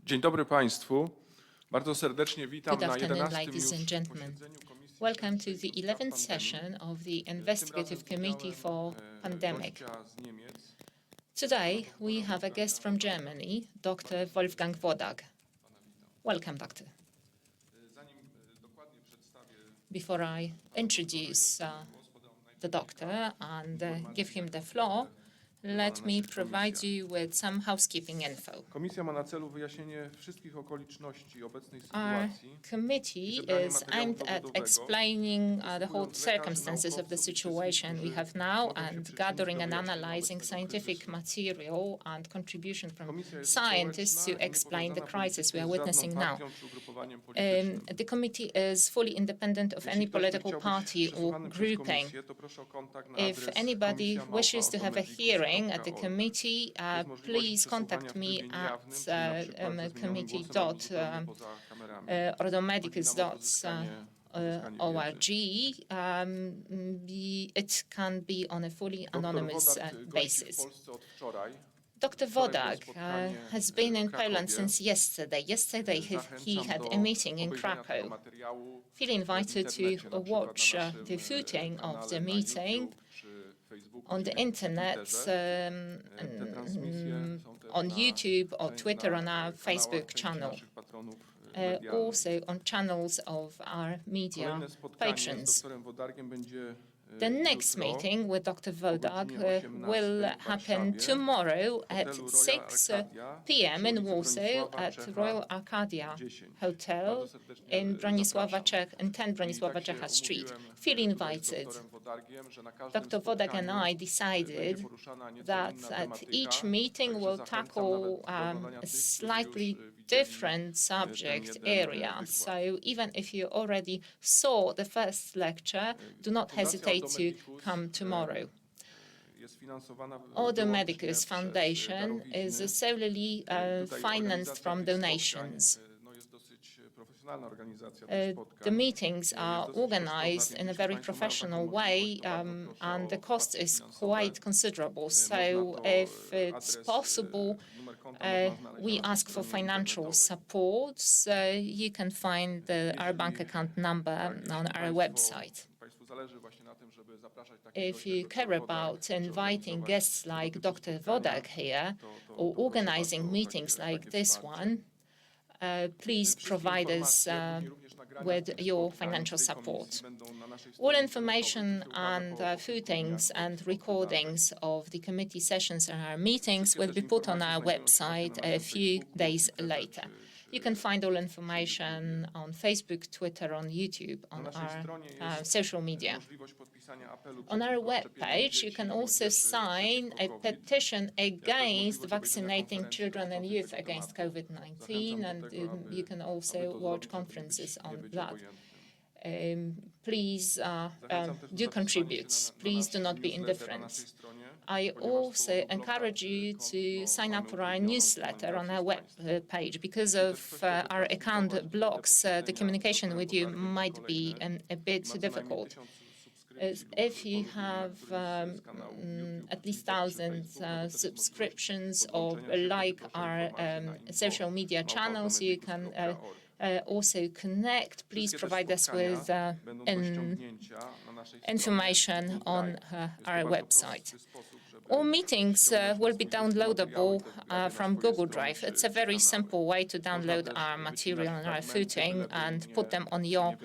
Dzień dobry Państwu. Bardzo serdecznie witam Good na afternoon, 11. ladies and gentlemen. Welcome to the 11th session of the Investigative Committee for Pandemic. Today we have a guest from Germany, Dr. Wolfgang Wodarg. Welcome, Doctor. Before I introduce the doctor and give him the floor, let me provide you with some housekeeping info. Komisja ma na celu wyjaśnienie wszystkich okoliczności obecnej Our sytuacji. committee is aimed at explaining the whole circumstances of the situation we have now and gathering and analyzing scientific material and contribution from scientists to explain the crisis we are witnessing now. The committee is fully independent of any political party or grouping. If anybody wishes to have a hearing at the committee, please contact me at committee.ordomedicus.org. It can be on a fully anonymous basis. Dr. Wodarg has been in Poland since yesterday. Yesterday he had a meeting in Krakow. Feel invited to watch the footing of the meeting on the internet, on YouTube or Twitter, on our Facebook channel, also on channels of our media patrons. The next meeting with Dr. Wodarg will happen tomorrow at 6 p.m. in Warsaw at Royal Arcadia Hotel in 10 Bronisława Czecha Street. Feel invited. Dr. Wodarg and I decided that at each meeting we'll tackle a slightly different subject area. So even if you already saw the first lecture, do not hesitate to come tomorrow. Ordo Medicus Foundation is solely financed from donations. The meetings are organized in a very professional way, and the cost is quite considerable. So if it's possible, we ask for financial support. So you can find our bank account number on our website. If you care about inviting guests like Dr. Wodarg here or organizing meetings like this one, please provide us with your financial support. All information and footings and recordings of the committee sessions and our meetings will be put on our website a few days later. You can find all information on Facebook, Twitter, on YouTube, on our social media. On our webpage, you can also sign a petition against vaccinating children and youth against COVID-19, and you can also watch conferences on that. Please do contribute. Please do not be indifferent. I also encourage you to sign up for our newsletter on our web page. Because of our account blocks, the communication with you might be a bit difficult. If you have at least 1,000 subscriptions or like our social media channels, you can also connect. Please provide us with information on our website. All meetings will be downloadable from Google Drive. It's a very simple way to download our material and our footing and put them on your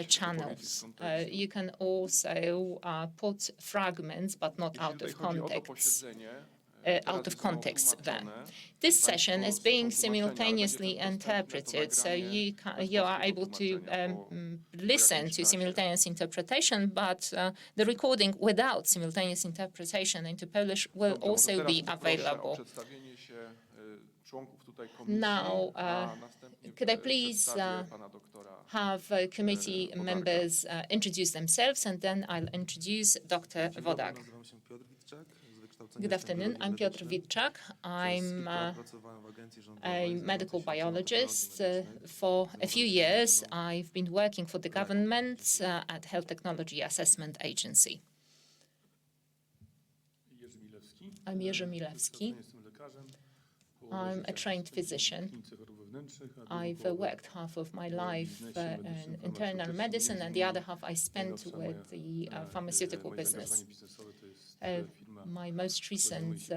channels. You can also put fragments, but not out of context there. This session is being simultaneously interpreted, so you are able to listen to simultaneous interpretation, but the recording without simultaneous interpretation into Polish will also be available. Now, could I please have committee members introduce themselves, and then I'll introduce Dr. Wodarg. Good afternoon. I'm Piotr Witczak. I'm a medical biologist. For a few years, I've been working for the government at Health Technology Assessment Agency. I'm Jerzy Milewski. I'm a trained physician. I've worked half of my life in internal medicine, and the other half I spent with the pharmaceutical business. My most recent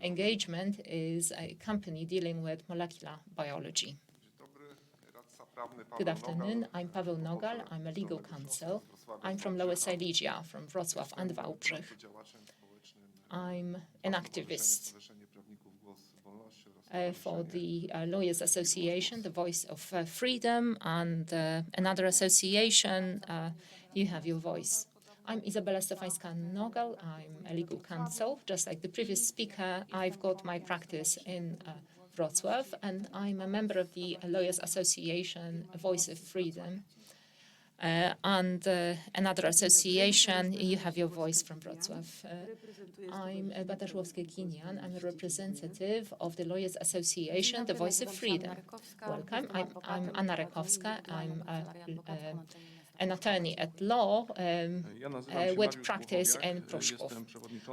engagement is a company dealing with molecular biology. Good afternoon, I'm Paweł Nogal, I'm a legal counsel. I'm from Lower Silesia, from Wrocław and Wałbrzych. I'm an activist for the Lawyers Association, the Voice of Freedom, and another association, You Have Your Voice. I'm Izabela Stefańska-Nogal, I'm a legal counsel. Just like the previous speaker, I've got my practice in Wrocław, and I'm a member of the Lawyers Association, Voice of Freedom, and another association, You Have Your Voice from Wrocław. I'm Beata Żłowska-Kinian. I'm a representative of the Lawyers Association, the Voice of Freedom. Welcome. I'm Anna Rakowska. I'm an attorney at law with practice in Pruszków.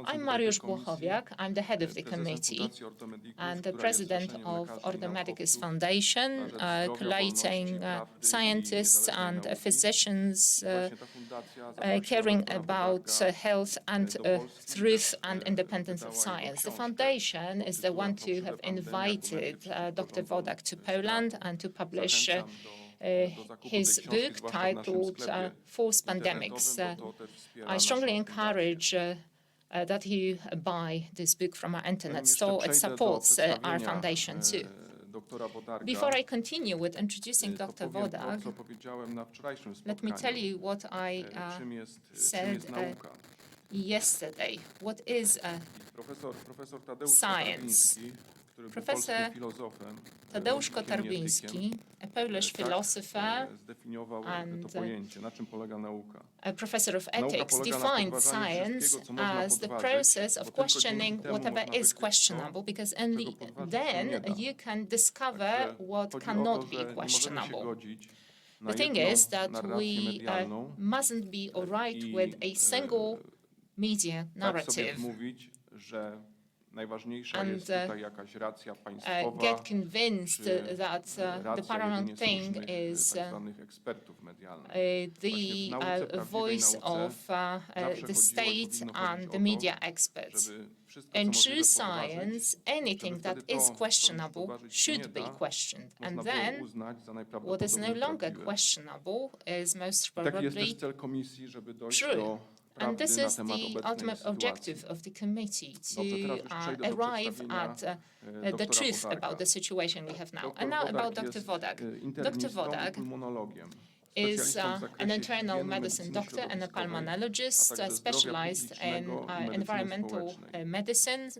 I'm Mariusz Błochowiak. I'm the head of the committee and the president of Ordo Medicus Foundation, collating scientists and physicians caring about health and truth and independence of science. The foundation is the one to have invited Dr. Wodarg to Poland and to publish his book titled False Pandemics. I strongly encourage that you buy this book from our internet store. It supports our foundation too. Before I continue with introducing Dr. Wodarg, let me tell you what I said yesterday. What is science? Professor Tadeusz Kotarbiński, a Polish philosopher and a professor of ethics, defined science as the process of questioning whatever is questionable, because only then you can discover what cannot be questionable. The thing is that we mustn't be all right with a single media narrative and get convinced that the paramount thing is the voice of the state and the media experts. In true science, anything that is questionable should be questioned, and then what is no longer questionable is most probably true. And this is the ultimate objective of the committee, to arrive at the truth about the situation we have now. And now about Dr. Wodarg. Dr. Wodarg is an internal medicine doctor and a pulmonologist specialized in environmental medicine,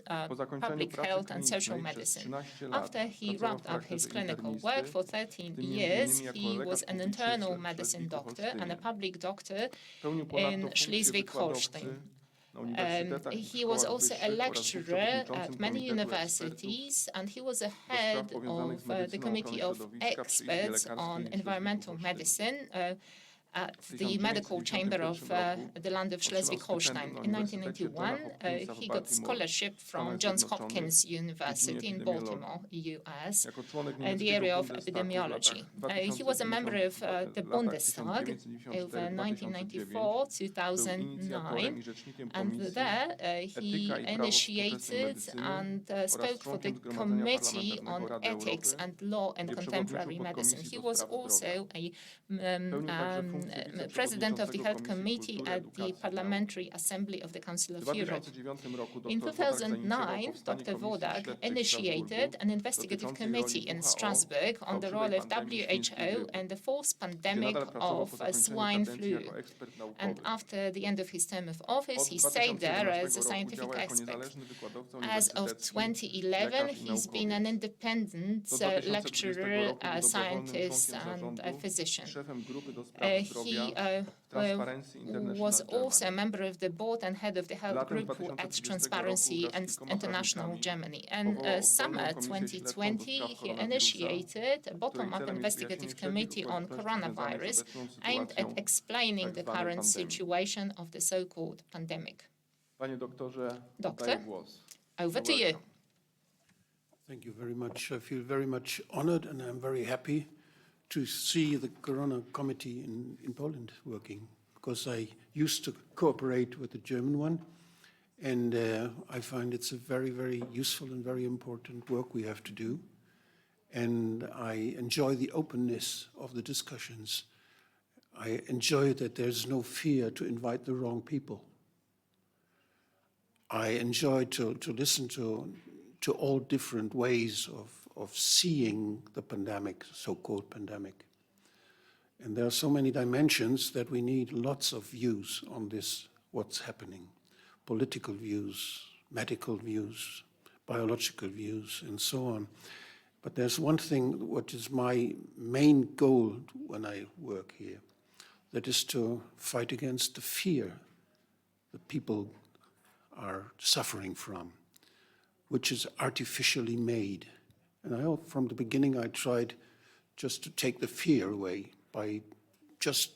public health and social medicine. After he wrapped up his clinical work for 13 years, he was an internal medicine doctor and a public doctor in Schleswig-Holstein. He was also a lecturer at many universities, and he was a head of the Committee of Experts on Environmental Medicine at the medical chamber of the land of Schleswig-Holstein. In 1991, he got scholarship from Johns Hopkins University in Baltimore, US, in the area of epidemiology. He was a member of the Bundestag over 1994-2009, and there he initiated and spoke for the Committee on Ethics and Law in Contemporary Medicine. He was also a president of the Health Committee at the Parliamentary Assembly of the Council of Europe. In 2009, Dr. Wodarg initiated an investigative committee in Strasbourg on the role of WHO and the false pandemic of swine flu. And after the end of his term of office, he stayed there as a scientific expert. As of 2011, he's been an independent lecturer, scientist, and a physician. He was also a member of the board and head of the health group at Transparency International Germany. In summer 2020, he initiated a bottom-up investigative committee on coronavirus aimed at explaining the current situation of the so-called pandemic. Doctor, over to you. Thank you very much. I feel very much honored, and I'm very happy to see the Corona Committee in Poland working, because I used to cooperate with the German one, and I find it's a very, very useful and very important work we have to do. And I enjoy the openness of the discussions. I enjoy that there's no fear to invite the wrong people. I enjoy to listen to all different ways of seeing the pandemic, so-called pandemic. And there are so many dimensions that we need lots of views on this, what's happening. Political views, medical views, biological views, and so on. But there's one thing which is my main goal when I work here, that is to fight against the fear that people are suffering from, which is artificially made. And I hope from the beginning I tried just to take the fear away by just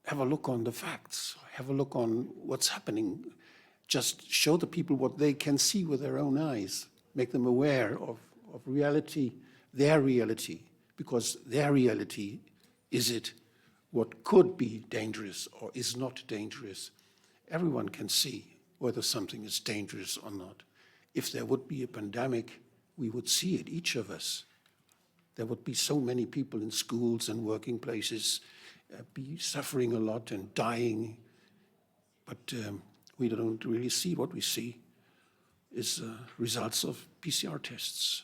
have a look on the facts, have a look on what's happening, just show the people what they can see with their own eyes, make them aware of reality, their reality, because their reality, is it what could be dangerous or is not dangerous? Everyone can see whether something is dangerous or not. If there would be a pandemic, we would see it, each of us. There would be so many people in schools and working places be suffering a lot and dying, but we don't really see. What we see is results of PCR tests.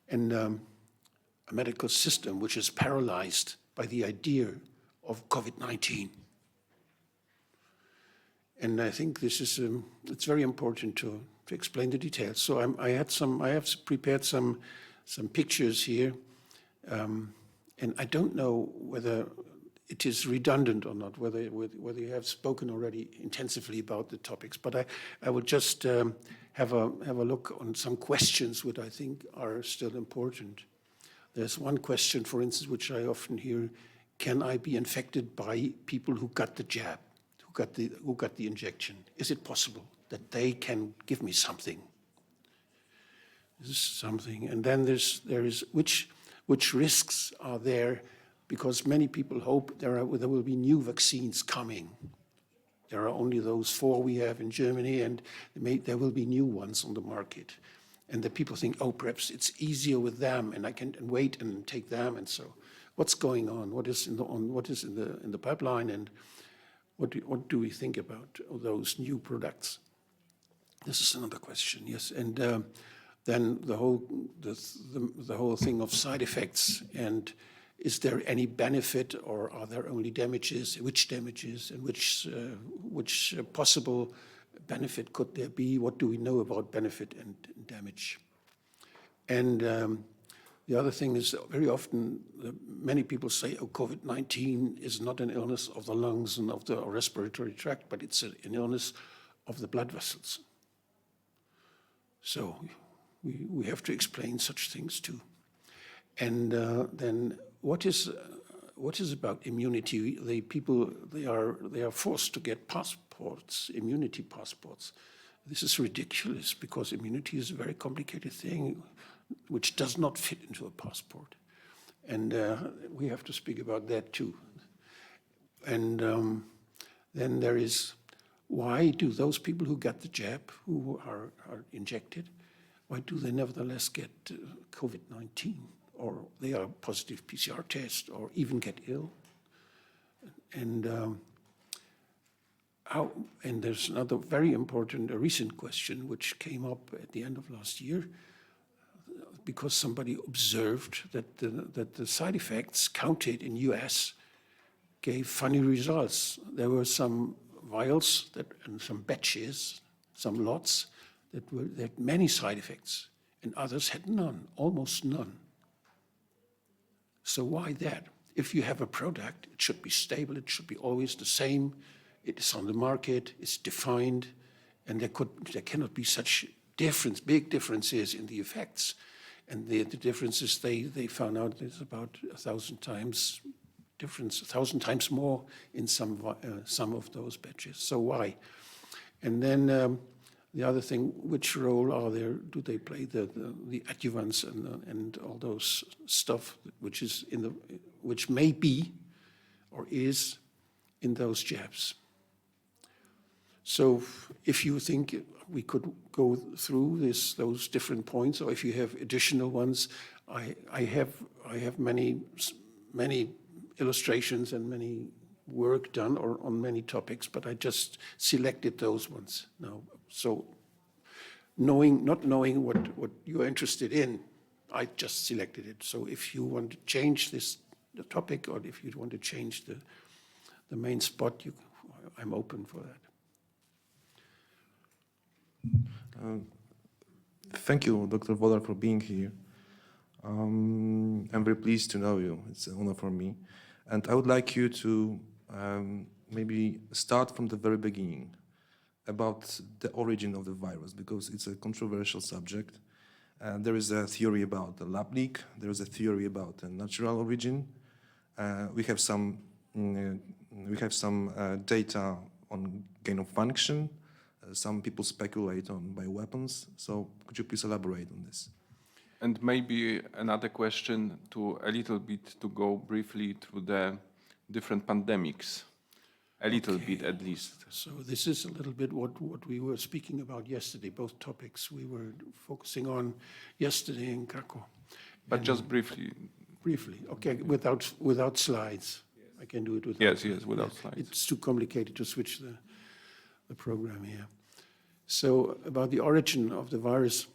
And a medical system which is paralyzed by the idea of COVID-19. And I think this is, it's very important to explain the details. So I have prepared some pictures here, and I don't know whether it is redundant or not, whether you have spoken already intensively about the topics, but I would just have a look on some questions which I think are still important. There's one question, for instance, which I often hear: can I be infected by people who got the jab, who got the injection? Is it possible that they can give me something? This is something. And then there is which risks are there, because many people hope there will be new vaccines coming. There are only those 4 we have in Germany, and there will be new ones on the market. And the people think, oh, perhaps it's easier with them, and I can wait and take them. And so, what's going on? What is in the pipeline, and what do we think about those new products? This is another question. Yes, and then the whole thing of side effects, and is there any benefit, or are there only damages? Which damages, and which possible benefit could there be? What do we know about benefit and damage? And the other thing is, very often many people say, oh, COVID-19 is not an illness of the lungs and of the respiratory tract, but it's an illness of the blood vessels. So we have to explain such things too. And then what is about immunity? The people, they are forced to get passports, immunity passports. This is ridiculous, because immunity is a very complicated thing which does not fit into a passport. And we have to speak about that too. And then there is, why do those people who got the jab, who are injected, why do they nevertheless get COVID-19? Or they are positive PCR test, or even get ill? And and there's another very important, recent question which came up at the end of last year, because somebody observed that the side effects counted in US gave funny results. There were some vials and some batches, some lots that had many side effects, and others had none, almost none. So why that? If you have a product, it should be stable, it should be always the same, it is on the market, it's defined, and there cannot be such big differences in the effects. And the differences they found out is about 1,000 times difference, 1,000 times more in some of those batches. So why? And then The other thing, which role do they play the adjuvants and all those stuff which may be or is in those jabs. So if you think we could go through those different points, or if you have additional ones, I have many illustrations and many work done on many topics, but I just selected those ones now. So not knowing what you're interested in, I just selected it. So if you want to change the topic, or if you want to change the main spot, I'm open for that. Thank you, Dr. Wodarg, for being here. I'm very pleased to know you. It's an honor for me. And I would like you to maybe start from the very beginning about the origin of the virus, because it's a controversial subject. There is a theory about the lab leak. There is a theory about a natural origin. We have some data on gain of function. Some people speculate on bioweapons. So could you please elaborate on this? And maybe another question to go briefly through the different pandemics, a little bit at least. So this is a little bit what we were speaking about yesterday, both topics we were focusing on yesterday in Krakow. But just briefly. Briefly, okay, without slides. I can do it without Yes, without slides. It's too complicated to switch the program here. So about the origin of the virus,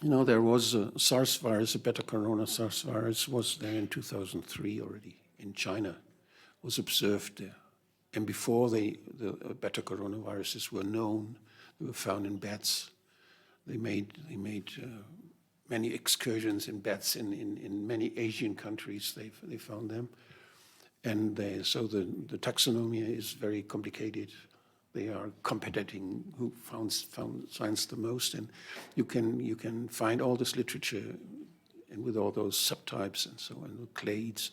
there was a SARS virus, a beta corona SARS virus was there in 2003 already in China, was observed there. And before the beta coronaviruses were known, they were found in bats. They made many excursions in bats in many Asian countries. They found them. And so the taxonomy is very complicated. They are competing who found science the most, and you can find all this literature and with all those subtypes and so on, the clades.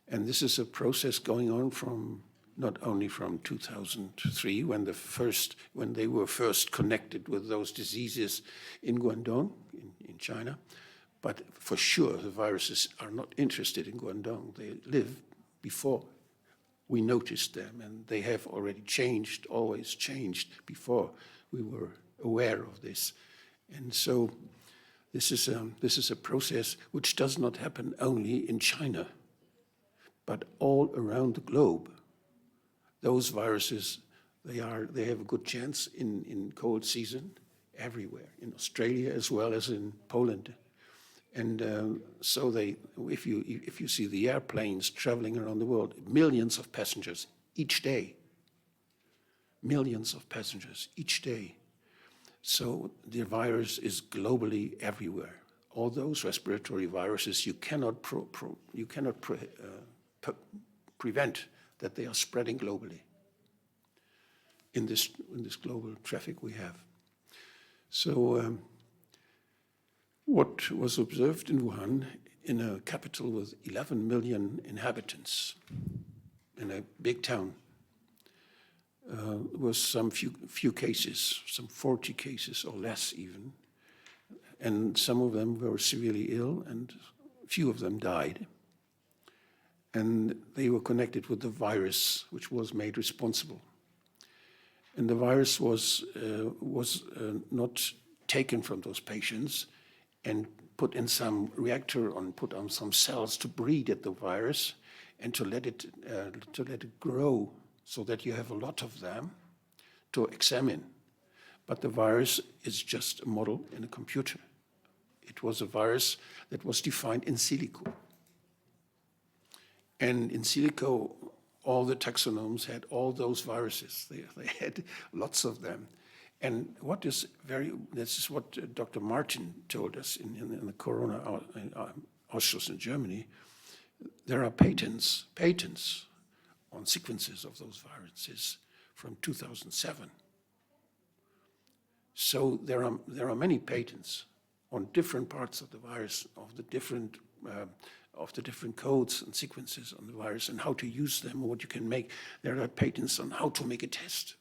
And this is a process going on from not only from 2003 when they were first connected with those diseases in Guangdong in China, but for sure the viruses are not interested in Guangdong. They live before we noticed them, and they have already always changed before we were aware of this. And so this is a process which does not happen only in China, but all around the globe. Those viruses, they have a good chance in cold season everywhere, in Australia as well as in Poland. And so if you see the airplanes traveling around the world, millions of passengers each day. Millions of passengers each day. So the virus is globally everywhere. All those respiratory viruses, you cannot prevent that they are spreading globally in this global traffic we have. So what was observed in Wuhan, in a capital with 11 million inhabitants, in a big town, was some few cases, some 40 cases or less even, and some of them were severely ill, and few of them died. And they were connected with the virus, which was made responsible. And the virus was not taken from those patients and put in some reactor put on some cells to breed at the virus and to let it grow so that you have a lot of them to examine. But the virus is just a model in a computer. It was a virus that was defined in silico. And in silico, all the taxonomes had all those viruses. They had lots of them. And this is what Dr. Martin told us in the Corona Ausschuss in Germany. There are patents on sequences of those viruses from 2007. So there are many patents on different parts of the virus, of the different codes and sequences on the virus and how to use them, or what you can make. There are patents on how to make a test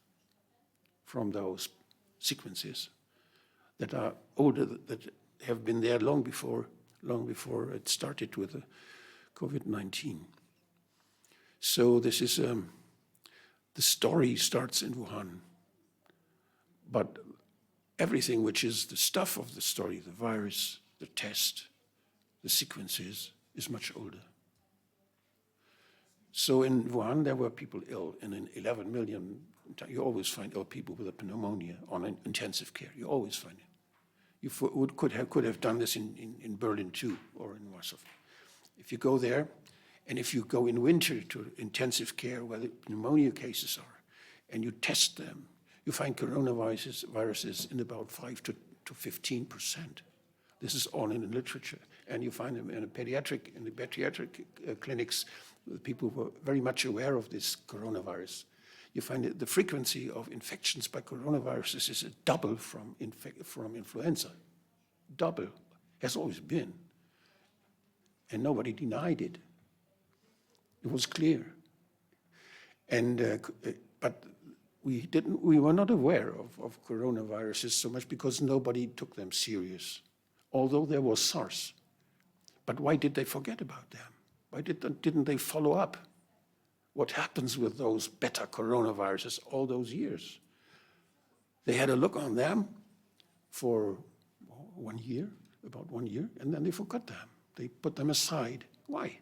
from those sequences that are older, that have been there long before it started with the COVID-19. So this is, the story starts in Wuhan, but everything which is the stuff of the story, the virus, the test, the sequences, is much older. So in Wuhan, there were people ill, and in 11 million, you always find ill people with a pneumonia on an intensive care. You always find it. You could have done this in Berlin too, or in Warsaw. If you go there, and if you go in winter to intensive care where the pneumonia cases are, and you test them, you find coronaviruses in about 5 to 15%. This is all in the literature. And you find them in the pediatric clinics, people who are very much aware of this coronavirus. You find that the frequency of infections by coronaviruses is double from influenza. Double. Has always been. And nobody denied it. It was clear. And, but we were not aware of coronaviruses so much because nobody took them serious. Although there was SARS. But why did they forget about them? Why didn't they follow up? What happens with those beta coronaviruses all those years? They had a look on them for 1 year, about 1 year, and then they forgot them. They put them aside. Why?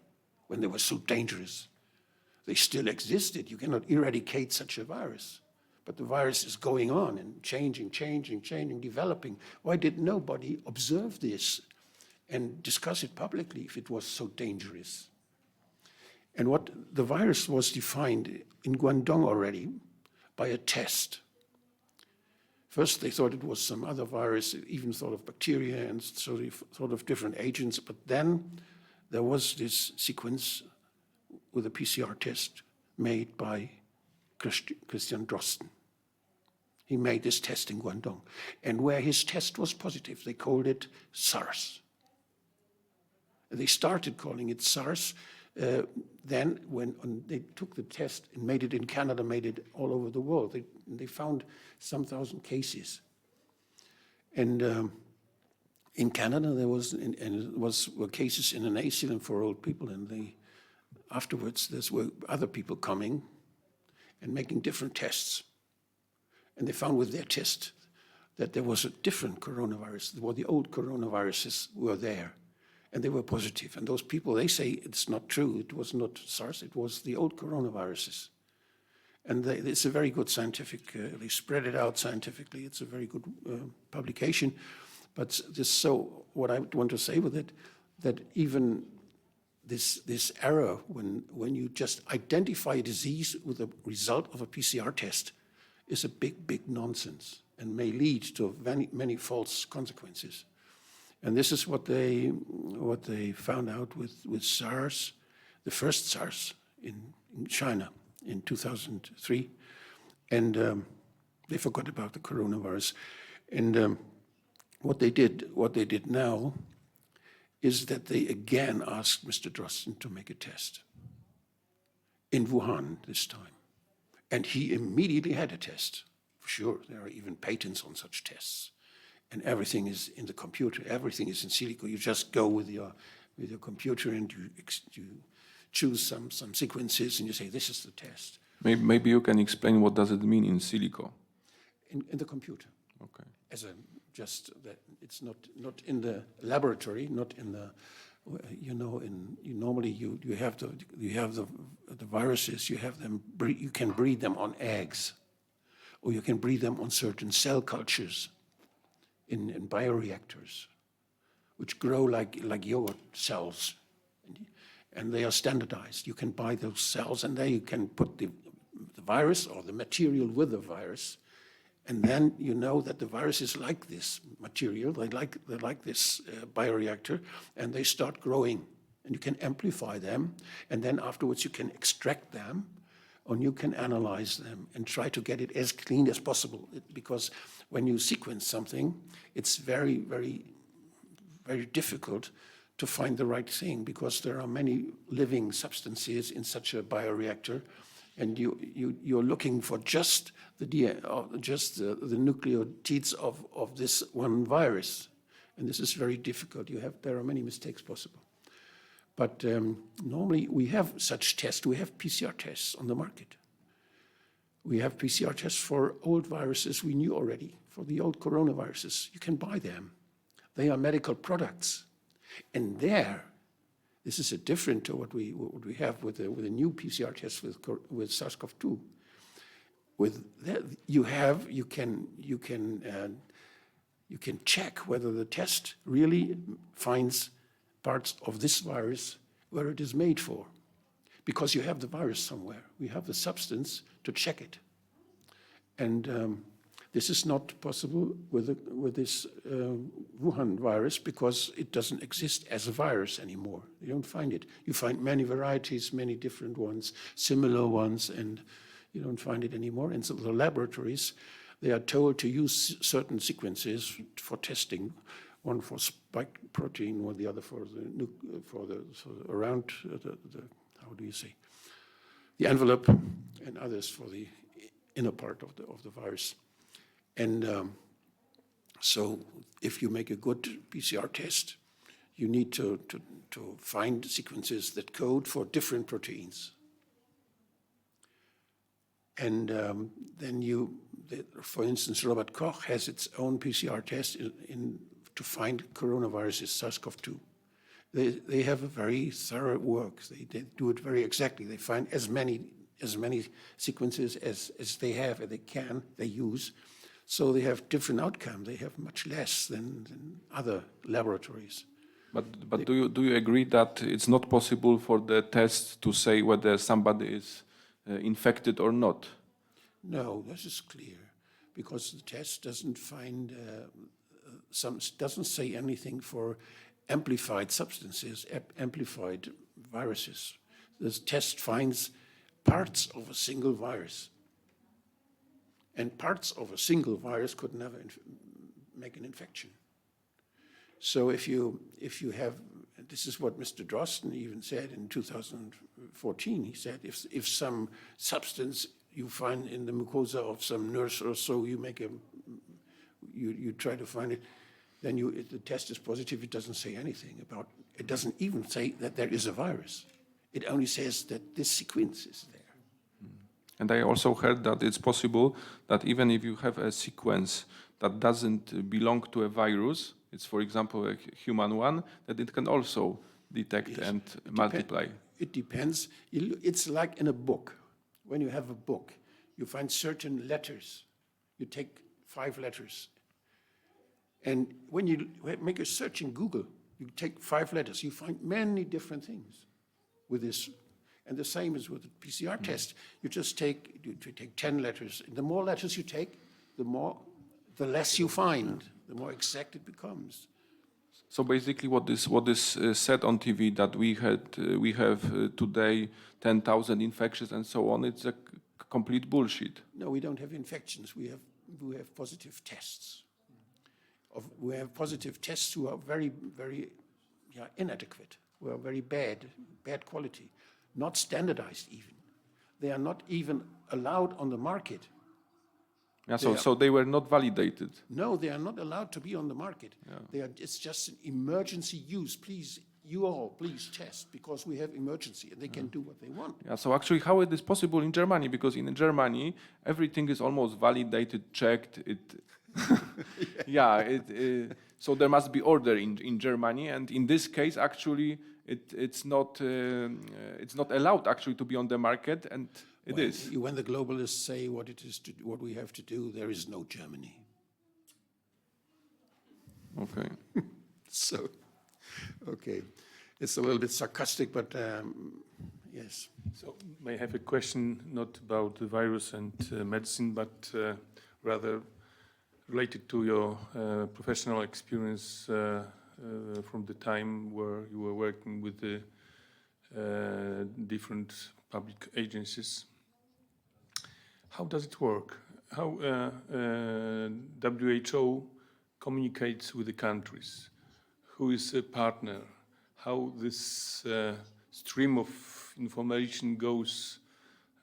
When they were so dangerous. They still existed. You cannot eradicate such a virus. But the virus is going on and changing, developing. Why did nobody observe this and discuss it publicly if it was so dangerous? And what the virus was defined in Guangdong already by a test. First, they thought it was some other virus, even thought of bacteria and sort of different agents. But then there was this sequence with a PCR test made by Christian Drosten. He made this test in Guangdong. And where his test was positive, they called it SARS. They started calling it SARS. Then when they took the test and made it in Canada, made it all over the world, they found some thousand cases. And in Canada, there were cases in an asylum for old people, and afterwards there were other people coming and making different tests. And they found with their test that there was a different coronavirus, well, the old coronaviruses were there. And they were positive. And those people, they say it's not true. It was not SARS. It was the old coronaviruses. And it's a very good scientific, they spread it out scientifically. It's a very good publication. But so what I want to say with it, that even this error, when you just identify a disease with the result of a PCR test, is a big nonsense and may lead to many false consequences. And this is what they found out with SARS, the first SARS in China in 2003, and they forgot about the coronavirus. And what they did now is that they again asked Mr. Drosten to make a test in Wuhan this time, and he immediately had a test. For sure, there are even patents on such tests. And everything is in the computer. Everything is in silico. You just go with your computer and you choose some sequences and you say, this is the test. Maybe you can explain what does it mean in silico? In the computer. Okay. Just that it's not in the laboratory, not in the, normally you have the viruses. You have them. You can breed them on eggs, or you can breed them on certain cell cultures. In bioreactors, which grow like yogurt cells, and they are standardized. You can buy those cells, and there you can put the virus or the material with the virus, and then you know that the virus is like this material. They like this bioreactor, and they start growing, and you can amplify them, and then afterwards you can extract them, and you can analyze them and try to get it as clean as possible. Because when you sequence something, it's very difficult to find the right thing, because there are many living substances in such a bioreactor, and you're looking for just the nucleotides of this one virus, and this is very difficult. There are many mistakes possible. But normally we have such tests. We have PCR tests on the market. We have PCR tests for old viruses we knew already, for the old coronaviruses. You can buy them. They are medical products. And this is different to what we have with a new PCR test with SARS-CoV-2. With that, you can check whether the test really finds parts of this virus where it is made for, because you have the virus somewhere. We have the substance to check it, and this is not possible with this Wuhan virus because it doesn't exist as a virus anymore. You don't find it. You find many varieties, many different ones, similar ones, and you don't find it anymore. And so the laboratories, they are told to use certain sequences for testing, one for spike protein, or the other for the how do you say, the envelope, and others for the inner part of the virus. And so if you make a good PCR test, you need to find sequences that code for different proteins. And then for instance, Robert Koch has its own PCR test to find coronaviruses, SARS-CoV-2. They have a very thorough work. They do it very exactly. They find as many sequences as they use. So they have different outcome. They have much less than other laboratories. But do you agree that it's not possible for the test to say whether somebody is infected or not? No, this is clear, because the test doesn't find doesn't say anything for amplified substances, amplified viruses. This test finds parts of a single virus. And parts of a single virus could never make an infection. So if you have, this is what Mr. Drosten even said in 2014, he said, if some substance you find in the mucosa of some nurse or so, you try to find it, then the test is positive. It doesn't say anything about, it doesn't even say that there is a virus. It only says that this sequence is there. And I also heard that it's possible that even if you have a sequence that doesn't belong to a virus, it's, for example, a human one, that it can also detect and multiply. It depends. It's like in a book. When you have a book, you find certain letters. You take 5 letters. And when you make a search in Google, you take 5 letters, you find many different things with this. And the same is with the PCR test. You just take 10 letters. And the more letters you take, the less you find, the more exact it becomes. So basically, what is said on TV that we have today 10,000 infections and so on, it's a complete bullshit. No, we don't have infections. We have positive tests. We have positive tests who are very, very inadequate, who are very bad quality. Not standardized even. They are not even allowed on the market. Yeah, so they were not validated. No, they are not allowed to be on the market. Yeah. It's just an emergency use. Please, you all, please test, because we have emergency and they can do what they want. Yeah, so actually how it is possible in Germany, because in Germany everything is almost validated, checked. So there must be order in Germany, and in this case actually it's not allowed actually to be on the market, and it is. When the globalists say what we have to do, there is no Germany. Okay. So, okay, it's a little bit sarcastic, but yes. So, may I have a question not about the virus and medicine, but rather related to your professional experience from the time where you were working with the different public agencies. How does it work? How WHO communicates with the countries? Who is a partner? How this stream of information goes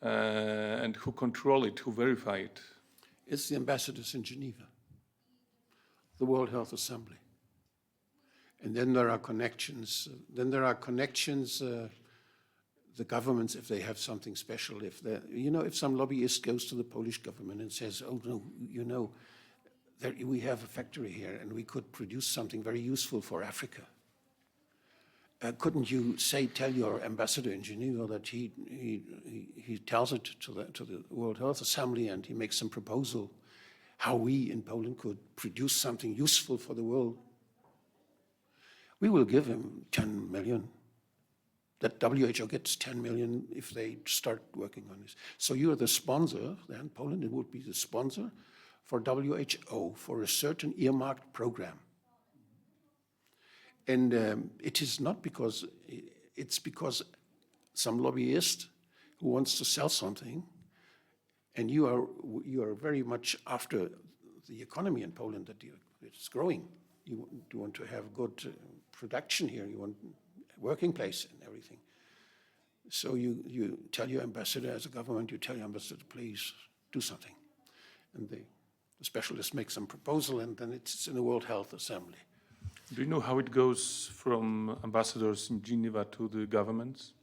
and who control it, who verify it? It's the ambassadors in Geneva, the World Health Assembly. And then there are connections. The governments, if they have something special, if some lobbyist goes to the Polish government and says, "Oh no, we have a factory here and we could produce something very useful for Africa. Couldn't you tell your ambassador in Geneva that he tells it to the World Health Assembly and he makes some proposal how we in Poland could produce something useful for the world? We will give him 10 million. That WHO gets 10 million if they start working on this. So you are the sponsor, then Poland would be the sponsor for WHO for a certain earmarked program. And it is not because, it's because some lobbyist who wants to sell something, and you are very much after the economy in Poland that it's growing. You want to have good production here. You want a working place and everything. So you tell your ambassador, as a government, you tell your ambassador, please do something. And the specialist makes some proposal, and then it's in the World Health Assembly. Do you know how it goes from ambassadors in Geneva to the governments?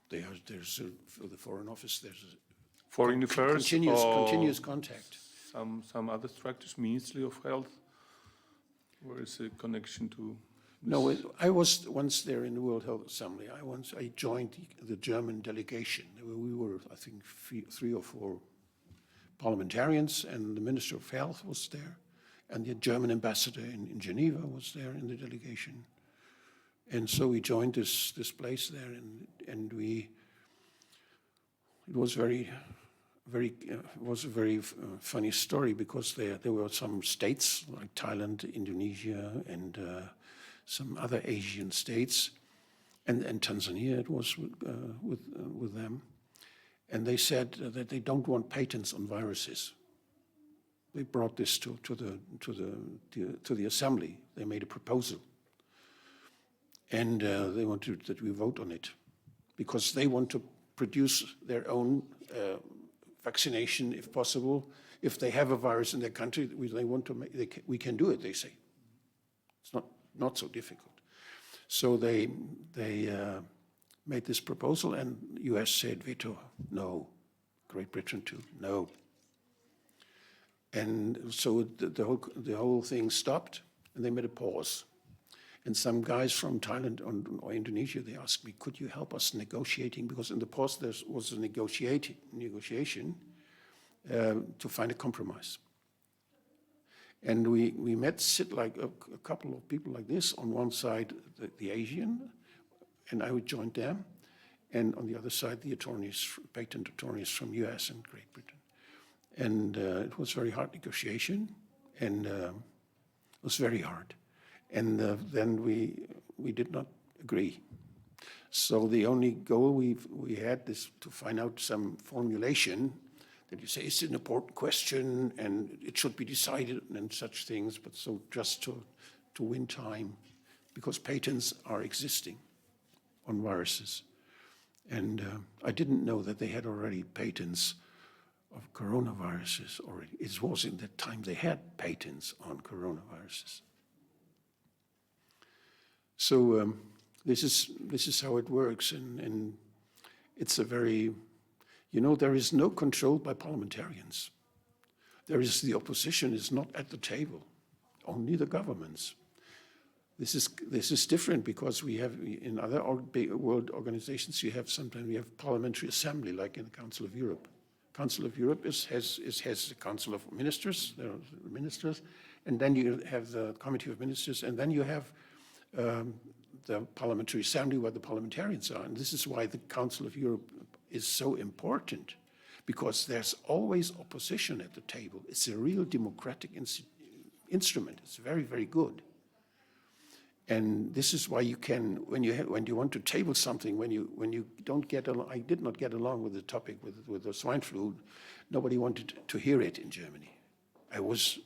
There's for the Foreign Office, there's a Foreign Affairs, continuous contact. Some other structures, Ministry of Health. Where is the connection to? No, I was once there in the World Health Assembly. I joined the German delegation. We were, I think, 3 or 4 parliamentarians, and the Minister of Health was there, and the German ambassador in Geneva was there in the delegation. And so we joined this place there, and it was a very funny story, because there were some states like Thailand, Indonesia, and some other Asian states, and Tanzania. It was with them, and they said that they don't want patents on viruses. They brought this to the assembly. They made a proposal, and they wanted that we vote on it, because they want to produce their own vaccination, if possible. If they have a virus in their country, we can do it, they say. It's not so difficult. So they made this proposal, and US said veto, no. Great Britain too, no. And so the whole thing stopped, and they made a pause. And some guys from Thailand or Indonesia, they asked me, could you help us negotiating? Because in the pause there was a negotiation to find a compromise. And we sit like a couple of people like this, on one side the Asian, and I would join them, and on the other side the attorneys, patent attorneys from US and Great Britain. And it was very hard negotiation, and it was very hard. And then we did not agree. So the only goal we had is to find out some formulation that you say it's an important question and it should be decided and such things, but so just to win time, because patents are existing on viruses. And I didn't know that they had already patents of coronaviruses already. It was in that time they had patents on coronaviruses. So this is how it works, and it's a very, there is no control by parliamentarians. The opposition is not at the table, only the governments. This is different, because we have in other world organizations sometimes we have Parliamentary Assembly, like in the Council of Europe. Council of Europe has the Council of Ministers, there are ministers, and then you have the Committee of Ministers, and then you have the Parliamentary Assembly, where the parliamentarians are. And this is why the Council of Europe is so important, because there's always opposition at the table. It's a real democratic instrument. It's very, very good. And this is why you can, when you want to table something, when you don't get along, I did not get along with the topic with the swine flu. Nobody wanted to hear it in Germany. I was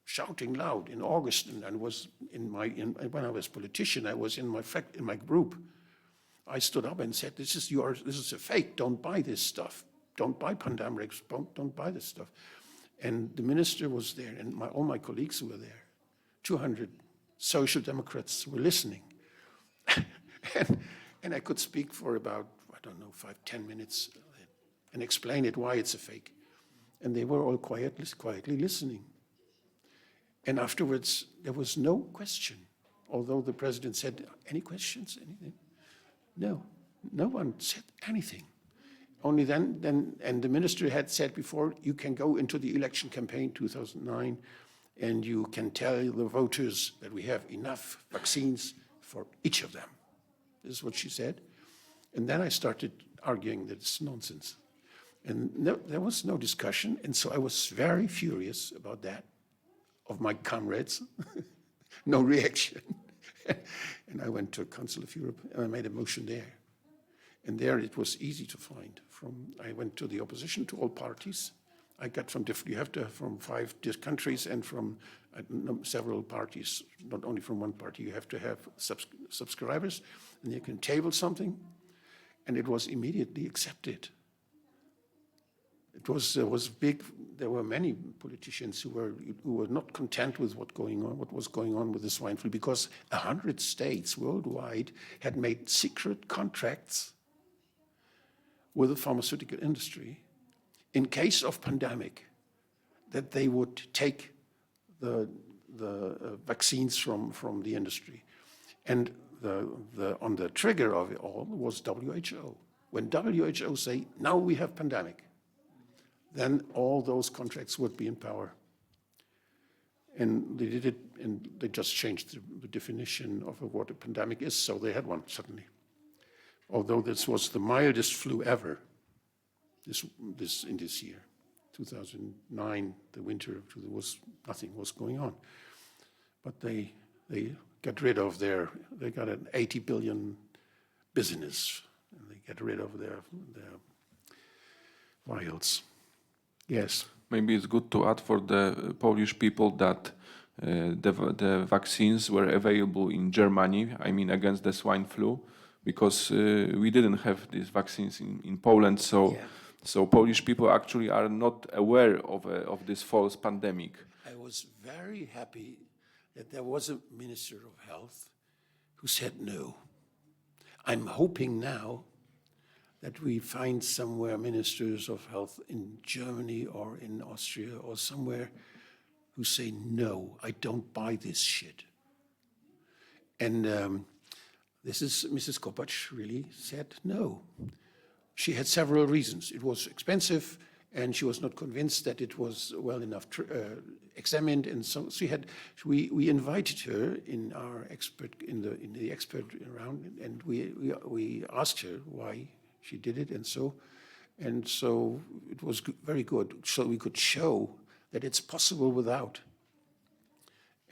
shouting loud in August, and I was when I was politician, I was in my group, I stood up and said, this is a fake, don't buy this stuff. Don't buy pandemics, don't buy this stuff. And the minister was there, and all my colleagues were there. 200 social democrats were listening. and I could speak for about, I don't know, 5-10 minutes and explain it, why it's a fake. And they were all quietly listening. And afterwards, there was no question, although the president said, any questions, anything? No, no one said anything. Only then, and the minister had said before, you can go into the election campaign 2009, and you can tell the voters that we have enough vaccines for each of them. This is what she said. And then I started arguing that it's nonsense. And there was no discussion, and so I was very furious about that, of my comrades. No reaction. And I went to Council of Europe, and I made a motion there. And there it was easy to find. I went to the opposition, to all parties. I got from different, you have to have from 5 countries and from several parties, not only from one party. You have to have subscribers, and you can table something, and it was immediately accepted. It was big. There were many politicians who were not content with what was going on with the swine flu, because 100 states worldwide had made secret contracts with the pharmaceutical industry in case of pandemic, that they would take the vaccines from the industry. And on the trigger of it all was WHO. When WHO say, now we have pandemic, then all those contracts would be in power. And they did it, and they just changed the definition of what a pandemic is, so they had one suddenly. Although this was the mildest flu ever, in this year, 2009, the winter, nothing was going on. But they got rid of they got an 80 billion business, and they got rid of their vials. Yes. Maybe it's good to add for the Polish people that the vaccines were available in Germany, I mean against the swine flu, because we didn't have these vaccines in Poland, so Polish people actually are not aware of this false pandemic. I was very happy that there was a Minister of Health who said no. I'm hoping now that we find somewhere ministers of health in Germany or in Austria or somewhere who say, no, I don't buy this shit. And this is Mrs. Kopacz really said no. She had several reasons. It was expensive, and she was not convinced that it was well enough examined, and so we invited her in our in the expert round, and we asked her why she did it, and so it was very good. So we could show that it's possible without,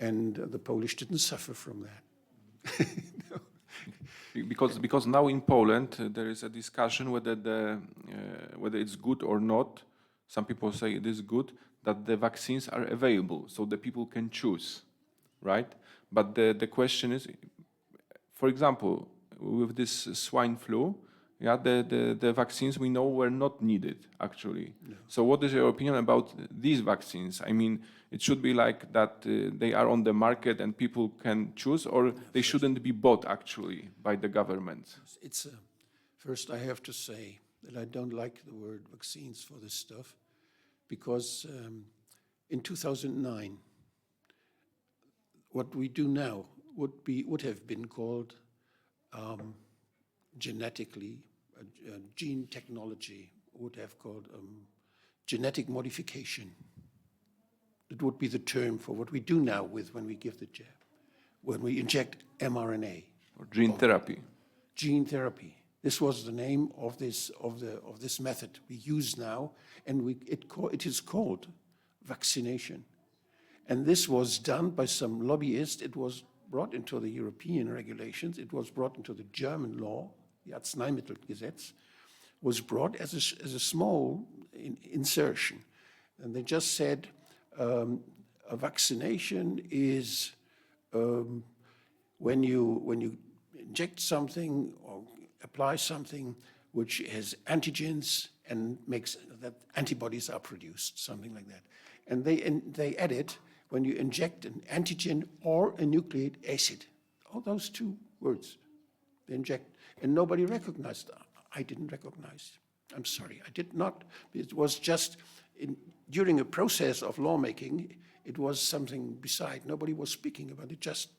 and the Polish didn't suffer from that. No. Because now in Poland there is a discussion whether whether it's good or not. Some people say it is good that the vaccines are available, so the people can choose, right? But the question is, for example, with this swine flu, the vaccines we know were not needed actually. No. So what is your opinion about these vaccines? I mean, it should be like that they are on the market and people can choose, or they shouldn't be bought actually by the government? First I have to say that I don't like the word vaccines for this stuff, because in 2009, what we do now would have been called genetically, gene technology, would have called genetic modification. That would be the term for what we do now when we give the jab, when we inject mRNA. Or gene therapy. Gene therapy. This was the name of this method we use now, and it is called vaccination. And this was done by some lobbyist. It was brought into the European regulations. It was brought into the German law. The Arzneimittelgesetz was brought as a small insertion, and they just said a vaccination is when you inject something or apply something which has antigens and makes that antibodies are produced, something like that. And they add it when you inject an antigen or a nucleic acid. All those two words, they inject. And nobody recognized. I didn't recognize. I'm sorry, I did not. It was just during a process of lawmaking, it was something beside. Nobody was speaking about it. Just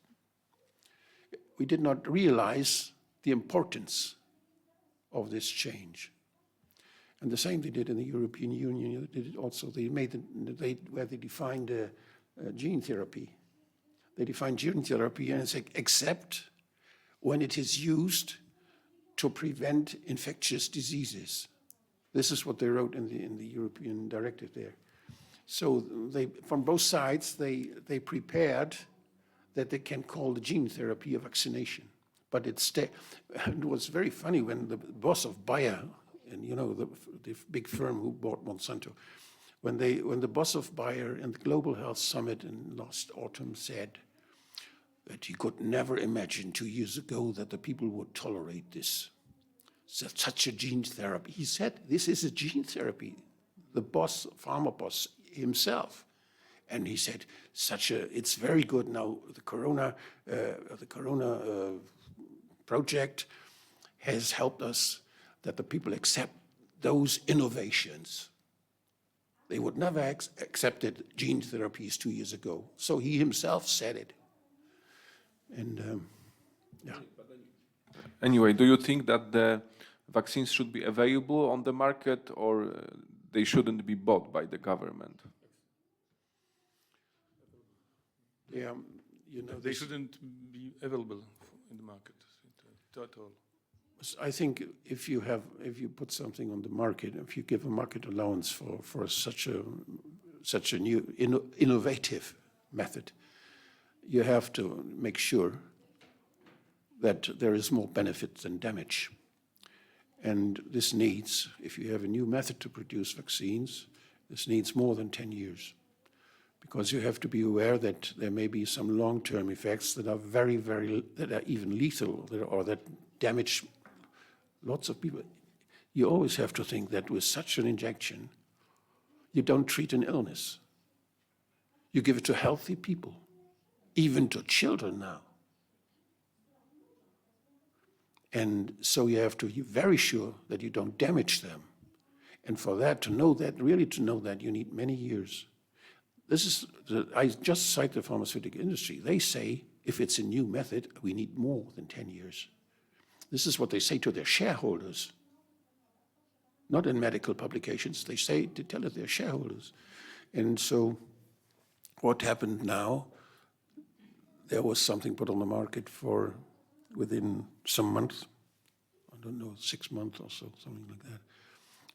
we did not realize the importance of this change. And the same they did in the European Union. They did it also. They made where they defined gene therapy. They defined gene therapy and said, except when it is used to prevent infectious diseases. This is what they wrote in the European directive there. So they, from both sides, they prepared that they can call the gene therapy a vaccination. But it was very funny when the boss of Bayer, and you know the big firm who bought Monsanto, when the boss of Bayer in the Global Health Summit in last autumn said that he could never imagine 2 years ago that the people would tolerate this. Such a gene therapy. He said, this is a gene therapy. The boss, pharma boss himself. And he said, it's very good now. The Corona project has helped us that the people accept those innovations. They would never accepted gene therapies 2 years ago. So he himself said it. And yeah. Anyway, do you think that the vaccines should be available on the market, or they shouldn't be bought by the government? Yeah, you know, They shouldn't be available in the market at all. I think if you put something on the market, if you give a market allowance for such a new innovative method, you have to make sure that there is more benefit than damage. And this needs, if you have a new method to produce vaccines, this needs more than 10 years. Because you have to be aware that there may be some long-term effects that are that are even lethal, or that damage lots of people. You always have to think that with such an injection, you don't treat an illness. You give it to healthy people, even to children now. And so you have to be very sure that you don't damage them. And for that, really to know that, you need many years. I just cite the pharmaceutical industry. They say, if it's a new method, we need more than 10 years. This is what they say to their shareholders. Not in medical publications. They tell it to their shareholders. And so what happened now, there was something put on the market within some months, I don't know, 6 months or so, something like that,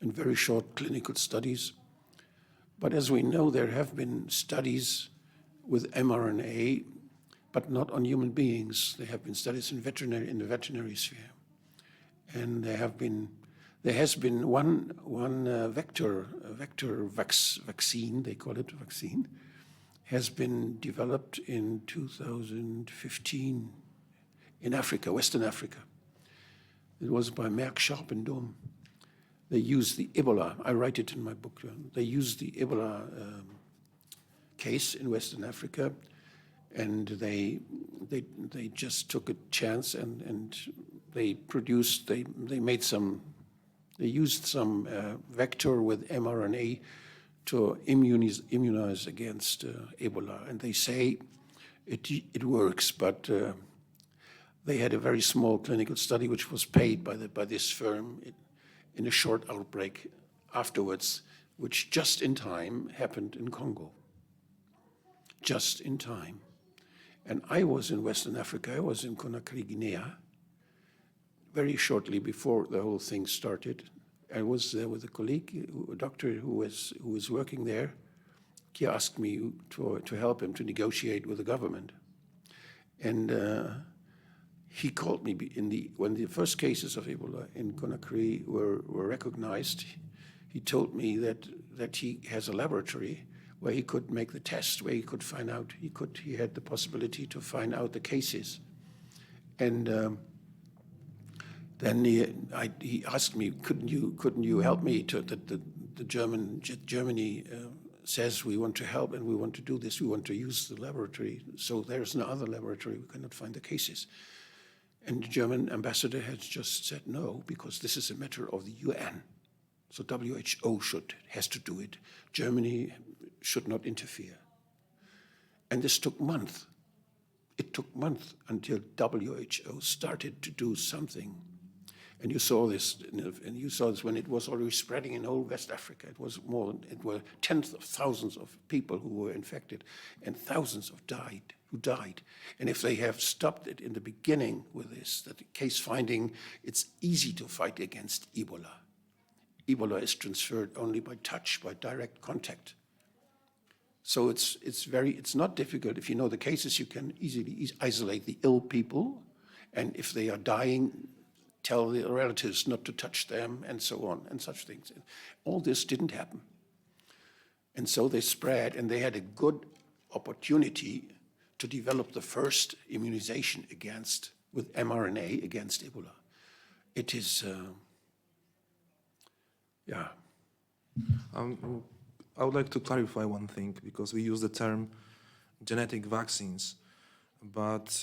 and very short clinical studies. But as we know, there have been studies with mRNA, but not on human beings. There have been studies in the veterinary sphere. And there has been one vector vaccine, they call it vaccine, has been developed in 2015 in Africa, Western Africa. It was by Merck Sharp and Dohme. They used the Ebola, I write it in my book, they used the Ebola case in Western Africa, and they just took a chance and they used some vector with mRNA to immunize against Ebola. And they say it works, but they had a very small clinical study which was paid by this firm in a short outbreak afterwards, which just in time happened in Congo. Just in time. And I was in Western Africa, I was in Conakry, Guinea, very shortly before the whole thing started. I was there with a colleague, a doctor who was working there. He asked me to help him to negotiate with the government. And he called me when the first cases of Ebola in Conakry were recognized. He told me that he has a laboratory where he could make the test, where he could find out, he had the possibility to find out the cases. And then he asked me, couldn't you help me to Germany says we want to help and we want to do this, we want to use the laboratory. So there's no other laboratory, we cannot find the cases. And the German ambassador has just said no, because this is a matter of the UN. So WHO has to do it. Germany should not interfere. And this took months. It took months until WHO started to do something. And you saw this when it was already spreading in whole West Africa. It were tens of thousands of people who were infected, and thousands who died. And if they have stopped it in the beginning with this, that the case finding, it's easy to fight against Ebola. Ebola is transferred only by touch, by direct contact. So it's not difficult. If you know the cases, you can easily isolate the ill people, and if they are dying, tell the relatives not to touch them, and so on, and such things. All this didn't happen. And so they spread, and they had a good opportunity to develop the first immunization with mRNA against Ebola. It is, yeah. I would like to clarify one thing, because we use the term genetic vaccines, but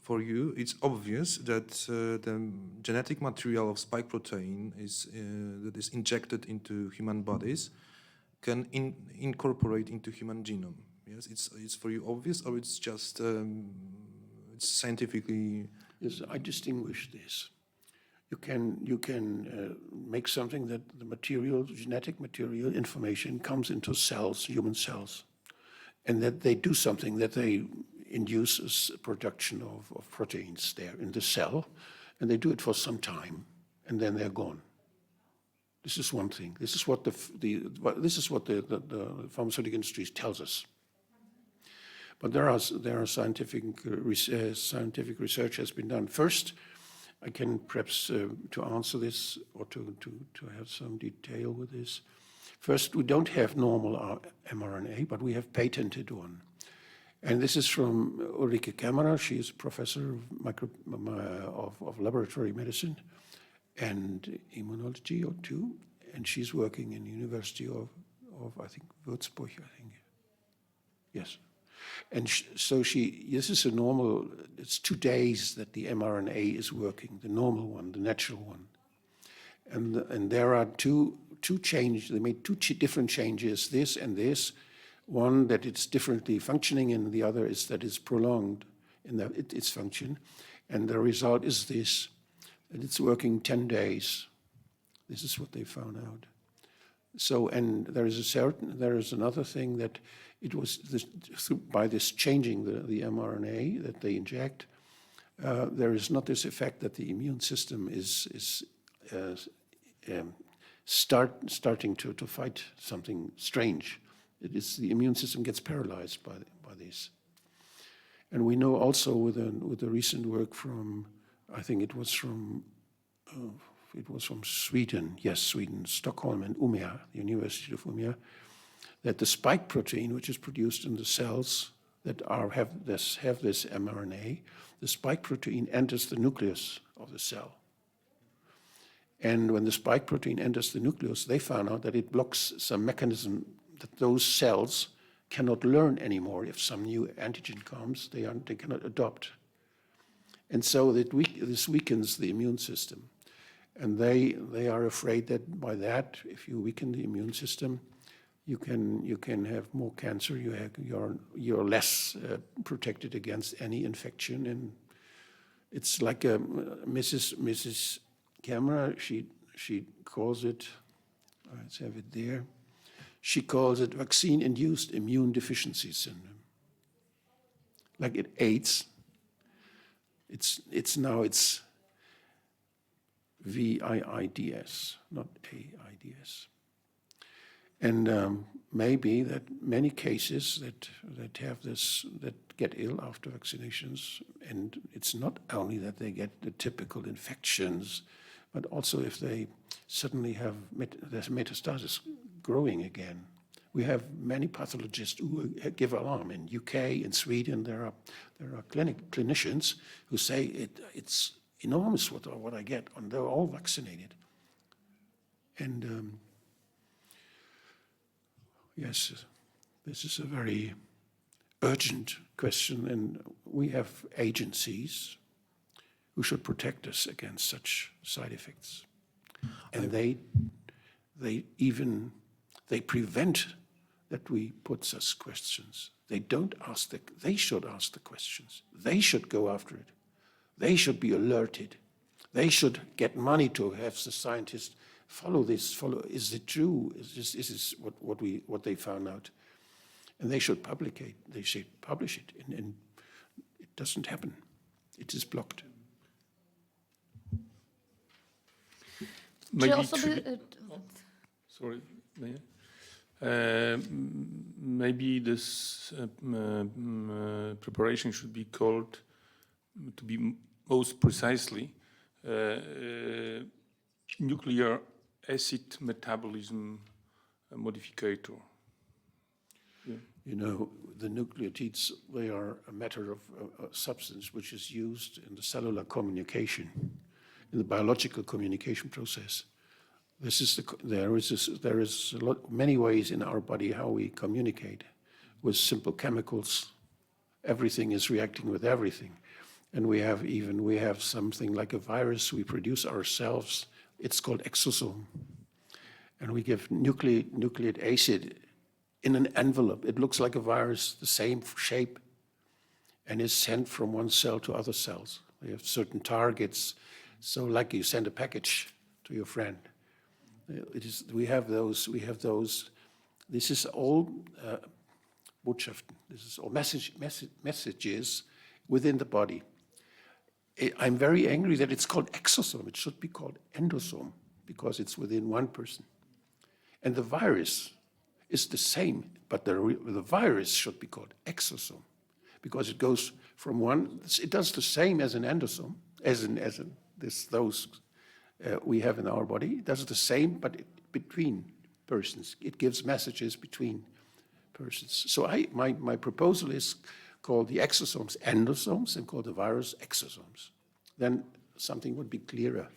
for you, it's obvious that the genetic material of spike protein that is injected into human bodies can incorporate into human genome. Yes, it's for you obvious, or it's just it's scientifically. Yes, I distinguish this. You can make something that the genetic material information comes into cells, human cells, and that they do something, that they induces production of proteins there in the cell, and they do it for some time, and then they're gone. This is one thing. This is what the pharmaceutical industry tells us. But there are scientific research has been done. First, I can perhaps to answer this or to have some detail with this. First, we don't have normal mRNA, but we have patented one. And this is from Ulrike Kämmerer. She is a professor of laboratory medicine and immunology too. And she's working in the University of I think, Würzburg, I think. Yes. And this is it's 2 days that the mRNA is working, the normal one, the natural one. And there are two changes. They made two different changes, this and this. One that it's differently functioning, and the other is that it's prolonged in its function. And the result is this, that it's working 10 days. This is what they found out. So, and there is another thing that it was by this changing the mRNA that they inject, there is not this effect that the immune system is starting to fight something strange. It is the immune system gets paralyzed by this. And we know also with the recent work from, I think it was from Sweden, yes, Sweden, Stockholm and Umeå, the University of Umeå, that the spike protein, which is produced in the cells that have this mRNA, the spike protein enters the nucleus of the cell. And when the spike protein enters the nucleus, they found out that it blocks some mechanism that those cells cannot learn anymore. If some new antigen comes, they cannot adopt. And so this weakens the immune system. And they are afraid that by that, if you weaken the immune system, you can have more cancer. You're less protected against any infection. And it's like Mrs. Kämmerer. She calls it. Let's have it there. She calls it vaccine-induced immune deficiency syndrome. Like it AIDS. It's VIIDS, not AIDS. And maybe that many cases that have this, that get ill after vaccinations, and it's not only that they get the typical infections, but also if they suddenly have there's metastasis growing again. We have many pathologists who give alarm. In UK, in Sweden, there are clinicians who say enormous what I get, and they're all vaccinated. And yes, this is a very urgent question, and we have agencies who should protect us against such side effects. And they prevent that we put such questions. They should ask the questions. They should go after it. They should be alerted. They should get money to have the scientists follow this. Is it true? Is this what they found out? And they should publish it. And it doesn't happen. It is blocked. Maybe maybe this preparation should be called, to be most precisely, nuclear acid metabolism modificator. Yeah. You know, the nucleotides, they are a matter of a substance which is used in the cellular communication, in the biological communication process. There is many ways in our body how we communicate with simple chemicals. Everything is reacting with everything. And we have something like a virus we produce ourselves. It's called exosome. And we give nucleic acid in an envelope. It looks like a virus, the same shape, and is sent from one cell to other cells. We have certain targets. So like you send a package to your friend. We have those. This is all Botschaften. This is all messages within the body. I'm very angry that it's called exosome. It should be called endosome because it's within one person. And the virus is the same, but the virus should be called exosome because it goes from one. It does the same as an endosome, those we have in our body. It does the same, but between persons. It gives messages between persons. So my proposal is call the exosomes endosomes and call the virus exosomes. Then something would be clearer.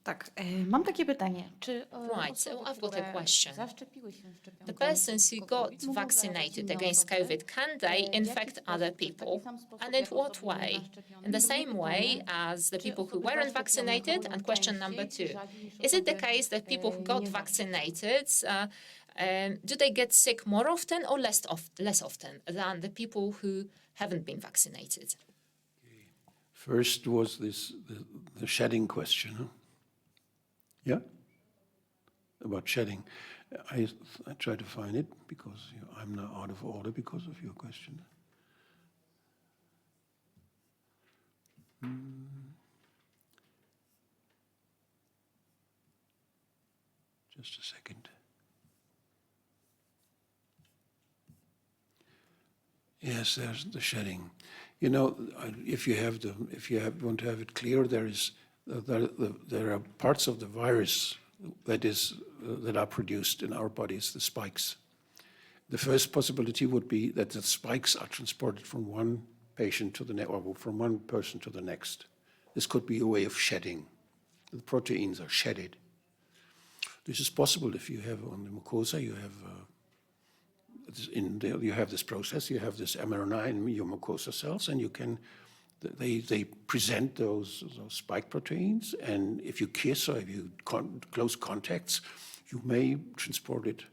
Tak, mam takie pytanie. Czy Right, so I've got a question. zaszczepiły się szczepionką The persons who got vaccinated against COVID, can they infect other people? And in what way? In the same way as the people who weren't vaccinated? And question number 2, is it the case that people who got vaccinated, do they get sick more often or less often than the people who haven't been vaccinated? First was the shedding question. Huh? Yeah? About shedding. I try to find it because I'm now out of order because of your question. Just a second. Yes, there's the shedding. You know, if you want to have it clear, there are parts of the virus that are produced in our bodies, the spikes. The first possibility would be that the spikes are transported from one patient to the next, or from one person to the next. This could be a way of shedding. The proteins are shedded. This is possible if you have on the mucosa, you have this process, you have this mRNA in your mucosa cells, and they present those spike proteins, and if you kiss or if you close contacts, you may transport it.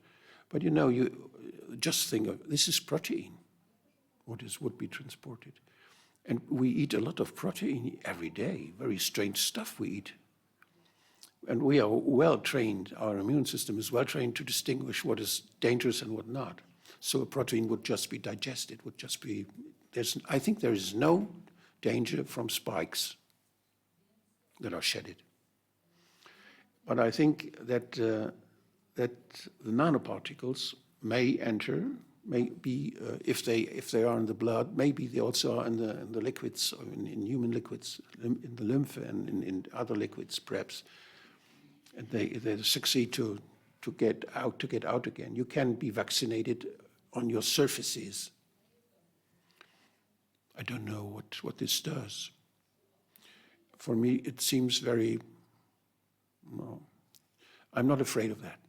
But you just think of this is protein. Would be transported, and we eat a lot of protein every day. Very strange stuff we eat, and we are well trained. Our immune system is well trained to distinguish what is dangerous and what not. So a protein would just be digested. I think there is no danger from spikes that are shedded. But I think that the nanoparticles may enter, maybe if they are in the blood, maybe they also are in the liquids, or in human liquids, in the lymph and in other liquids perhaps, and they succeed to get out again. You can be vaccinated on your surfaces. I don't know what this does. For me, it seems very, no, I'm not afraid of that.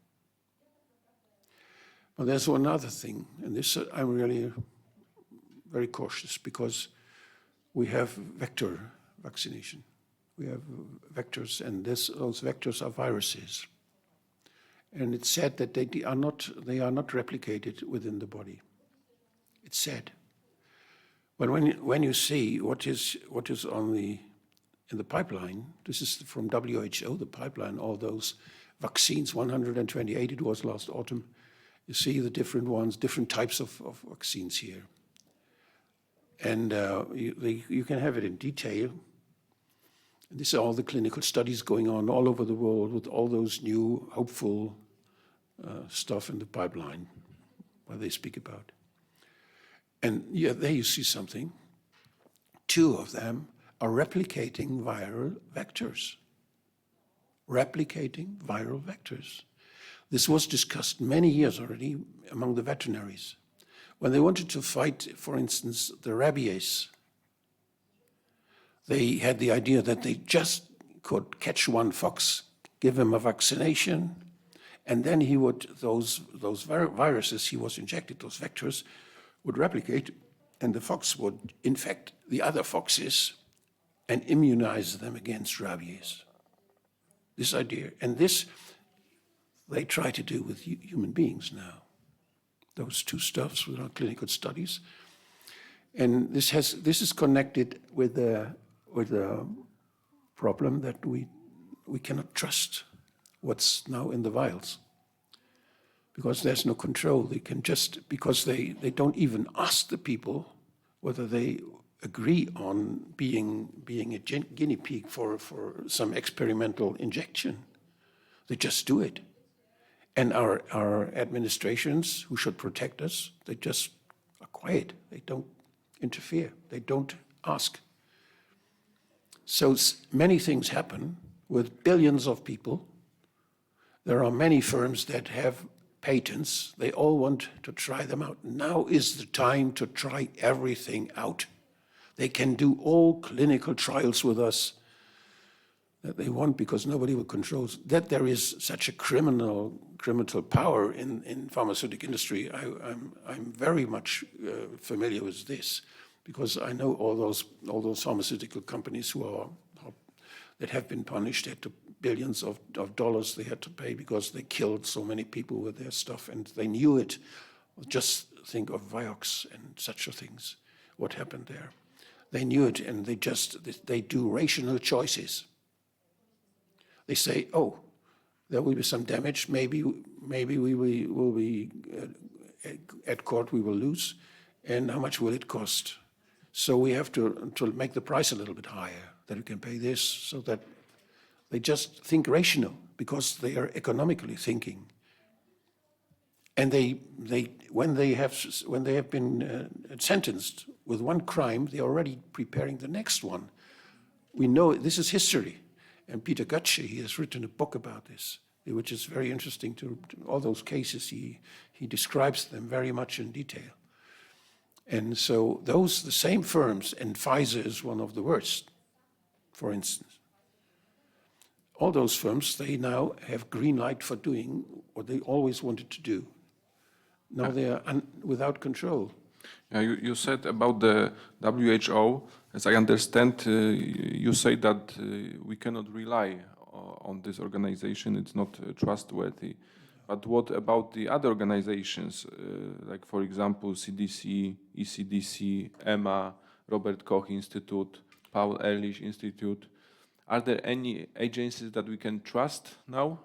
But there's one other thing, and this I'm really very cautious, because we have vector vaccination. We have vectors, and those vectors are viruses. And it's said that they are not replicated within the body. It's said. But when you see what is in the pipeline, this is from WHO, the pipeline, all those vaccines, 128 it was last autumn. You see the different ones, different types of vaccines here. And you can have it in detail. And these are all the clinical studies going on all over the world with all those new hopeful stuff in the pipeline, what they speak about. And yeah, there you see something. 2 of them are replicating viral vectors. Replicating viral vectors. This was discussed many years already among the veterinaries. When they wanted to fight, for instance, the rabies, they had the idea that they just could catch one fox, give him a vaccination, and then he would, those viruses he was injected, those vectors, would replicate, and the fox would infect the other foxes and immunize them against rabies. This idea, and this they try to do with human beings now. Those 2 stuffs with our clinical studies. And this is connected with a problem that we cannot trust what's now in the vials. Because there's no control. They can just, because they don't even ask the people whether they agree on being a guinea pig for some experimental injection. They just do it. And our administrations, who should protect us, they just are quiet. They don't interfere. They don't ask. So many things happen with billions of people. There are many firms that have patents. They all want to try them out. Now is the time to try everything out. They can do all clinical trials with us that they want, because nobody will control. That there is such a criminal power in pharmaceutical industry, I'm very much familiar with this, because I know all those pharmaceutical companies that have been punished, had to billions of dollars they had to pay because they killed so many people with their stuff, and they knew it. Just think of Vioxx and such things, what happened there. They knew it, and they do rational choices. They say, oh, there will be some damage, maybe we will be at court, we will lose, and how much will it cost? So we have to make the price a little bit higher, that we can pay this, so that they just think rational, because they are economically thinking. And when they have been sentenced with one crime, they're already preparing the next one. We know this is history. And Peter Gutsche, he has written a book about this, which is very interesting. To all those cases, he describes them very much in detail. And so the same firms, and Pfizer is one of the worst, for instance. All those firms, they now have green light for doing what they always wanted to do. Now they are without control. You said about the WHO, as I understand, you say that we cannot rely on this organization, it's not trustworthy. But what about the other organizations, like for example CDC, ECDC, EMA, Robert Koch Institute, Paul Ehrlich Institute? Are there any agencies that we can trust now?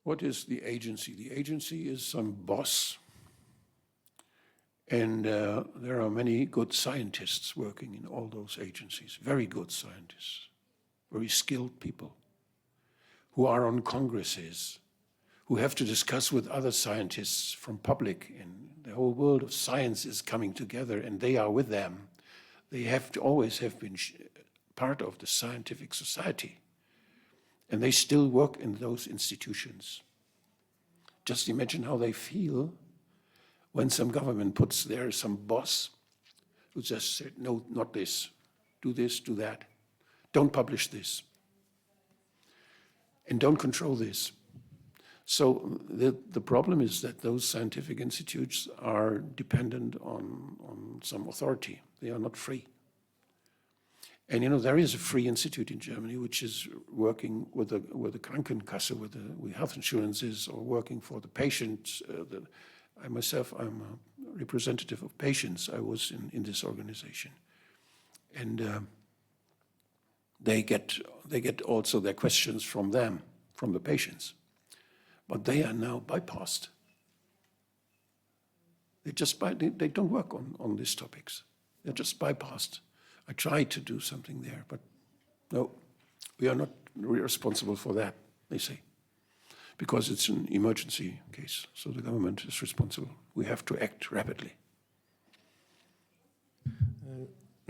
What is the agency? The agency is some boss. And there are many good scientists working in all those agencies, very good scientists, very skilled people, who are on congresses, who have to discuss with other scientists from public, and the whole world of science is coming together, and they are with them. They always have been part of the scientific society, and they still work in those institutions. Just imagine how they feel when some government puts there some boss who just said, no, not this, do that. Don't publish this. And don't control this. So the problem is that those scientific institutes are dependent on some authority. They are not free. And there is a free institute in Germany which is working with the Krankenkasse, with health insurances, or working for the patients. I myself, I'm a representative of patients. I was in this organization, and they get also their questions from the patients, but they are now bypassed. They don't work on these topics. They're just bypassed. I tried to do something there, but no, we are not responsible for that, they say, because it's an emergency case, so the government is responsible. We have to act rapidly.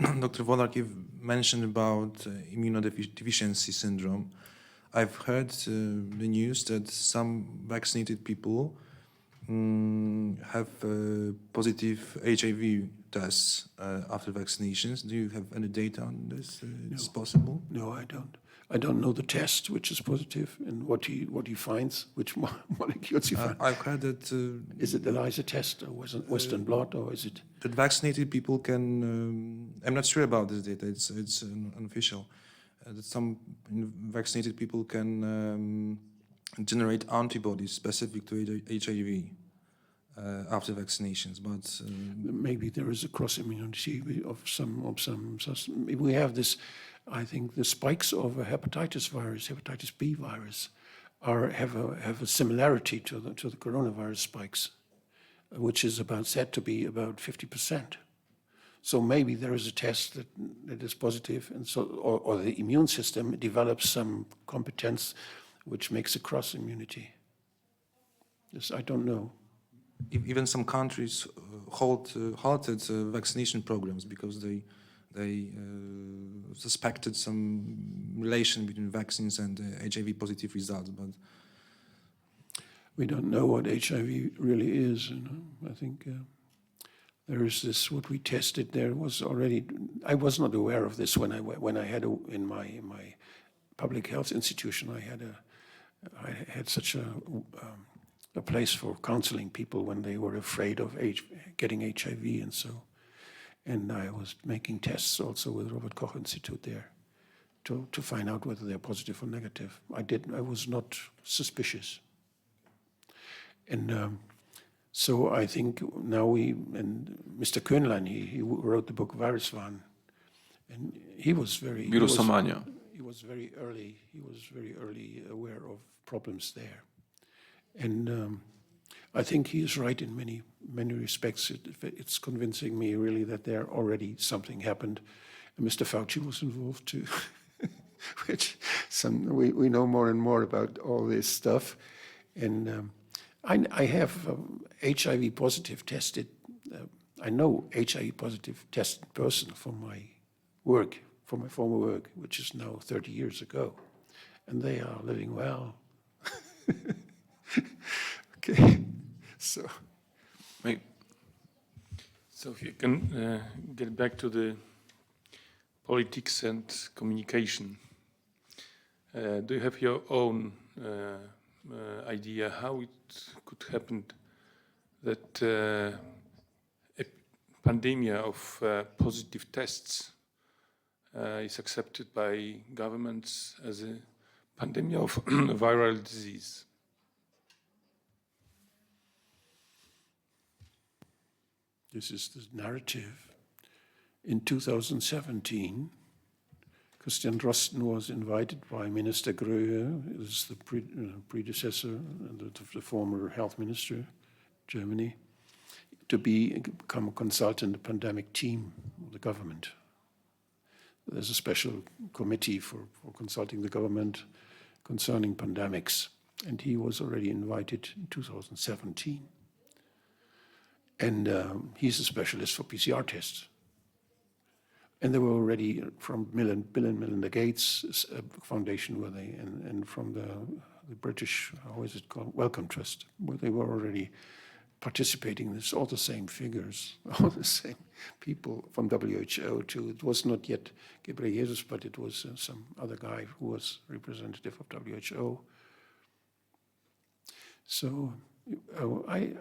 Dr. Wodarg, you've mentioned about immunodeficiency syndrome. I've heard the news that some vaccinated people have positive HIV tests after vaccinations. Do you have any data on this? No. Is possible? No, I don't. I don't know the test which is positive and what he finds, which molecules he finds. I've heard that. Is it the ELISA test or Western blot, or is it? That vaccinated people can. I'm not sure about this data. It's unofficial. That some vaccinated people can generate antibodies specific to HIV after vaccinations, but maybe there is a cross immunity of some. We have this. I think the spikes of a hepatitis B virus, have a similarity to the coronavirus spikes, which is said to be about 50%. So maybe there is a test that is positive, and so or the immune system develops some competence which makes a cross immunity. This I don't know. even some countries halted vaccination programs because they suspected some relation between vaccines and HIV positive results, but we don't know what HIV really is. I think there is this, what we tested there was already, I was not aware of this when I had in my public health institution, I had such a place for counseling people when they were afraid of getting HIV and I was making tests also with Robert Koch Institute there to find out whether they're positive or negative. I was not suspicious. And so I think now and Mr. Köhnlein, he wrote the book Viruswahn, and he was very Virusomania. He was very early aware of problems there, and I think he is right in many respects. It's convincing me really that there already something happened, and Mr. Fauci was involved too, which we know more and more about all this stuff, and. I have HIV positive tested. I know HIV positive tested person from my work, from my former work, which is now 30 years ago, and they are living well. Okay, so if you can get back to the politics and communication, do you have your own idea how it could happen that a pandemic of positive tests is accepted by governments as a pandemic of viral disease? This is the narrative. In 2017, Christian Drosten was invited by Minister Gröhe, who is the predecessor, the former health minister, Germany, to become a consultant, a pandemic team of the government. There's a special committee for consulting the government concerning pandemics, and he was already invited in 2017. And he's a specialist for PCR tests. And they were already from Bill and Melinda Gates Foundation, were they, and from the British, how is it called, Wellcome Trust, where they were already participating in this, all the same figures, all the same people from WHO too. It was not yet Ghebreyesus, but it was some other guy who was representative of WHO. So I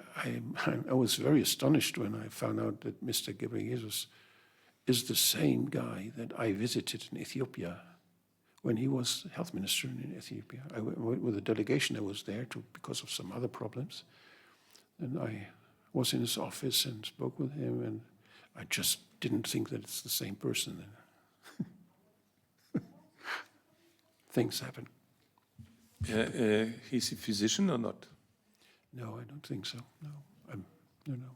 was very astonished when I found out that Mr. Ghebreyesus is the same guy that I visited in Ethiopia when he was health minister in Ethiopia. I went with a delegation that was there because of some other problems. And I was in his office and spoke with him, and I just didn't think that it's the same person. Things happen. He's a physician or not? No, I don't think so. No, no.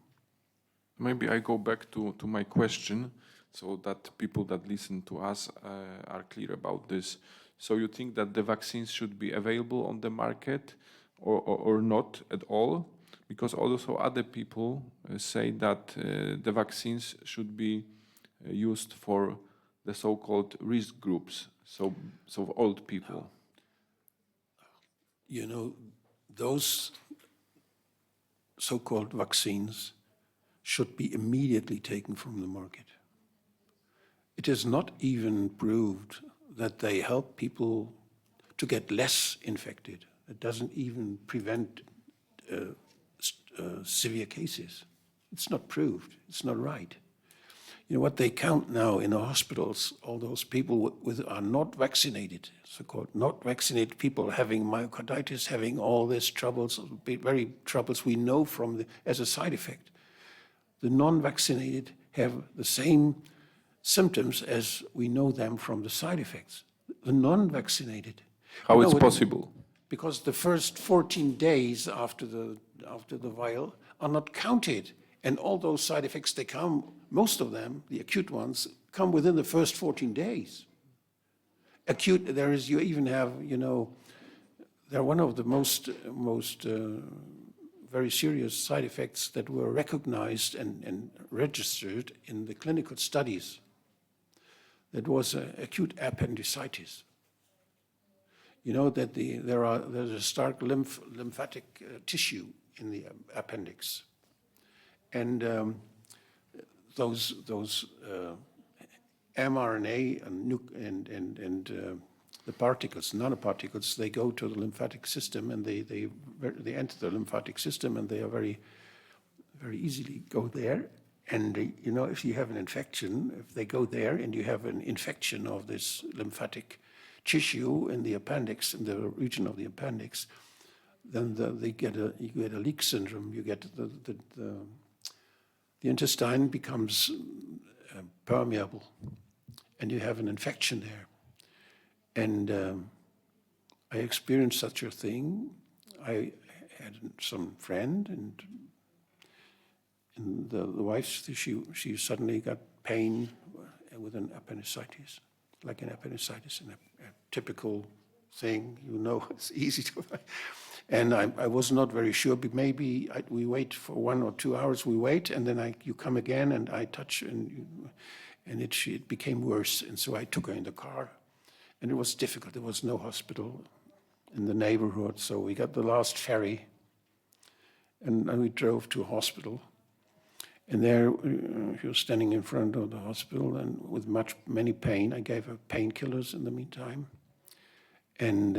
Maybe I go back to my question so that people that listen to us are clear about this. So you think that the vaccines should be available on the market or not at all? Because also other people say that the vaccines should be used for the so-called risk groups, so old people. You know, those so-called vaccines should be immediately taken from the market. It is not even proved that they help people to get less infected. It doesn't even prevent severe cases. It's not proved. It's not right. You know, what they count now in the hospitals, all those people are not vaccinated, so-called not vaccinated people having myocarditis, having all these troubles, very troubles we know from as a side effect. The non-vaccinated have the same symptoms as we know them from the side effects. The non-vaccinated. How it's possible? Because the first 14 days after the vial are not counted. And all those side effects, they come, most of them, the acute ones, come within the first 14 days. Acute, you even have, you know, they're one of the most very serious side effects that were recognized and registered in the clinical studies. That was acute appendicitis. You know that there's a stark lymphatic tissue in the appendix. And those mRNA and the particles, nanoparticles, they go to the lymphatic system and they enter the lymphatic system and they are very, very easily go there. And you know, if you have an infection, if they go there and you have an infection of this lymphatic tissue in the appendix, in the region of the appendix, then you get a leak syndrome. You get the intestine becomes permeable, and you have an infection there. And I experienced such a thing. I had some friend, and the wife, she suddenly got pain with an appendicitis, like an appendicitis, a typical thing. You know, it's easy to. And I was not very sure, but maybe we wait for 1 or 2 hours, we wait, and then you come again, and I touch, and it became worse. And so I took her in the car, and it was difficult. There was no hospital in the neighborhood, so we got the last ferry, and we drove to a hospital. And there, she was standing in front of the hospital, and with many pain. I gave her painkillers in the meantime, and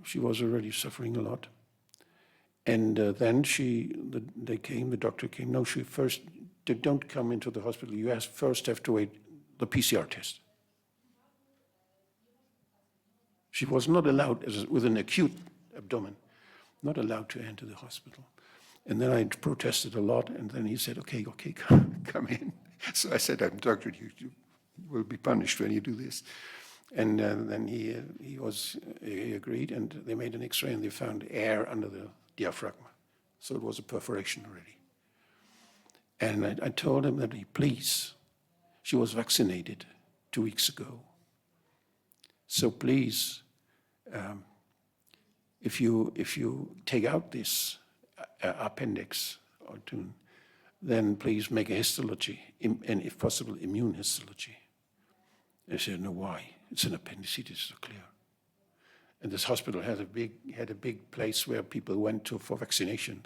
she was already suffering a lot. And then the doctor came. No, they don't come into the hospital. You first have to wait the PCR test. She was not allowed, with an acute abdomen, not allowed to enter the hospital. And then I protested a lot, and then he said, okay, come in. So I said, I'm doctor, you will be punished when you do this. And then he agreed, and they made an X-ray, and they found air under the diaphragm. So it was a perforation already. And I told him that please, she was vaccinated 2 weeks ago. So please, if you take out this appendix, then please make a histology, and if possible, immune histology. I said, no, why? It's an appendicitis, so clear. And this hospital had a big place where people went to for vaccination.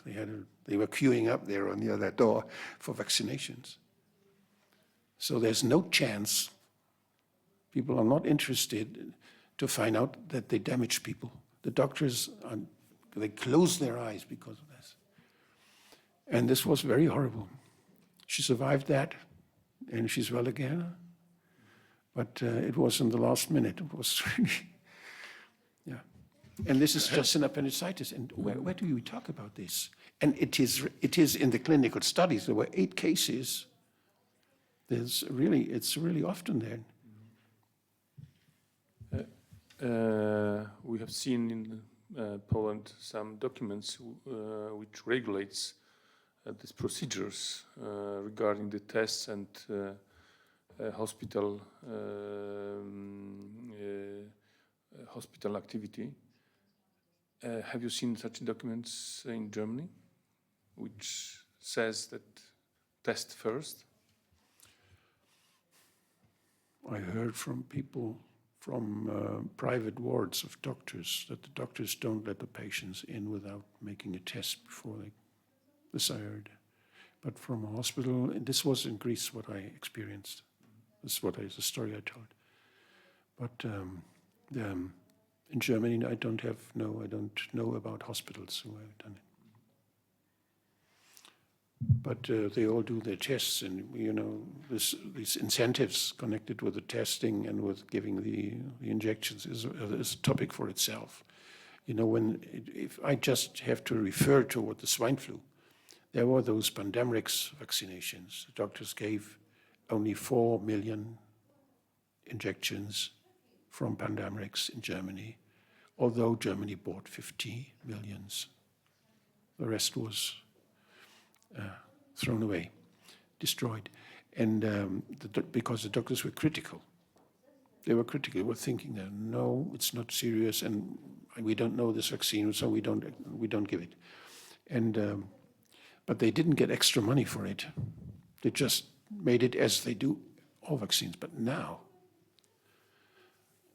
They were queuing up there near that door for vaccinations. So there's no chance. People are not interested to find out that they damage people. The doctors, they close their eyes because of this. And this was very horrible. She survived that, and she's well again. But it was in the last minute. It was really, yeah. And this is just an appendicitis. And where do we talk about this? And it is in the clinical studies. There were 8 cases. It's really often there. We have seen in Poland some documents which regulates these procedures regarding the tests and hospital activity. Have you seen such documents in Germany, which says that test first? I heard from people from private wards of doctors that the doctors don't let the patients in without making a test before they. This I heard. But from a hospital, and this was in Greece what I experienced. This is the story I told. But in Germany, I don't know about hospitals who have done it. But they all do their tests, and these incentives connected with the testing and with giving the injections is a topic for itself. If I just have to refer to what the swine flu, there were those pandemics vaccinations. The doctors gave only 4 million injections from pandemics in Germany, although Germany bought 50 millions. The rest was thrown away, destroyed. And because the doctors were critical. They were critical, they were thinking that, no, it's not serious, and we don't know this vaccine, so we don't give it. And but they didn't get extra money for it. They just made it as they do all vaccines. But now,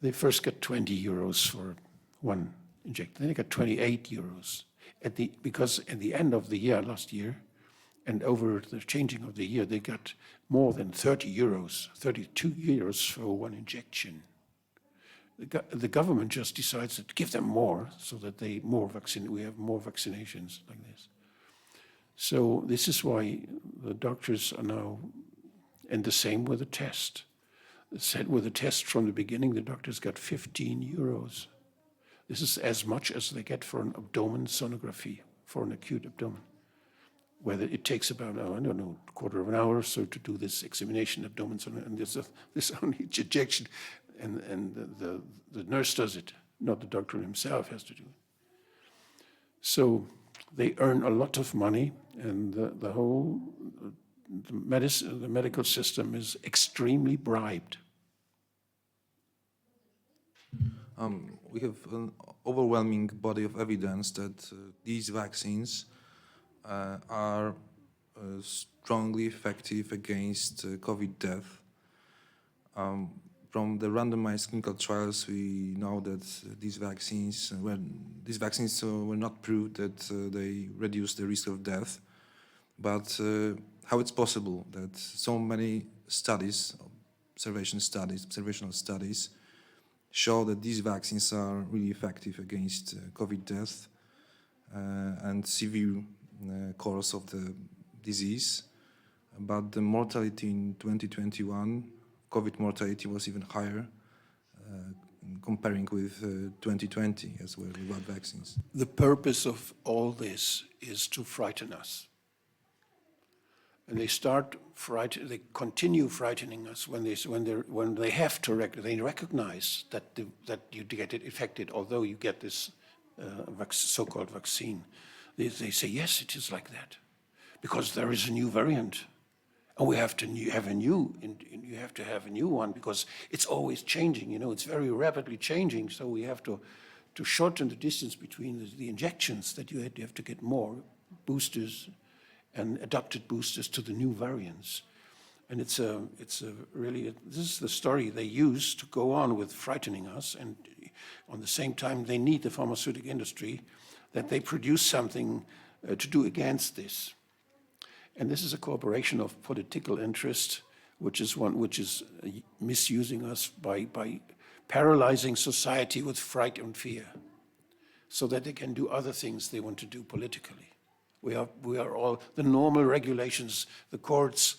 they first got 20 euros for one injection. Then they got 28 euros. Because at the end of the year, last year, and over the changing of the year, they got more than 30 euros, 32 euros for one injection. The government just decides to give them more so that we have more vaccinations like this. So this is why the doctors are now, and the same with the test. Said with the test from the beginning, the doctors got 15 euros. This is as much as they get for an abdomen sonography, for an acute abdomen. Whether it takes about, I don't know, a quarter of an hour or so to do this examination abdomen sonography, and this only injection, and the nurse does it, not the doctor himself has to do it. So they earn a lot of money, and the whole the medical system is extremely bribed. We have an overwhelming body of evidence that these vaccines are strongly effective against COVID death. From the randomized clinical trials, we know that these vaccines were not proved that they reduce the risk of death. But how it's possible that so many studies, observational studies, show that these vaccines are really effective against COVID death and severe course of the disease. But the mortality in 2021, COVID mortality was even higher comparing with 2020 as well without vaccines. The purpose of all this is to frighten us. And they continue frightening us when they have to recognize that you get it infected, although you get this so-called vaccine. They say, yes, it is like that, because there is a new variant, and we have to have a new. You have to have a new one because it's always changing. It's very rapidly changing. So we have to shorten the distance between the injections. That you have to get more boosters and adapted boosters to the new variants. And this is the story they use to go on with frightening us. And On the same time, they need the pharmaceutical industry that they produce something to do against this. And this is a cooperation of political interest, which is misusing us by paralyzing society with fright and fear, so that they can do other things they want to do politically. We are all the normal regulations, the courts,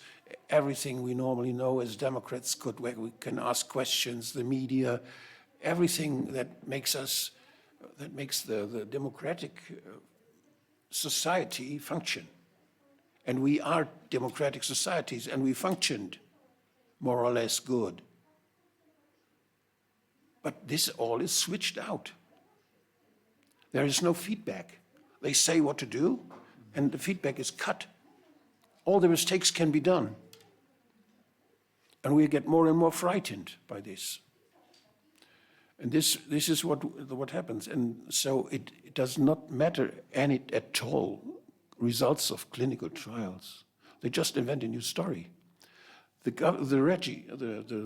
everything we normally know as Democrats where we can ask questions, the media, everything that makes the democratic society function. And we are democratic societies, and we functioned more or less good. But this all is switched out. There is no feedback. They say what to do, and the feedback is cut. All the mistakes can be done. And we get more and more frightened by this. And this is what happens. And so it does not matter at all results of clinical trials. They just invent a new story. The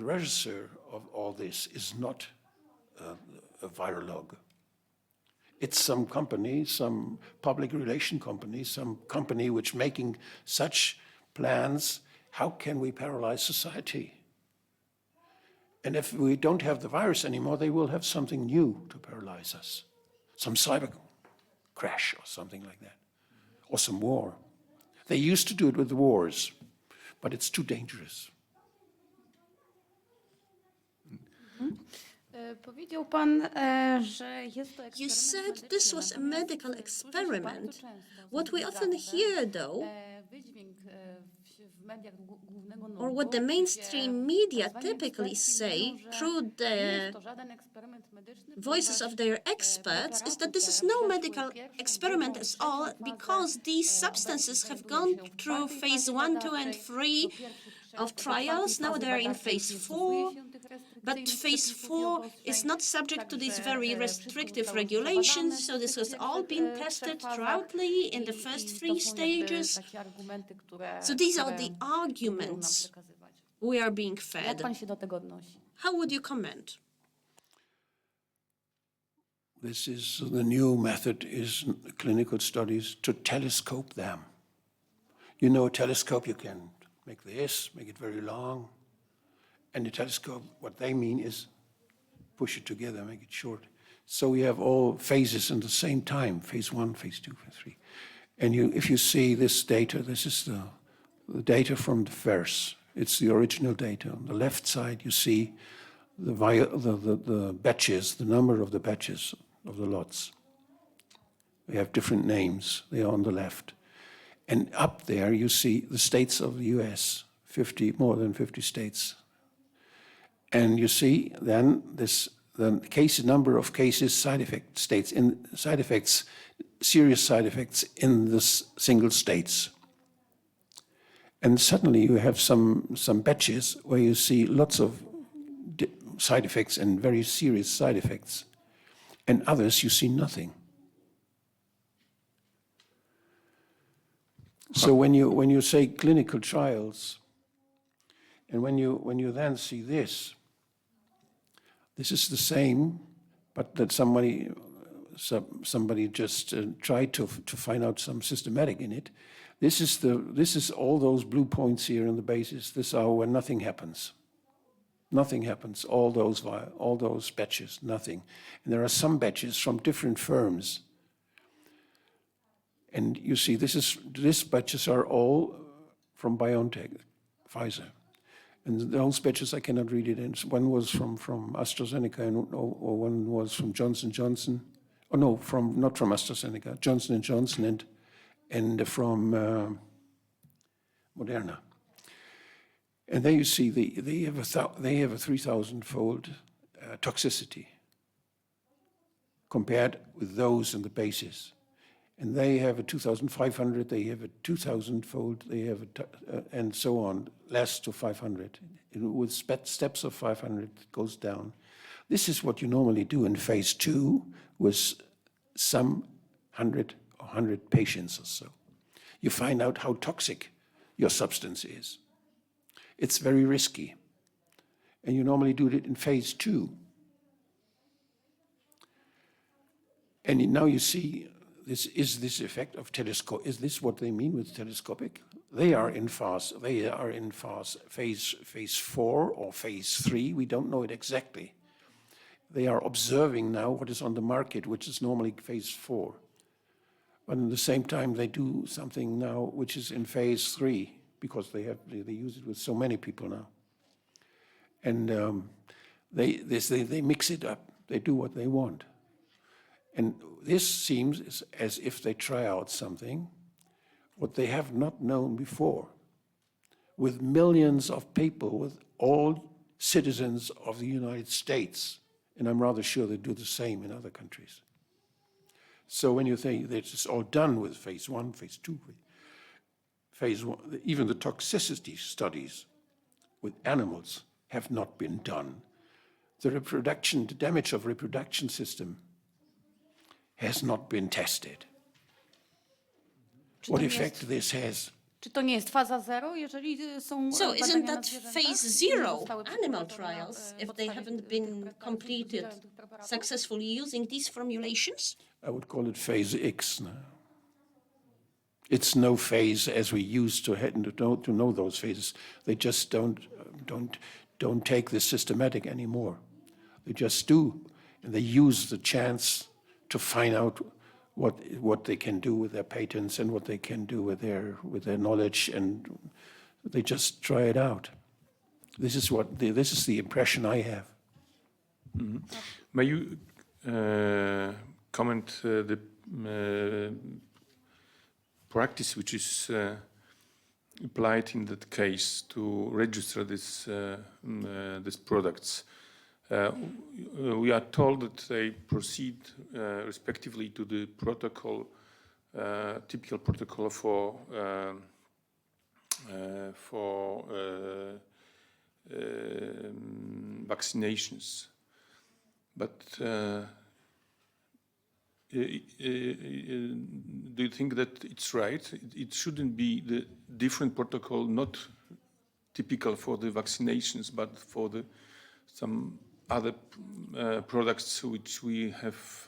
regisseur of all this is not a virolog. It's some company, some public relation company, some company which making such plans. How can we paralyze society? And if we don't have the virus anymore, they will have something new to paralyze us. Some cyber crash or something like that. Or some war. They used to do it with the wars, but it's too dangerous. Powiedział pan, że jest to You said this was a medical experiment. What we often hear, though, or what the mainstream media typically say through the voices of their experts, is that this is no medical experiment at all, because these substances have gone through phase 1, 2, and 3 of trials. Now they're in phase 4. But phase 4 is not subject to these very restrictive regulations, so this has all been tested thoroughly in the first 3 stages. So these are the arguments we are being fed. How would you comment? This is the new method is clinical studies to telescope them. You know, a telescope, you can make this, make it very long. And the telescope, what they mean is push it together, make it short. So we have all phases in the same time, phase 1, phase 2, phase 3. And if you see this data, this is the data from the VERS. It's the original data. On the left side, you see the batches, the number of the batches of the lots. They have different names. They are on the left. And up there, you see the states of the US, more than 50 states. And you see then the number of cases, side effects, serious side effects in the single states. And suddenly you have some batches where you see lots of side effects and very serious side effects. And others you see nothing. So when you say clinical trials, and when you then see this is the same, but that somebody just tried to find out some systematic in it. This is all those blue points here on the basis. This are where nothing happens. Nothing happens. All those batches, nothing. And there are some batches from different firms. And you see, these batches are all from BioNTech, Pfizer. And those batches, I cannot read it in. One was from AstraZeneca, or one was from Johnson & Johnson. Oh, no, not from AstraZeneca, Johnson & Johnson and from Moderna. And there you see they have a 3,000-fold toxicity compared with those in the basis. And they have a 2,500, they have a 2,000-fold, they have and so on, less to 500. And with steps of 500, it goes down. This is what you normally do in phase 2 with some 100 patients or so. You find out how toxic your substance is. It's very risky. And you normally do it in phase 2. And now you see, is this effect of telescope, is this what they mean with telescopic? They are in phase 4 or phase 3, we don't know it exactly. They are observing now what is on the market, which is normally phase 4. But at the same time, they do something now which is in phase 3, because they use it with so many people now. And they mix it up, they do what they want. And this seems as if they try out something what they have not known before, with millions of people, with all citizens of the United States. And I'm rather sure they do the same in other countries. So when you think that it's all done with phase 1, phase 2, phase 1, even the toxicity studies with animals have not been done. The damage of reproduction system has not been tested. What effect this has? Czy to nie jest faza 0, jeżeli są So isn't badania na that zwierzętach, phase które nie 0 zostały animal przeprowadzone trials w if they podstawie haven't tych been preparatów, completed tych preparatów? successfully using these formulations? I would call it phase X now. It's no phase as we used to know those phases. They just don't take this systematic anymore. They just do, and they use the chance to find out what they can do with their patents and what they can do with their knowledge, and they just try it out. This is the impression I have. Mm-hmm. May you comment the practice which is applied in that case to register these products? We are told that they proceed respectively to the protocol, typical protocol for vaccinations. But do you think that it's right? It shouldn't be the different protocol, not typical for the vaccinations, but for some other products which we have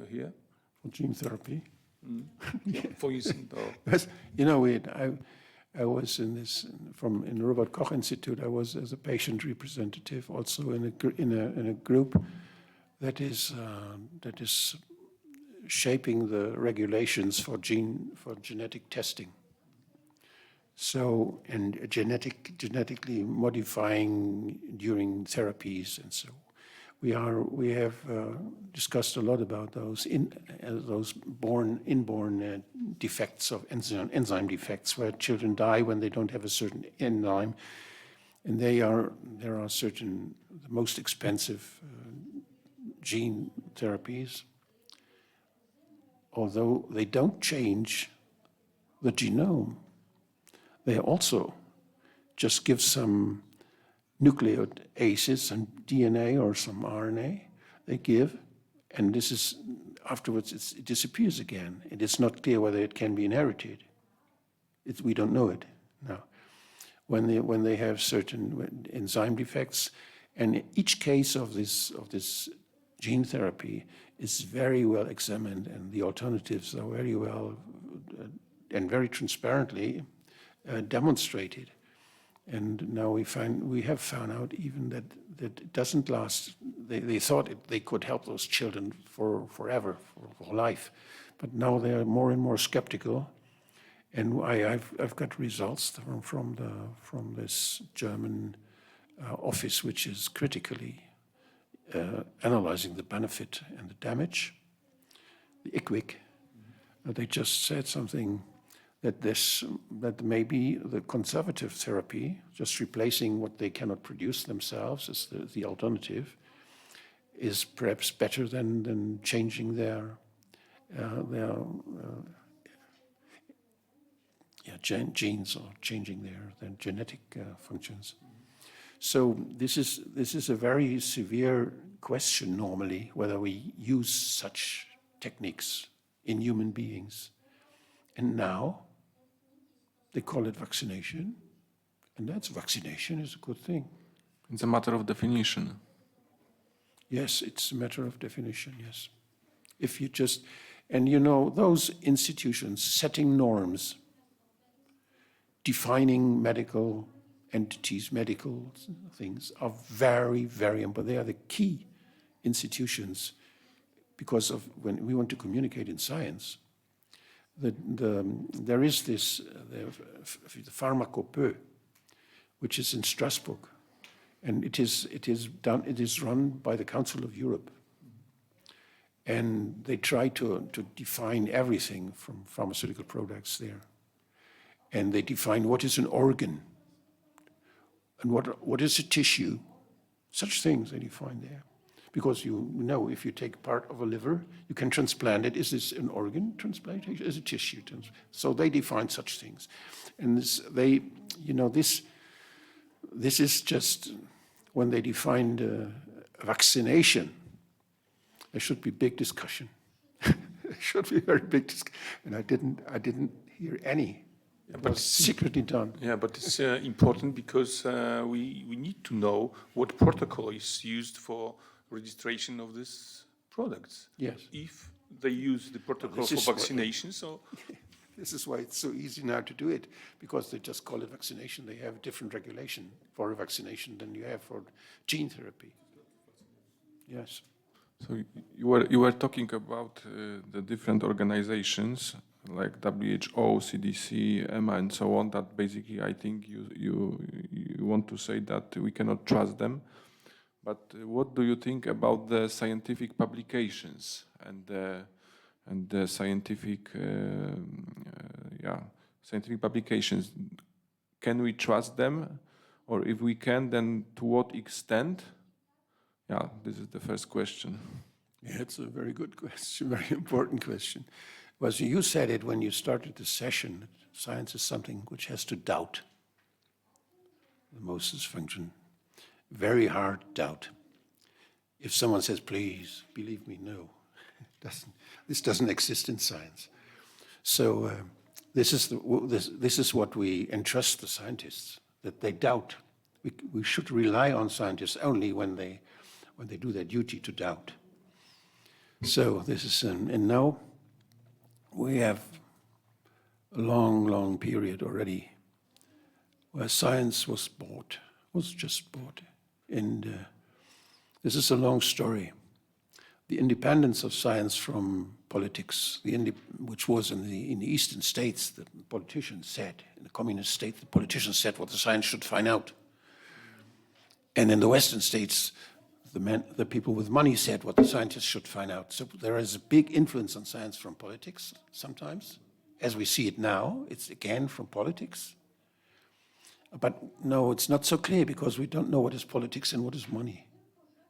here? For gene therapy? For using Yes, you know, I was in Robert Koch Institute. I was as a patient representative, also in a group that is shaping the regulations for genetic testing. So, and genetically modifying during therapies, and so we have discussed a lot about those inborn defects of enzyme defects, where children die when they don't have a certain enzyme, and there are certain the most expensive gene therapies, although they don't change the genome. They also just give some nucleotides and DNA or some RNA they give, and this is afterwards it disappears again. It is not clear whether it can be inherited. We don't know it now. When they have certain enzyme defects, and each case of this gene therapy is very well examined, and the alternatives are very well and very transparently demonstrated. And now we have found out even that it doesn't last. They thought they could help those children forever, for life, but now they are more and more skeptical. And I've got results from this German office, which is critically analyzing the benefit and the damage. The IQWiC, they just said something that maybe the conservative therapy, just replacing what they cannot produce themselves as the alternative, is perhaps better than changing their genes or changing their genetic functions. So this is a very severe question normally, whether we use such techniques in human beings. And now they call it vaccination, and vaccination is a good thing. It's a matter of definition. Yes, it's a matter of definition, yes. If you just, and you know, those institutions setting norms, defining medical entities, medical things are very, very important. They are the key institutions because of when we want to communicate in science. There is this, the Pharmacopoe, which is in Strasbourg, and it is run by the Council of Europe. And they try to define everything from pharmaceutical products there. And they define what is an organ and what is a tissue. Such things they define there. Because you know, if you take part of a liver, you can transplant it. Is this an organ transplantation? Is it tissue? So they define such things. And this is just when they defined vaccination. There should be big discussion. There should be very big discussion. And I didn't hear any. It was secretly done. Yeah, but it's important because we need to know what protocol is used for registration of these products. Yes. If they use the protocol for vaccination, so... This is why it's so easy now to do it, because they just call it vaccination. They have a different regulation for a vaccination than you have for gene therapy. Yes. So you were talking about the different organizations like WHO, CDC, EMA, and so on. That basically, I think you want to say that we cannot trust them. But what do you think about the scientific publications and the scientific scientific publications? Can we trust them, or if we can, then to what extent? Yeah, this is the first question. Yeah, it's a very good question, very important question. Well, so you said it when you started the session. Science is something which has to doubt the Moses function. Very hard doubt. If someone says, please, believe me, no. This doesn't exist in science. So this is what we entrust the scientists, that they doubt. We should rely on scientists only when they do their duty to doubt. So this is, and now we have a long, long period already where science was just bought. And this is a long story. The independence of science from politics, which was in the Eastern states, the politicians said, in the communist state, the politicians said what the science should find out. And in the Western states, the people with money said what the scientists should find out. So there is a big influence on science from politics sometimes. As we see it now, it's again from politics. But no, it's not so clear because we don't know what is politics and what is money.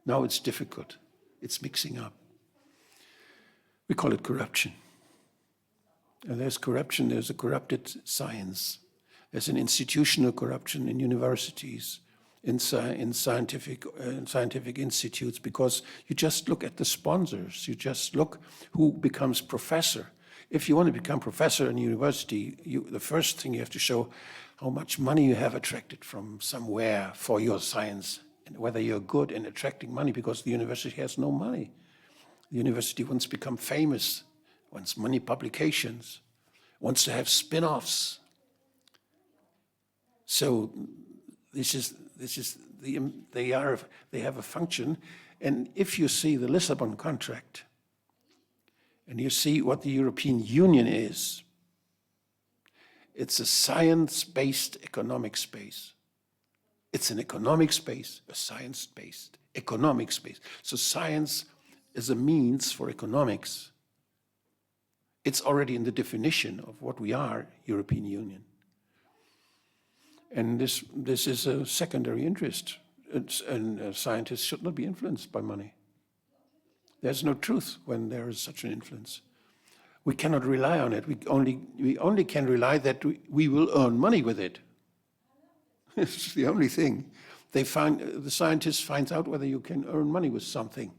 Now it's difficult. It's mixing up. We call it corruption. And there's corruption, there's a corrupted science. There's an institutional corruption in universities, in scientific institutes, because you just look at the sponsors. You just look who becomes professor. If you want to become professor in a university, the first thing you have to show how much money you have attracted from somewhere for your science, and whether you're good in attracting money, because the university has no money. The university wants to become famous, wants money publications, wants to have spin-offs. So they have a function. And if you see the Lisbon contract, and you see what the European Union is, it's a science-based economic space. It's an economic space, a science-based economic space. So science is a means for economics. It's already in the definition of what we are, European Union. And this is a secondary interest. And scientists should not be influenced by money. There's no truth when there is such an influence. We cannot rely on it. We only can rely that we will earn money with it. It's the only thing. The scientist finds out whether you can earn money with something.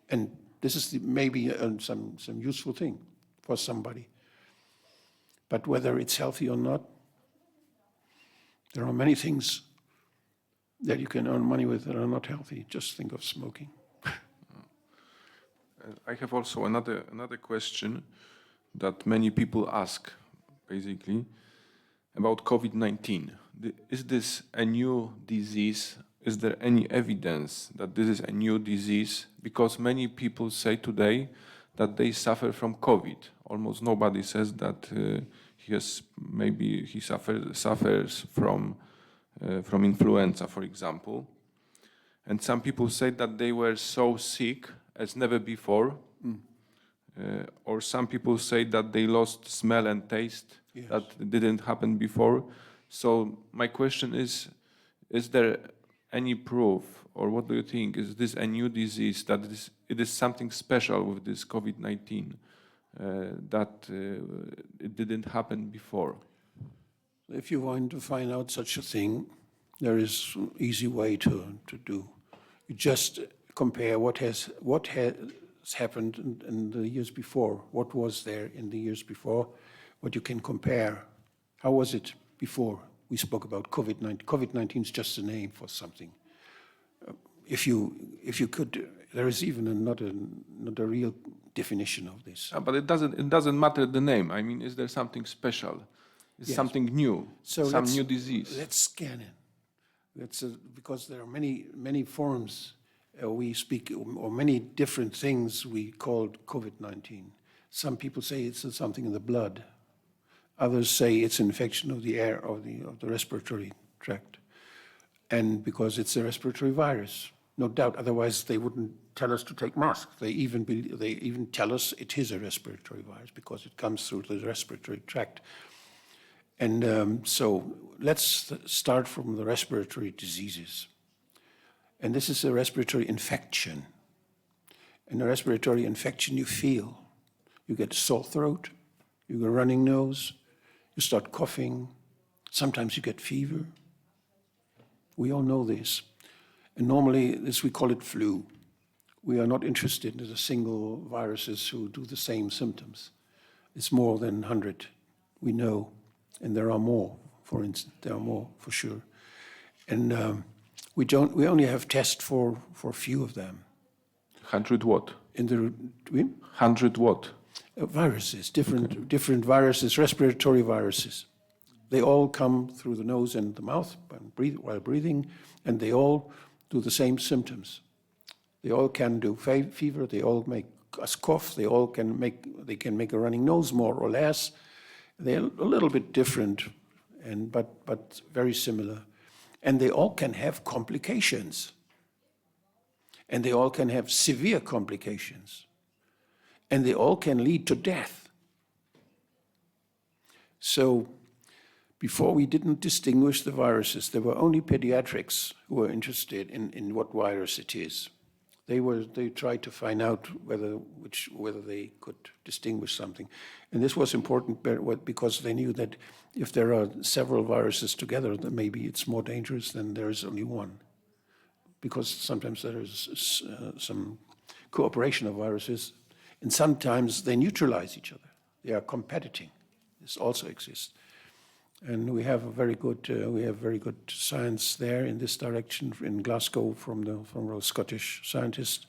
And this is maybe some useful thing for somebody. But whether it's healthy or not, there are many things that you can earn money with that are not healthy. Just think of smoking. I have also another question that many people ask, basically, about COVID-19. Is this a new disease? Is there any evidence that this is a new disease? Because many people say today that they suffer from COVID. Almost nobody says that he suffers from influenza, for example. And some people say that they were so sick as never before. Or some people say that they lost smell and taste. Yes. That didn't happen before. So my question is there any proof, or what do you think? Is this a new disease, that it is something special with this COVID-19 that it didn't happen before? If you want to find out such a thing, there is an easy way to do. You just compare what has happened in the years before. What was there in the years before? What you can compare. How was it before we spoke about COVID-19? COVID-19 is just a name for something. If you could, there is even not a real definition of this. But it doesn't matter the name. I mean, is there something special? Is Yes. something new? So some new disease? Let's scan it. Because there are many forms we speak, or many different things we called COVID-19. Some people say it's something in the blood. Others say it's an infection of the air, of the respiratory tract. And because it's a respiratory virus, no doubt, otherwise they wouldn't tell us to take masks. They even tell us it is a respiratory virus because it comes through the respiratory tract. And so let's start from the respiratory diseases. And this is a respiratory infection. In a respiratory infection, you feel. You get a sore throat, you get a running nose, you start coughing, sometimes you get fever. We all know this. And normally, we call it flu. We are not interested in the single viruses who do the same symptoms. It's more than 100, we know. And there are more, for instance, there are more for sure. And we only have tests for a few of them. 100 what? 100 what? Viruses, different viruses, respiratory viruses. They all come through the nose and the mouth while breathing, and they all do the same symptoms. They all can do fever, they all make us cough, they can make a running nose more or less. They're a little bit different, but very similar. And they all can have complications. And they all can have severe complications. And they all can lead to death. So before we didn't distinguish the viruses. There were only pediatrics who were interested in what virus it is. They tried to find out whether they could distinguish something. And this was important because they knew that if there are several viruses together, then maybe it's more dangerous than there is only one. Because sometimes there is some cooperation of viruses, and sometimes they neutralize each other. They are competing. This also exists. And we have very good science there in this direction in Glasgow from a Scottish scientist,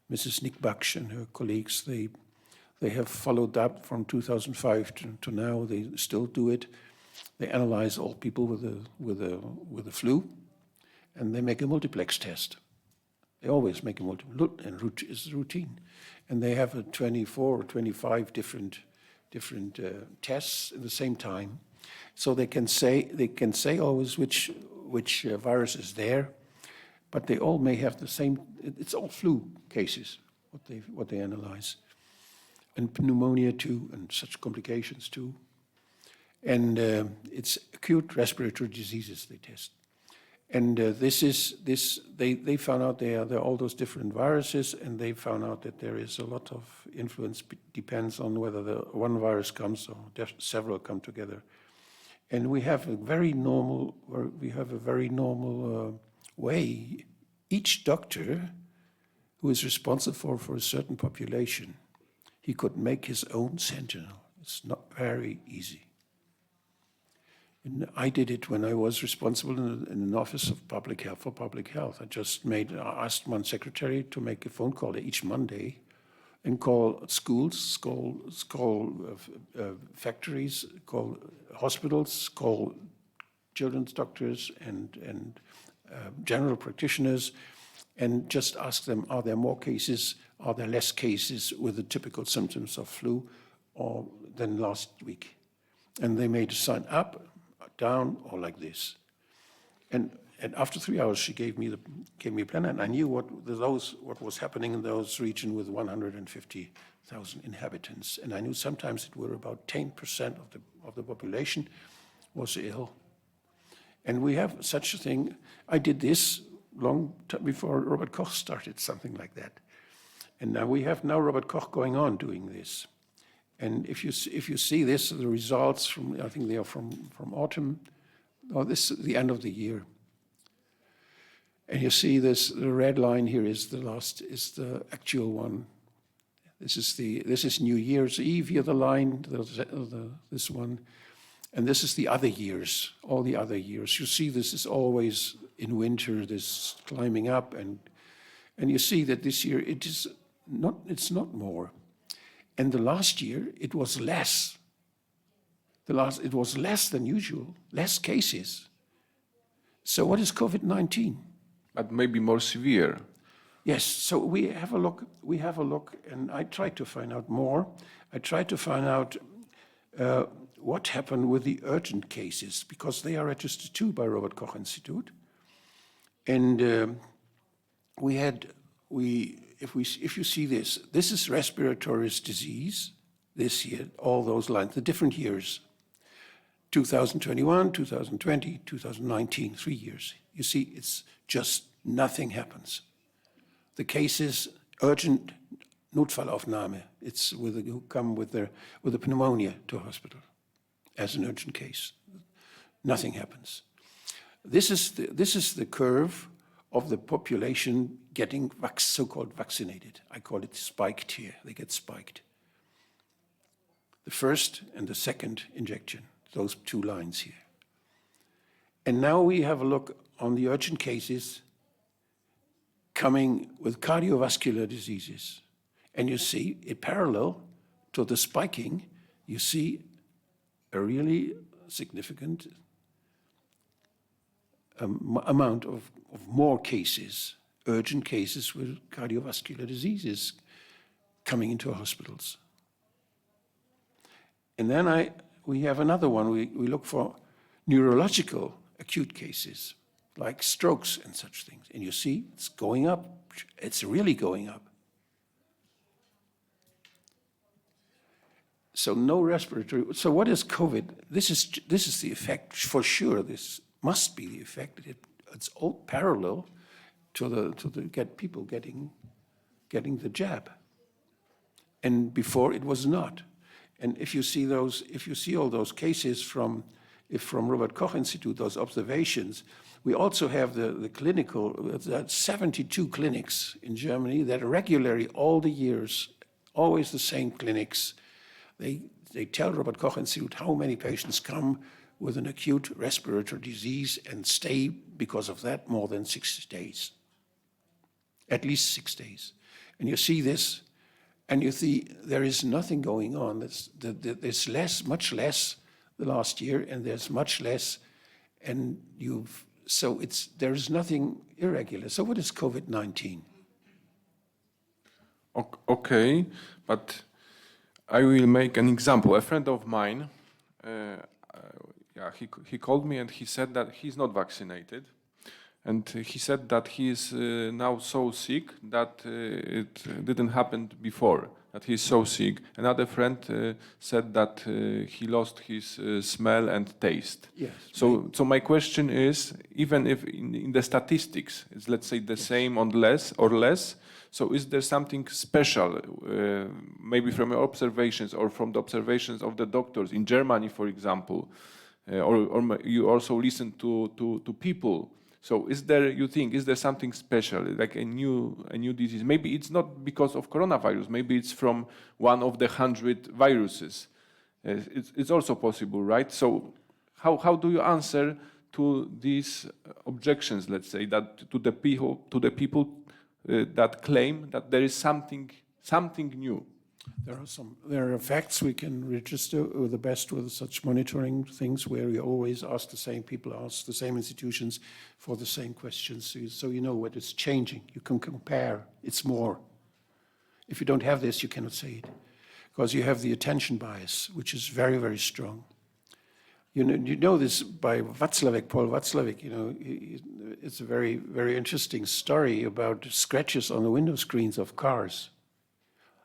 Mrs. Nick Baksh and her colleagues. They have followed up from 2005 to now. They still do it. They analyze all people with the flu, and they make a multiplex test. They always make a multiplex, and it's routine. And they have 24 or 25 different tests at the same time. So they can say always which virus is there, but they all may have the same. It's all flu cases what they analyze, and pneumonia too, and such complications too. And it's acute respiratory diseases they test. And they found out there are all those different viruses, and they found out that there is a lot of influence, depends on whether the one virus comes or several come together. And we have a very normal way. Each doctor who is responsible for a certain population, he could make his own sentinel. It's not very easy. And I did it when I was responsible in an office of public health for public health. I asked one secretary to make a phone call each Monday and call schools, call factories, call hospitals, call children's doctors and general practitioners, and just ask them, are there more cases, are there less cases with the typical symptoms of flu or than last week? And they made a sign up, down, or like this. And after 3 hours, she gave me a plan, and I knew what was happening in those regions with 150,000 inhabitants. And I knew sometimes it were about 10% of the population was ill. And we have such a thing. I did this long time before Robert Koch started, something like that. And now we have Robert Koch going on doing this. And if you see this, the results from, I think they are from autumn, or this is the end of the year. And you see this, the red line here is the actual one. This is New Year's Eve here, the line, this one. And this is the other years, all the other years. You see this is always in winter, this climbing up, and you see that this year it's not more. And the last year it was less. It was less than usual, less cases. So what is COVID-19? But maybe more severe. Yes, so we have a look, and I tried to find out more. I tried to find out what happened with the urgent cases, because they are registered too by Robert Koch Institute. And if you see this is respiratory disease this year, all those lines, the different years, 2021, 2020, 2019, 3 years. You see, it's just nothing happens. The cases, urgent Notfallaufnahme, it's who come with a pneumonia to a hospital as an urgent case. Nothing happens. This is the curve of the population getting so-called vaccinated. I call it spiked here. They get spiked. The first and the second injection, those two lines here. And now we have a look on the urgent cases coming with cardiovascular diseases. And you see, in parallel to the spiking, you see a really significant amount of more cases, urgent cases with cardiovascular diseases coming into hospitals. And then we have another one. We look for neurological acute cases, like strokes and such things. And you see, it's going up. It's really going up. So no respiratory. So what is COVID? This is the effect for sure. This must be the effect. It's all parallel to people getting the jab. And before it was not. And if you see all those cases from Robert Koch Institute, those observations, we also have the clinical, 72 clinics in Germany that regularly all the years, always the same clinics. They tell Robert Koch Institute how many patients come with an acute respiratory disease and stay because of that more than 6 days. At least 6 days. And you see this, and you see there is nothing going on. There's much less the last year, and there's much less, and there is nothing irregular. So what is COVID-19? Okay, but I will make an example. A friend of mine, he called me and he said that he's not vaccinated. And he said that he is now so sick that it didn't happen before, that he's so sick. Another friend said that he lost his smell and taste. Yes. So my question is, even if in the statistics, it's let's say the same or less, so is there something special, maybe from your observations or from the observations of the doctors in Germany, for example, or you also listen to people? So is there something special, like a new disease? Maybe it's not because of coronavirus, maybe it's from one of the 100 viruses. It's also possible, right? So how do you answer to these objections, let's say, that to the people that claim that there is something something new. There are facts we can register the best with such monitoring things where we always ask the same people, ask the same institutions for the same questions. So you know what is changing. You can compare. It's more. If you don't have this, you cannot say it. Because you have the attention bias, which is very, very strong. You know this by Václavek, Paul Václavek, you know, it's a very, very interesting story about scratches on the window screens of cars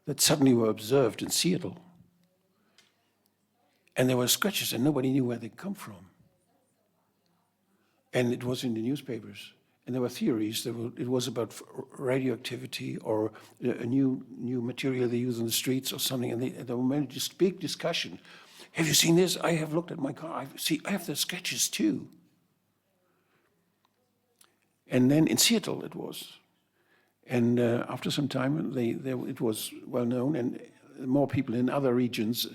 that suddenly were observed in Seattle. And there were scratches and nobody knew where they come from. And it was in the newspapers. And there were theories, it was about radioactivity or a new material they use on the streets or something. And there were just big discussion. Have you seen this? I have looked at my car. I have the scratches too. And then in Seattle it was. And after some time, it was well known, and more people in other regions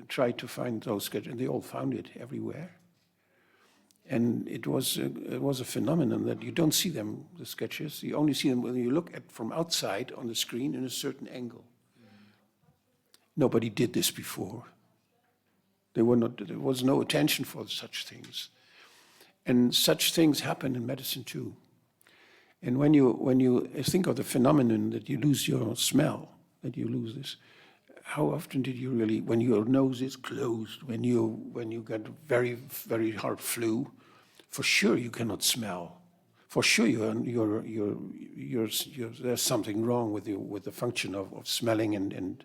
tried to find those sketches, and they all found it everywhere. And it was a phenomenon that you don't see them, the sketches. You only see them when you look at from outside on the screen in a certain angle. Nobody did this before. There was no attention for such things, and such things happen in medicine too. And when you think of the phenomenon that you lose your smell, that you lose this, how often did you really, when your nose is closed, when you get very, very hard flu, for sure you cannot smell. For sure there's something wrong with the function of smelling and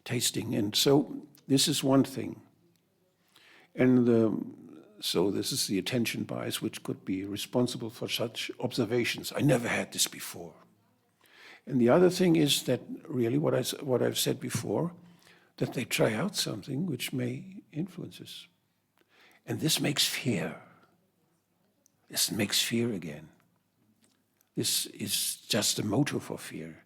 tasting. And so this is one thing. And so this is the attention bias, which could be responsible for such observations. I never had this before. And the other thing is that really what I've said before, that they try out something which may influence us. And this makes fear. This makes fear again. This is just a motor for fear.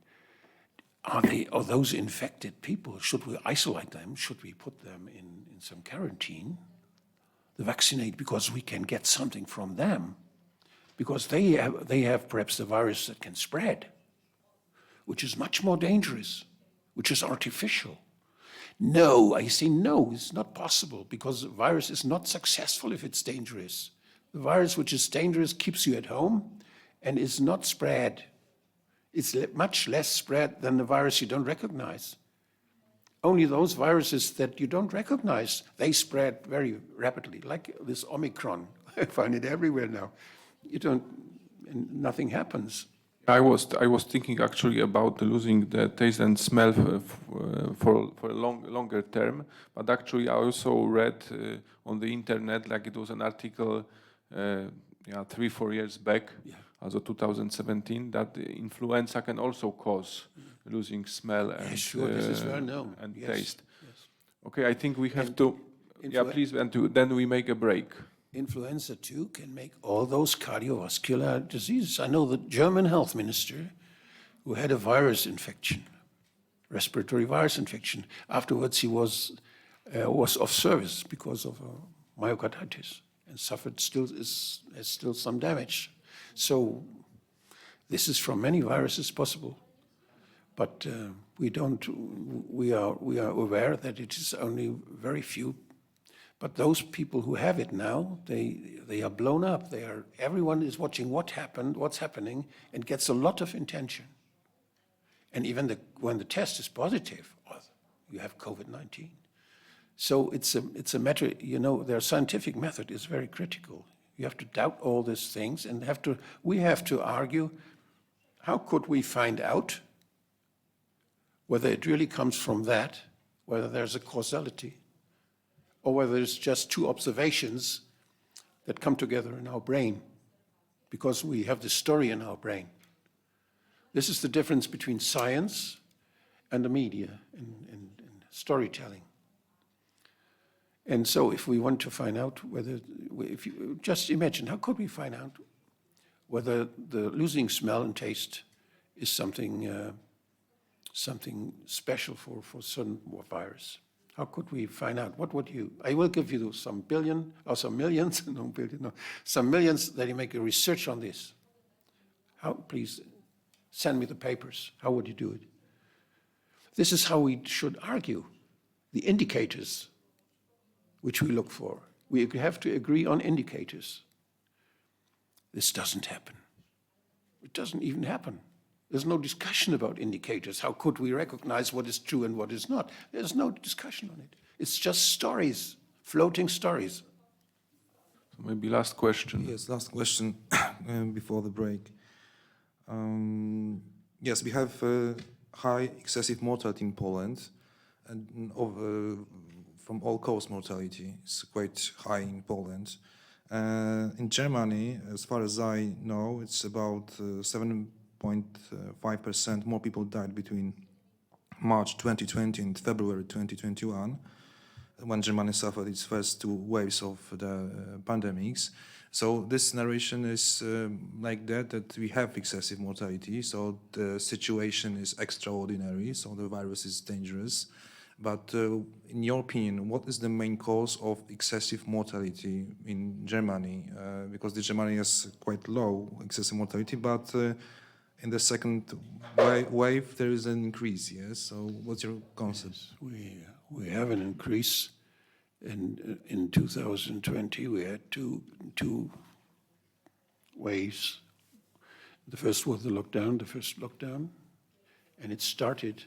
Are those infected people? Should we isolate them? Should we put them in some quarantine? The vaccinate, because we can get something from them, because they have perhaps the virus that can spread, which is much more dangerous, which is artificial. No, I say no, it's not possible, because the virus is not successful if it's dangerous. The virus which is dangerous keeps you at home and is not spread. It's much less spread than the virus you don't recognize. Only those viruses that you don't recognize, they spread very rapidly, like this Omicron. I find it everywhere now. And nothing happens. I was thinking actually about losing the taste and smell for a longer term, but actually I also read on the internet, like it was an article 3-4 years back, as of 2017, that influenza can also cause losing smell and, this is well known. And Yes. taste. Okay, I think we have to, please, and then we make a break. Influenza too can make all those cardiovascular diseases. I know the German health minister who had a virus infection, respiratory virus infection. Afterwards, he was off service because of myocarditis and suffered has still some damage. So this is from many viruses possible, but we are aware that it is only very few. But those people who have it now, they are blown up. Everyone is watching what's happening, and gets a lot of attention. And even when the test is positive, you have COVID-19. So it's a matter, their scientific method is very critical. You have to doubt all these things, and we have to argue, how could we find out whether it really comes from that, whether there's a causality, or whether it's just two observations that come together in our brain, because we have the story in our brain. This is the difference between science and the media and storytelling. And so if we want to find out if you just imagine, how could we find out whether the losing smell and taste is something special for certain virus? How could we find out? I will give you some billion, or some millions, some millions that you make a research on this. Please send me the papers. How would you do it? This is how we should argue, the indicators which we look for. We have to agree on indicators. This doesn't happen. It doesn't even happen. There's no discussion about indicators. How could we recognize what is true and what is not? There's no discussion on it. It's just stories, floating stories. So maybe last question. Yes, last question before the break. Yes, we have high excessive mortality in Poland, and from all-cause mortality is quite high in Poland. In Germany, as far as I know, it's about 7.5% more people died between March 2020 and February 2021, when Germany suffered its first two waves of the pandemics. So this narration is like that we have excessive mortality, so the situation is extraordinary, so the virus is dangerous. But in your opinion, what is the main cause of excessive mortality in Germany? Because the Germany has quite low excessive mortality, but in the second wave there is an increase, yes? So what's your concept? Yes, we have an increase. In 2020, we had two waves. The first was the first lockdown, and it started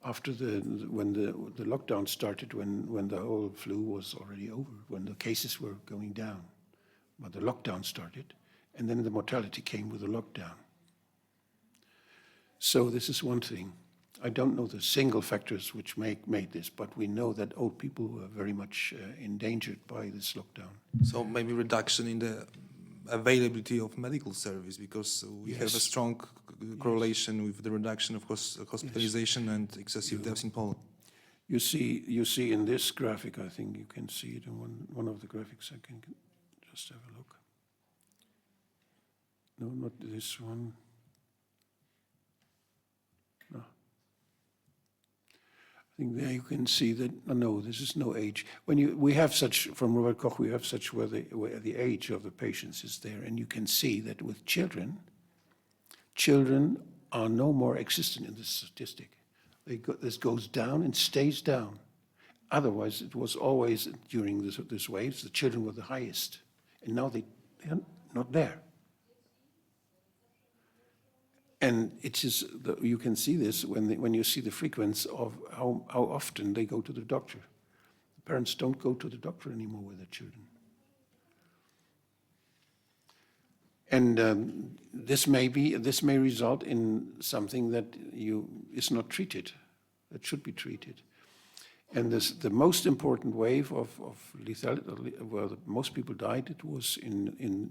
after when the lockdown started, when the whole flu was already over, when the cases were going down. But the lockdown started, and then the mortality came with the lockdown. So this is one thing. I don't know the single factors which made this, but we know that old people were very much endangered by this lockdown. So maybe reduction in the availability of medical service, because we have a strong correlation with the reduction of hospitalization and excessive deaths in Poland. You see in this graphic, I think you can see it in one of the graphics. I can just have a look. No, not this one. I think there you can see that, no, this is no age. We have such, from Robert Koch, we have such where the age of the patients is there, and you can see that with children are no more existent in this statistic. This goes down and stays down. Otherwise, it was always during this waves, the children were the highest, and now they're not there. And it is you can see this when you see the frequency of how often they go to the doctor. The parents don't go to the doctor anymore with their children. And this may result in something that is not treated, that should be treated. And the most important wave of lethality, where most people died, it was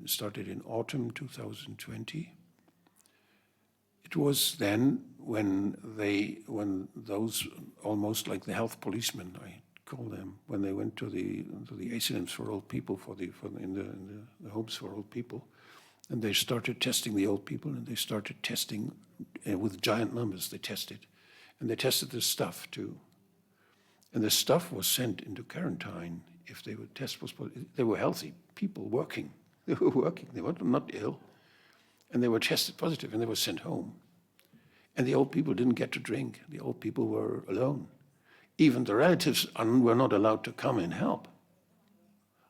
started in autumn 2020. It was then when those almost like the health policemen, I call them, when they went to the asylums for old people, in the homes for old people, and they started testing the old people, and they started testing with giant numbers. They tested, and they tested the stuff too, and the stuff was sent into quarantine if they were they were healthy people working. They were working. They were not ill. And they were tested positive, and they were sent home. And the old people didn't get to drink. The old people were alone. Even the relatives were not allowed to come and help.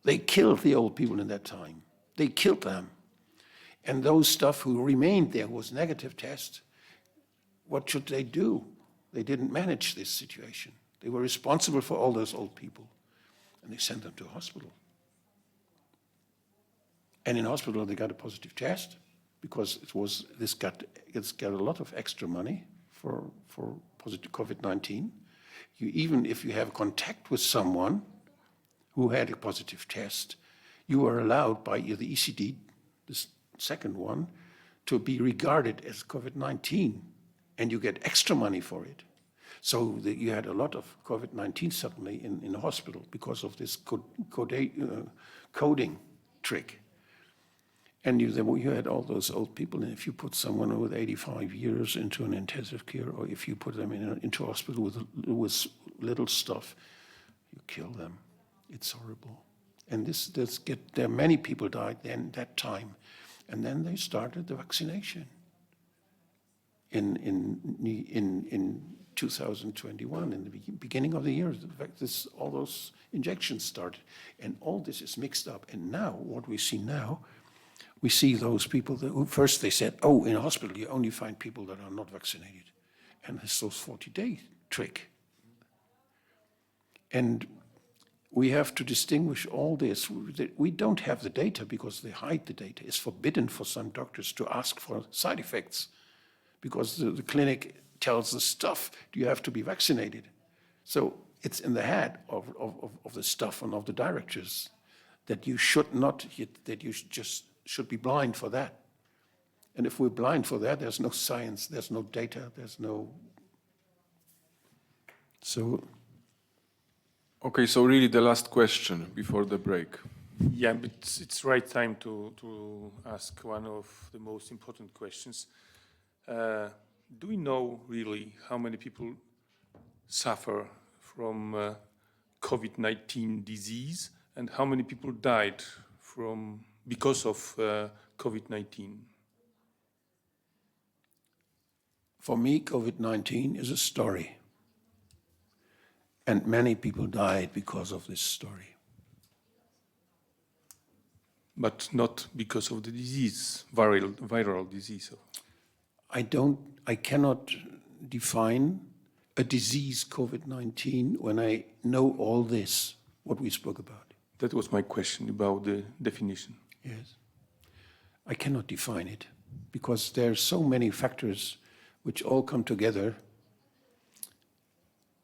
They killed the old people in that time. They killed them. And those stuff who remained there was negative test. What should they do? They didn't manage this situation. They were responsible for all those old people. And they sent them to hospital. And in hospital, they got a positive test, because it's got a lot of extra money for positive COVID-19. Even if you have contact with someone who had a positive test, you are allowed by the ECD, this second one, to be regarded as COVID-19, and you get extra money for it. So you had a lot of COVID-19 suddenly in the hospital because of this coding trick. And you had all those old people, and if you put someone with 85 years into an intensive care, or if you put them into a hospital with little stuff, you kill them. It's horrible. And there many people died then that time, and then they started the vaccination. In 2021, in the beginning of the year, all those injections started. And all this is mixed up. And now, what we see now, we see those people who first they said, oh, in a hospital you only find people that are not vaccinated. And it's those 40-day trick. And we have to distinguish all this. We don't have the data because they hide the data. It's forbidden for some doctors to ask for side effects because the clinic tells the staff, you have to be vaccinated. So it's in the head of the staff and of the directors that you should not, that you should be blind for that. And if we're blind for that, there's no science, there's no data, there's no... So... Okay, so really the last question before the break. Yeah, but it's right time to ask one of the most important questions. Do we know really how many people suffer from COVID-19 disease and how many people died because of COVID-19? For me, COVID-19 is a story. And many people died because of this story. But not because of the disease, viral disease. I cannot define a disease, COVID-19, when I know all this, what we spoke about. That was my question about the definition. Yes. I cannot define it because there are so many factors which all come together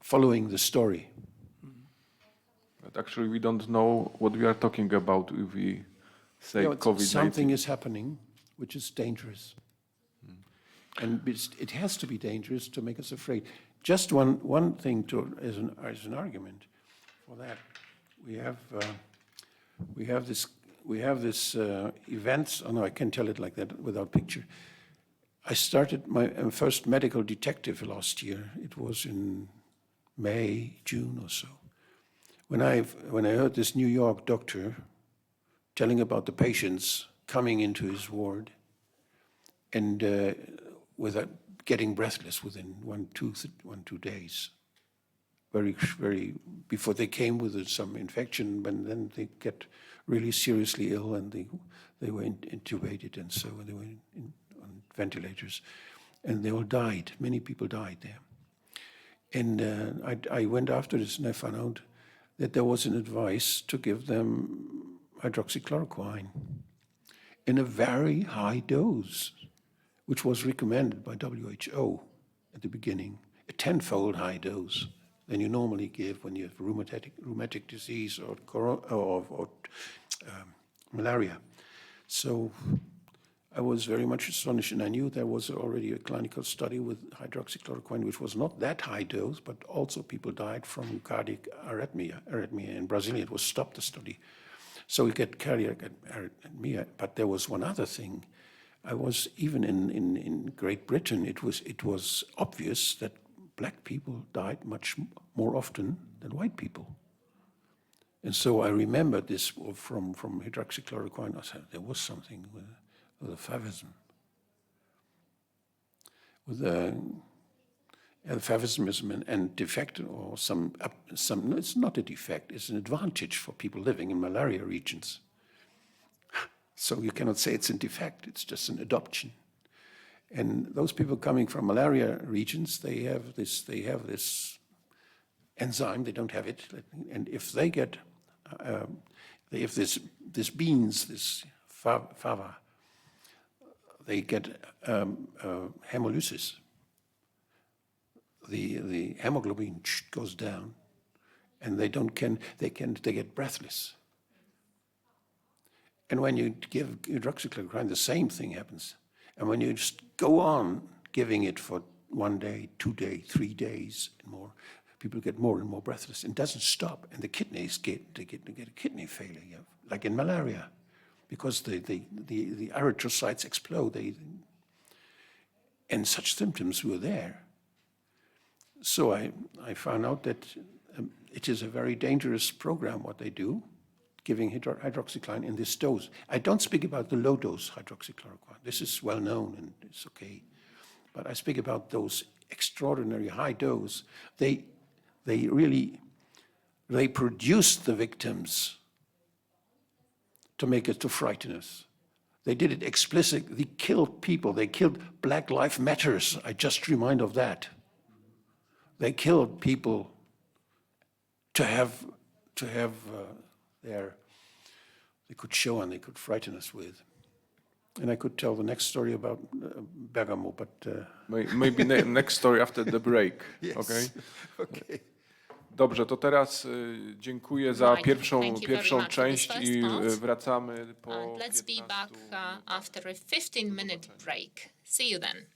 following the story. But actually we don't know what we are talking about if we say COVID-19. Something is happening which is dangerous. And it has to be dangerous to make us afraid. Just one thing as an argument for that. We have this events. Oh no, I can't tell it like that without picture. I started my first medical detective last year. It was in May, June or so. When I heard this New York doctor telling about the patients coming into his ward and without getting breathless within 1-2 days, very before they came with some infection, but then they get really seriously ill and they were intubated and so they were on ventilators, and they all died. Many people died there. And I went after this and I found out that there was an advice to give them hydroxychloroquine in a very high dose, which was recommended by WHO at the beginning, a 10-fold high dose than you normally give when you have rheumatic disease or malaria. So I was very much astonished, and I knew there was already a clinical study with hydroxychloroquine, which was not that high dose, but also people died from cardiac arrhythmia. In Brazil, it was stopped, the study. So you get cardiac arrhythmia, but there was one other thing. I was, even in Great Britain, it was obvious that black people died much more often than white people. And so I remembered this from hydroxychloroquine. I said, there was something with the favism. With the favism is an defect or some. No, it's not a defect. It's an advantage for people living in malaria regions. So you cannot say it's a defect. It's just an adoption. And those people coming from malaria regions, they have this enzyme. They don't have it, and if they get, if this beans, this fava, they get hemolysis. The hemoglobin goes down, and they get breathless. And when you give hydroxychloroquine, the same thing happens. And when you just go on giving it for 1 day, 2 days, 3 days and more, people get more and more breathless. It doesn't stop, and the kidneys get a kidney failure, like in malaria, because the erythrocytes explode. And such symptoms were there. So I found out that it is a very dangerous program what they do, giving hydroxychloroquine in this dose. I don't speak about the low-dose hydroxychloroquine. This is well known and it's okay. but I speak about those extraordinary high dose. They really produced the victims to frighten us. They did it explicitly. They killed people. They killed Black Lives Matters. I just remind of that. They killed people to have they could show and they could frighten us with. And I could tell the next story about Bergamo, but Maybe next story after the break. yes. Okay? Okay. Dobrze, to teraz dziękuję za Right, pierwszą thank you very much for this część first i part. wracamy po And let's be back 15 after a 15-minute break. See you then.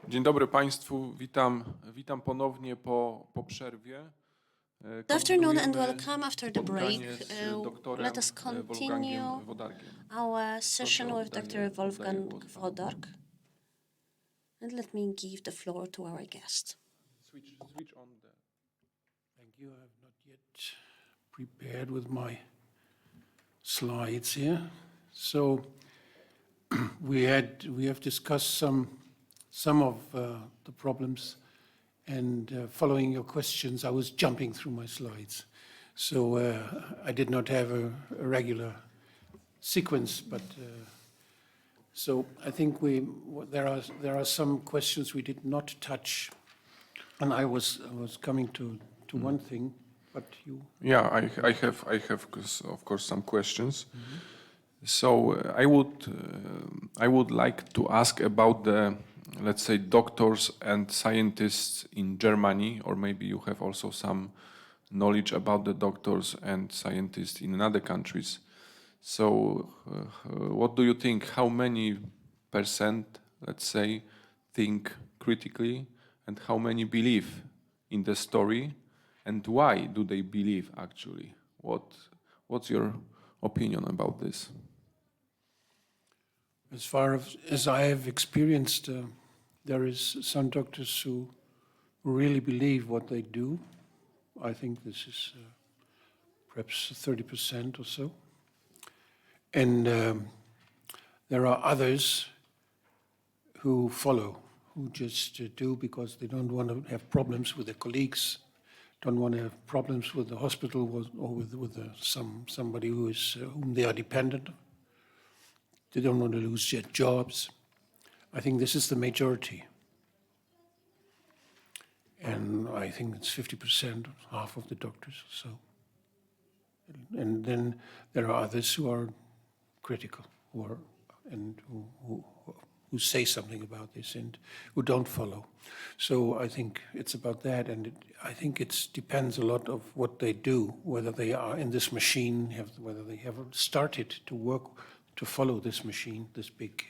Dzień dobry Państwu, witam ponownie po przerwie. Good afternoon and Kontynuujemy welcome after the break. spotkanie z doktorem Let us continue Wolfgangiem Wodargiem. our session with Dr. Wolfgang Oddaję głos panu. Wodarg. And let me give the floor to our guest. Switch on the... Thank you. I have not yet prepared with my slides here. So we have discussed some of the problems, and following your questions, I was jumping through my slides. So I did not have a regular sequence, but so I think there are some questions we did not touch, and I was coming to one thing, but you. Yeah, I have of course some questions. So I would like to ask about the, let's say, doctors and scientists in Germany, or maybe you have also some knowledge about the doctors and scientists in other countries. So what do you think? How many percent, let's say, think critically, and how many believe in the story, and why do they believe actually? What's your opinion about this? As far as I have experienced, there is some doctors who really believe what they do. I think this is perhaps 30% or so. And there are others who follow, who just do because they don't want to have problems with their colleagues, don't want to have problems with the hospital or with somebody whom they are dependent on. They don't want to lose their jobs. I think this is the majority. And I think it's 50%, half of the doctors or so. And then there are others who are critical, who say something about this and who don't follow. So I think it's about that, and I think it depends a lot of what they do, whether they are in this machine, whether they have started to work to follow this machine, this big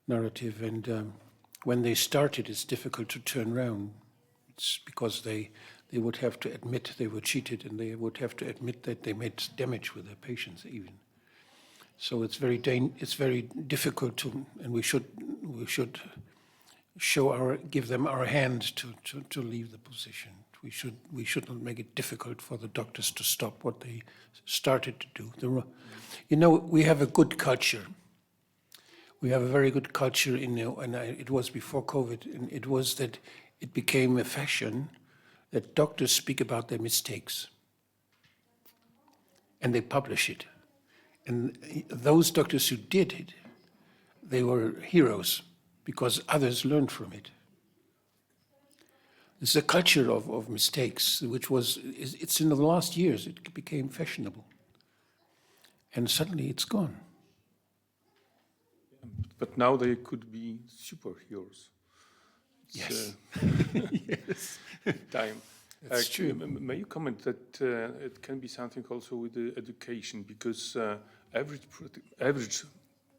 narrative. And when they started, it's difficult to turn around. It's because they would have to admit they were cheated, and they would have to admit that they made damage with their patients even. So it's very difficult to, and we should give them our hand to leave the position. We should not make it difficult for the doctors to stop what they started to do. We have a good culture We have a very good culture it was before COVID, and it was that it became a fashion that doctors speak about their mistakes and they publish it. And those doctors who did it, they were heroes because others learned from it. It's a culture of mistakes, it's in the last years, it became fashionable. And suddenly it's gone. But now they could be superheroes. Yes. Yes. Time. That's true. May you comment that it can be something also with the education, because average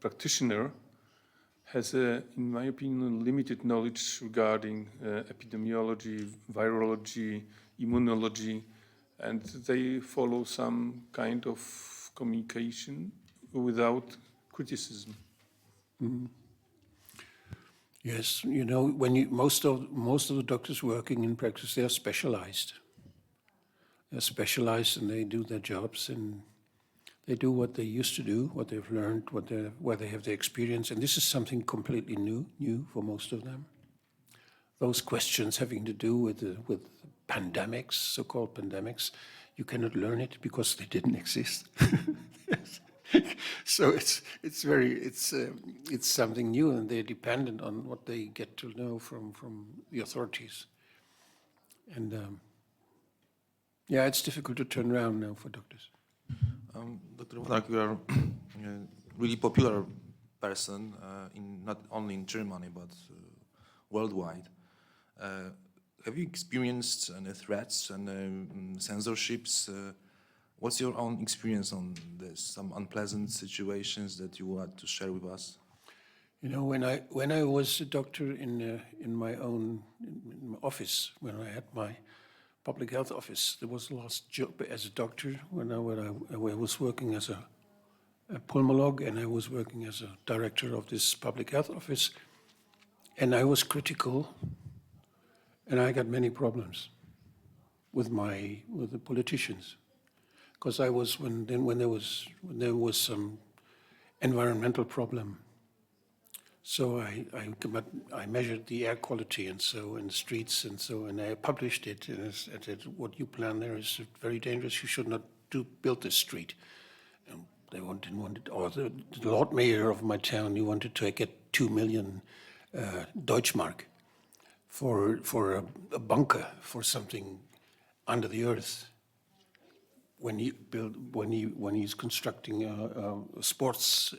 practitioner has, in my opinion, limited knowledge regarding epidemiology, virology, immunology, and they follow some kind of communication without criticism. Mm-hmm. Yes, most of the doctors working in practice, they are specialized. They're specialized and they do their jobs and they do what they used to do, what they've learned, where they have their experience. And this is something completely new for most of them. Those questions having to do with pandemics, so-called pandemics, you cannot learn it because they didn't exist. So it's something new, and they're dependent on what they get to know from the authorities. And it's difficult to turn around now for doctors. Dr. Wodarg, you are a really popular person, not only in Germany but worldwide. Have you experienced any threats and censorships? What's your own experience on this? Some unpleasant situations that you would like to share with us? When I was a doctor in my own office, when I had my public health office, there was the last job as a doctor when I was working as a pulmonologist, and I was working as a director of this public health office, and I was critical, and I got many problems with the politicians. Because I was when there was some environmental problem, so I measured the air quality in the streets and I published it, and I said what you plan there is very dangerous. You should not build this street. And they didn't want it. Or the Lord Mayor of my town, he wanted to get 2 million Deutschmark for a bunker for something under the earth. When he's constructing a sports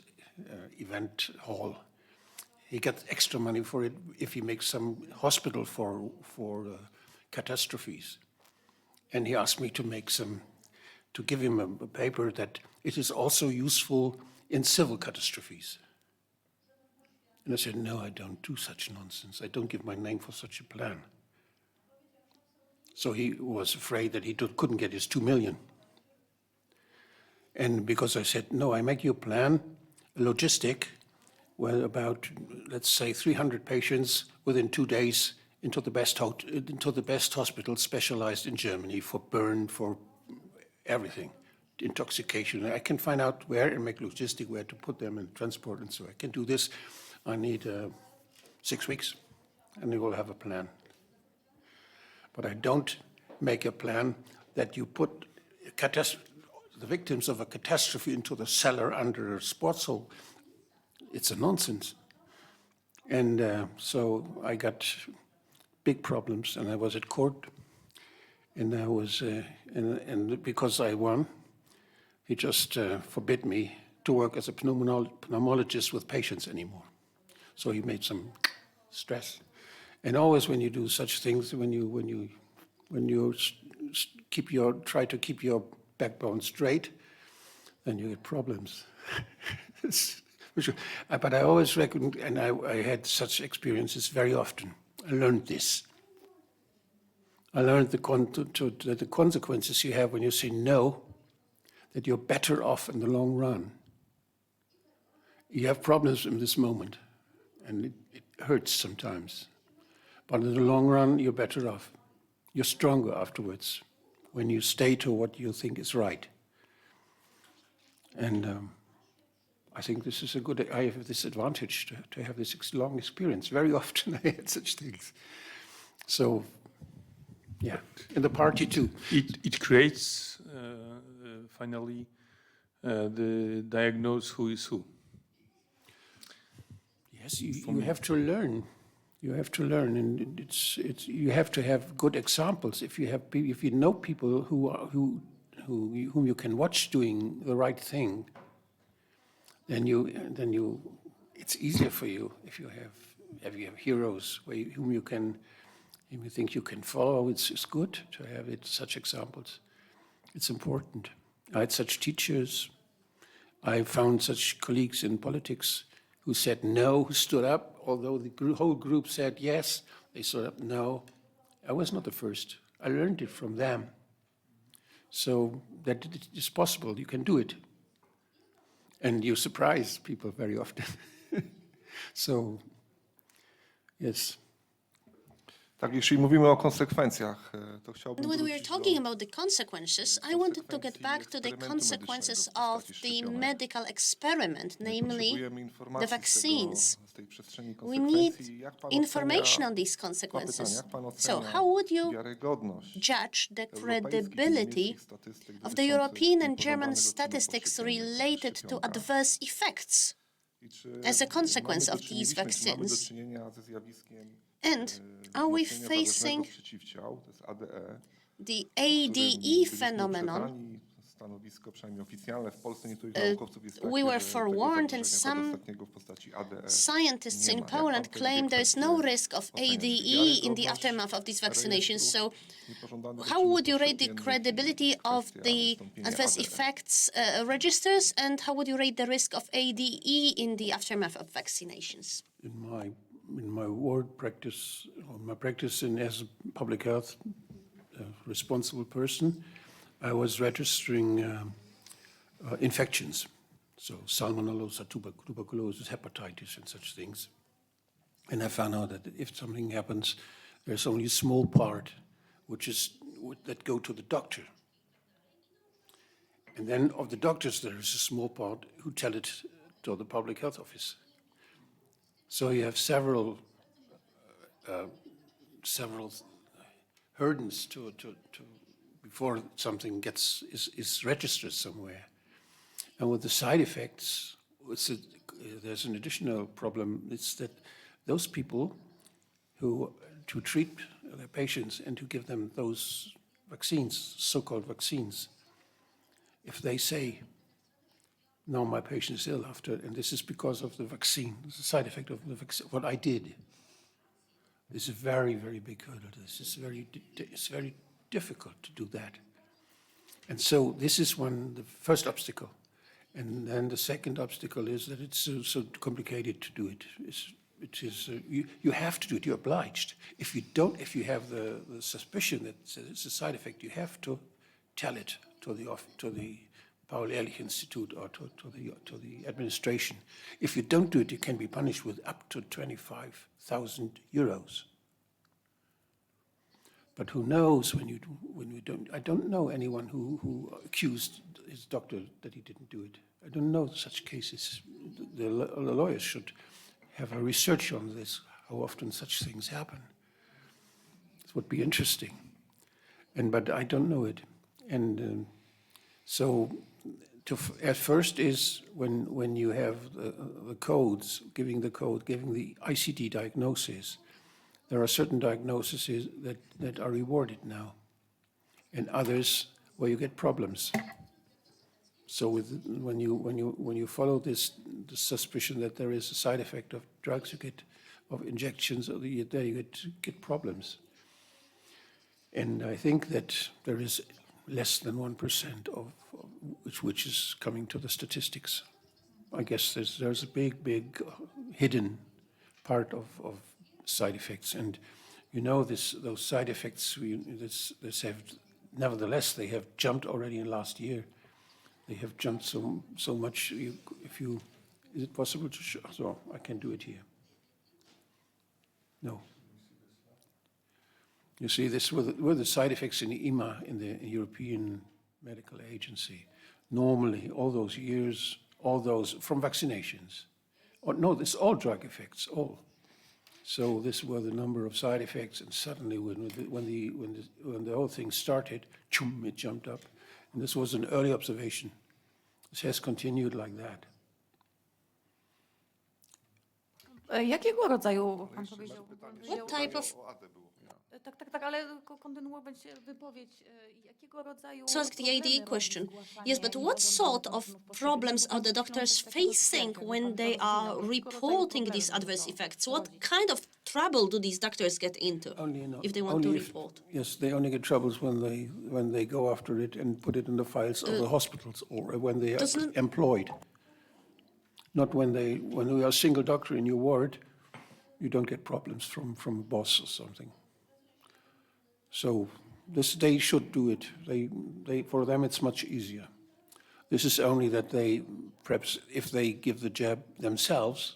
event hall, he gets extra money for it if he makes some hospital for catastrophes. And he asked me to give him a paper that it is also useful in civil catastrophes. And I said, no, I don't do such nonsense. I don't give my name for such a plan. So he was afraid that he couldn't get his 2 million. And because I said, no, I make you a plan, a logistic, where about, let's say, 300 patients within 2 days into the best hospital specialized in Germany for burn, for everything, intoxication. I can find out where and make logistic, where to put them and transport, and so I can do this. I need 6 weeks, and you will have a plan. But I don't make a plan that you put the victims of a catastrophe into the cellar under a sports hall. It's a nonsense. And so I got big problems, and I was at court, and I was, and because I won, he just forbid me to work as a pulmonologist with patients anymore. So he made some stress. And always when you do such things, when you try to keep your backbone straight, then you get problems. But I always reckon, and I had such experiences very often. I learned this. I learned the consequences you have when you say no, that you're better off in the long run. You have problems in this moment, and it hurts sometimes. But in the long run, you're better off. You're stronger afterwards when you stay to what you think is right. And I think this is I have this advantage to have this long experience. Very often I had such things. So, yeah, in the party too. It creates finally the diagnose who is who. Yes, you have to learn. You have to learn, and you have to have good examples. If you know people whom you can watch doing the right thing, then it's easier for you if you have heroes whom you think you can follow. It's good to have such examples. It's important. I had such teachers. I found such colleagues in politics who said no, who stood up, although the whole group said yes, they stood up no. I was not the first. I learned it from them. So that it is possible, you can do it. And you surprise people very often. So, yes. Tak, jeśli mówimy o konsekwencjach, to chciałbym When we are wrócić talking do about the consequences, I wanted to get back to the consequences of the medical experiment, namely Potrzebujemy the informacji vaccines. z tej przestrzeni We need konsekwencji. Jak pan information ocenia on these dwa pytania? consequences. Jak pan So, ocenia how would you wiarygodność judge the europejskich i credibility niemieckich statystyk of the dotyczących European and niepożądanego German czynu statistics poszczepiennych related to szczepionka? adverse effects I czy as a consequence of these mieliśmy, czy mamy do vaccines? czynienia ze zjawiskiem And are we wzmocnienia zależnego facing przeciwciał, to jest ADE, the którym ADE byliśmy phenomenon? uprzedzani, stanowisko przynajmniej oficjalne w Polsce niektórych naukowców jest takie, we were że tego forewarned and zagrożenia some podostatniego w postaci ADE Scientists nie in ma. Jak pan Poland te claim dwie there is kwestie no risk of ocenia? ADE Czyli in the wiarygodność aftermath of these vaccinations. So, niepożądanych how czynów would you rate the poszczepiennych i credibility of kwestia the wystąpienia adverse ADE? effects registers, and how would you rate the risk of ADE in the aftermath of vaccinations? In my ward practice, or my practice as a public health responsible person, I was registering infections. So salmonellosis, tuberculosis, hepatitis, and such things. And I found out that if something happens, there's only a small part that go to the doctor. And then of the doctors, there is a small part who tell it to the public health office. So you have several hurdles to before something is registered somewhere. And with the side effects, there's an additional problem. It's that those people who to treat their patients and to give them those vaccines, so-called vaccines, if they say, no, my patient is ill after, and this is because of the vaccine, it's a side effect of the vaccine, what I did. This is a very, very big hurdle. It's very difficult to do that. And so this is the first obstacle. And then the second obstacle is that it's so complicated to do it. You have to do it, you're obliged. If you have the suspicion that it's a side effect, you have to tell it to the Paul-Ehrlich Institute or to the administration. If you don't do it, you can be punished with up to 25,000 euros. But who knows when you don't? I don't know anyone who accused his doctor that he didn't do it. I don't know such cases. The lawyers should have a research on this, how often such things happen. It would be interesting. But I don't know it. And so at first is when you have the codes, giving the ICD diagnosis, there are certain diagnoses that are rewarded now, and others where you get problems. So when you follow the suspicion that there is a side effect of drugs, of injections, there you get problems. And I think that there is less than 1% of which is coming to the statistics. I guess there's a big hidden part of side effects, and those side effects. Nevertheless, they have jumped already in last year. They have jumped so much. Is it possible to show? So I can do it here. No. You see, this were the side effects in the EMA, in the European Medical Agency. Normally, all those years, all those from vaccinations. Oh, no, this all drug effects, all. So this were the number of side effects, and suddenly when the whole thing started, choom, it jumped up. And this was an early observation. This has continued like that. Jakiego rodzaju, pan powiedział? What type of Tak, ale kontynuować wypowiedź. Jakiego rodzaju So ask the problemy ADE rodzi question. zgłaszanie Yes, but what sort of problems are the doctors facing when they are reporting these adverse effects? What kind of trouble do these doctors get into if they want to report? Yes, they only get troubles when they go after it and put it in the files of the hospitals or when they are employed. Not when you are a single doctor in your ward, you don't get problems from a boss or something. So they should do it. For them it's much easier. This is only that they perhaps if they give the jab themselves,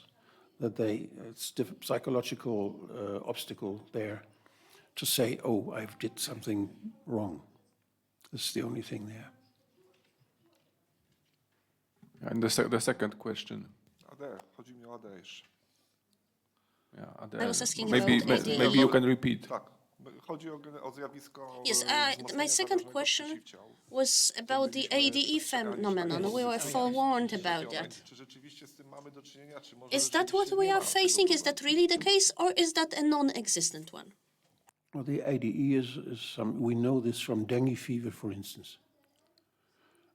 that it's psychological obstacle there to say, oh, I did something wrong. This is the only thing there. And the second question. AD, chodzi mi o AD jeszcze. Yeah, I was asking maybe about AD. maybe you can repeat. Tak, chodzi o zjawisko. Yes, wzmocnienia my second zakażonego question przeciwciał. was about the ADE phenomenon. We were forewarned about that. Czy rzeczywiście z tym mamy do czynienia, czy może Is that what rzeczywiście we nie are ma tego facing? Is problemu? that really the case, or is that a non-existent one? Well, the ADE is we know this from dengue fever, for instance.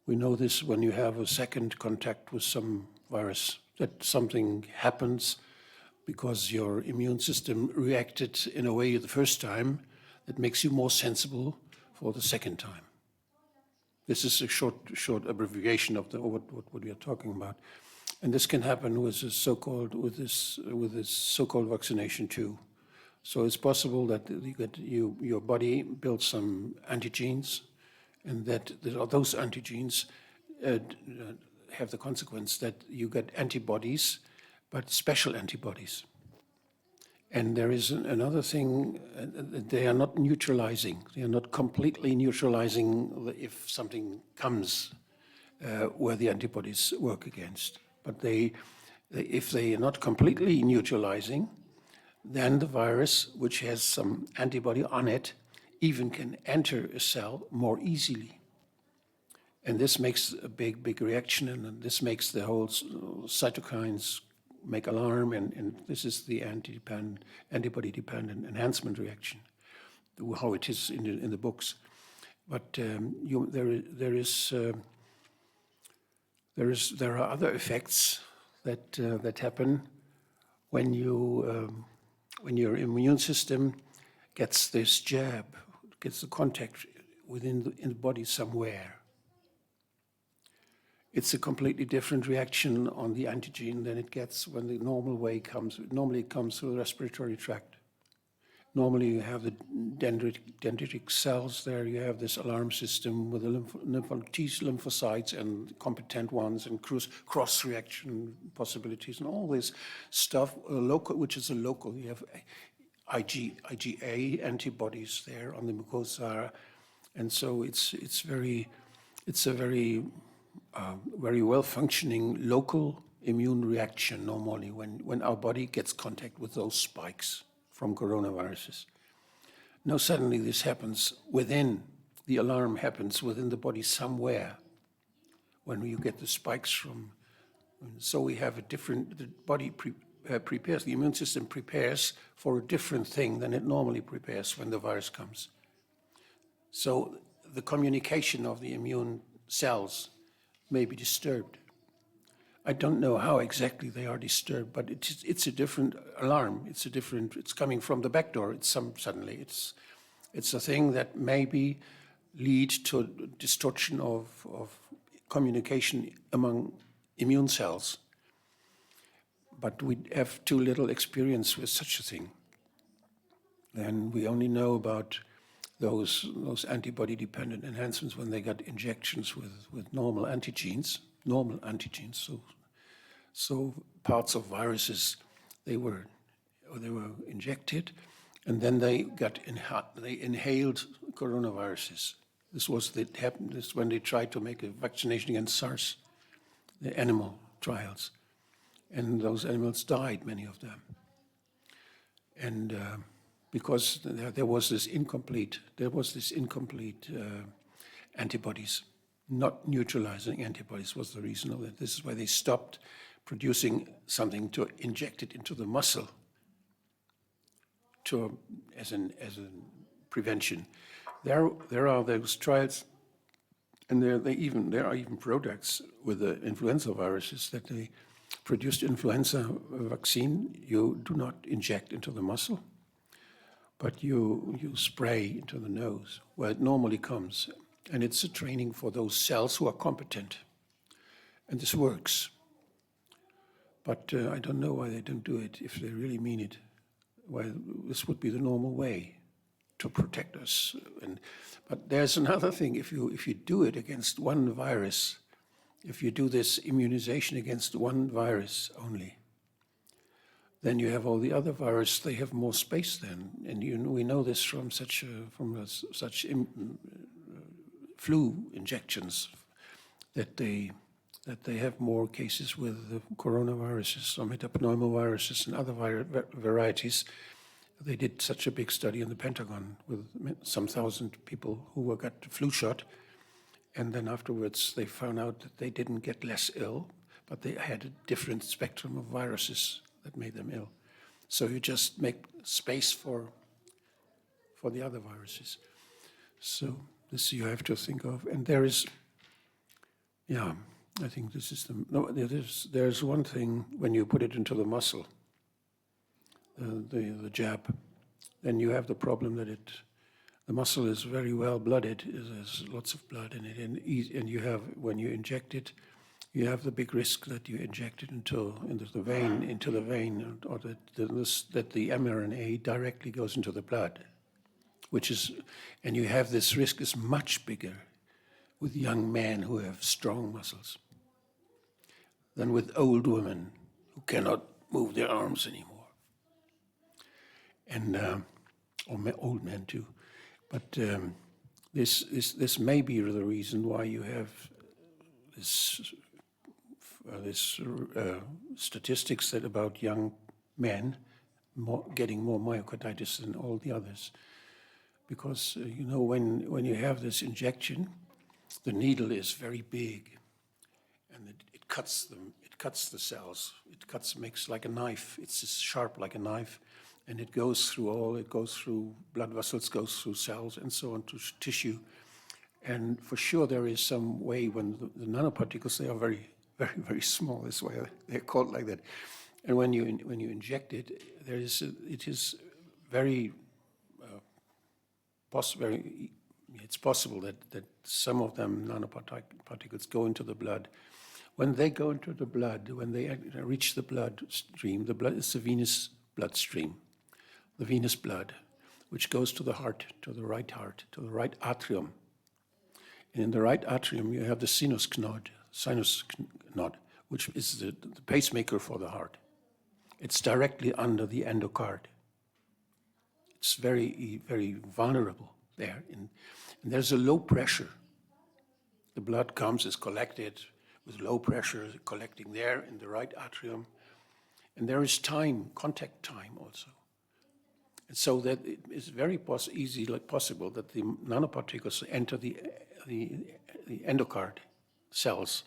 We know this when you have a second contact with some virus, that something happens because your immune system reacted in a way the first time that makes you more sensible for the second time. This is a short abbreviation of what we are talking about. And this can happen with this so-called vaccination too. So it's possible that your body builds some antigens, and that those antigens have the consequence that you get antibodies, but special antibodies. And there is another thing, they are not neutralizing. They are not completely neutralizing if something comes where the antibodies work against. But if they are not completely neutralizing, then the virus, which has some antibody on it, even can enter a cell more easily. And this makes a big reaction, and this makes the whole cytokines make alarm, and this is the antibody-dependent enhancement reaction, how it is in the books. But there are other effects that happen when your immune system gets this jab, gets the contact in the body somewhere. It's a completely different reaction on the antigen than it gets when the normal way comes. Normally it comes through the respiratory tract. Normally you have the dendritic cells there, you have this alarm system with the lymphocytes and competent ones and cross-reaction possibilities and all this stuff, which is a local. You have IgA antibodies there on the mucosa, and so it's a very well-functioning local immune reaction normally when our body gets contact with those spikes from coronaviruses. Now suddenly this happens the alarm happens within the body somewhere when you get the spikes from. So we have the body prepares, the immune system prepares for a different thing than it normally prepares when the virus comes. So the communication of the immune cells may be disturbed. I don't know how exactly they are disturbed, but it's a different alarm. It's coming from the back door. It's a thing that maybe lead to distortion of communication among immune cells. But we have too little experience with such a thing. And we only know about those antibody-dependent enhancements when they got injections with normal antigens. So parts of viruses they were injected, and then they inhaled coronaviruses. This was when they tried to make a vaccination against SARS. the animal trials. And those animals died, many of them. And because there was this incomplete antibodies, not neutralizing antibodies was the reason of it. This is why they stopped producing something to inject it into the muscle as a prevention. There are those trials, and there are even products with the influenza viruses that they produced influenza vaccine. You do not inject into the muscle, but you spray into the nose where it normally comes. And it's a training for those cells who are competent. And this works. But I don't know why they don't do it if they really mean it. Well, this would be the normal way to protect us. But there's another thing. If you do it against one virus, if you do this immunization against one virus only, then you have all the other viruses. They have more space then, and we know this from such flu injections that they have more cases with the coronaviruses or metapneumoviruses and other varieties. They did such a big study in the Pentagon with some 1,000 people who got the flu shot, and then afterwards they found out that they didn't get less ill, but they had a different spectrum of viruses that made them ill. So you just make space for the other viruses. So this you have to think of. And there is, I think this is there's one thing when you put it into the muscle, the jab, then you have the problem that the muscle is very well blooded. There's lots of blood in it, and you have, when you inject it, you have the big risk that you inject it into the vein, or that the mRNA directly goes into the blood, and you have this risk is much bigger with young men who have strong muscles than with old women who cannot move their arms anymore, and or old men too. But this may be the reason why you have this statistics that about young men getting more myocarditis than all the others, because when you have this injection, the needle is very big, and it cuts them. It cuts the cells. Makes like a knife. It's just sharp like a knife, and it goes through It goes through blood vessels, goes through cells, and so on to tissue. And for sure, there is some way when the nanoparticles, they are very, very, very small. That's why they're called like that. And when you inject it, it is very it's possible that some of them nanoparticles go into the blood. When they go into the blood, when they reach the bloodstream, the blood is the venous bloodstream, the venous blood, which goes to the heart, to the right atrium. And in the right atrium, you have the sinus node, which is the pacemaker for the heart. It's directly under the endocard. It's very, very vulnerable there. And there's a low pressure. The blood is collected with low pressure, collecting there in the right atrium. And there is contact time also. And so that it is very easily possible that the nanoparticles enter the endocard cells,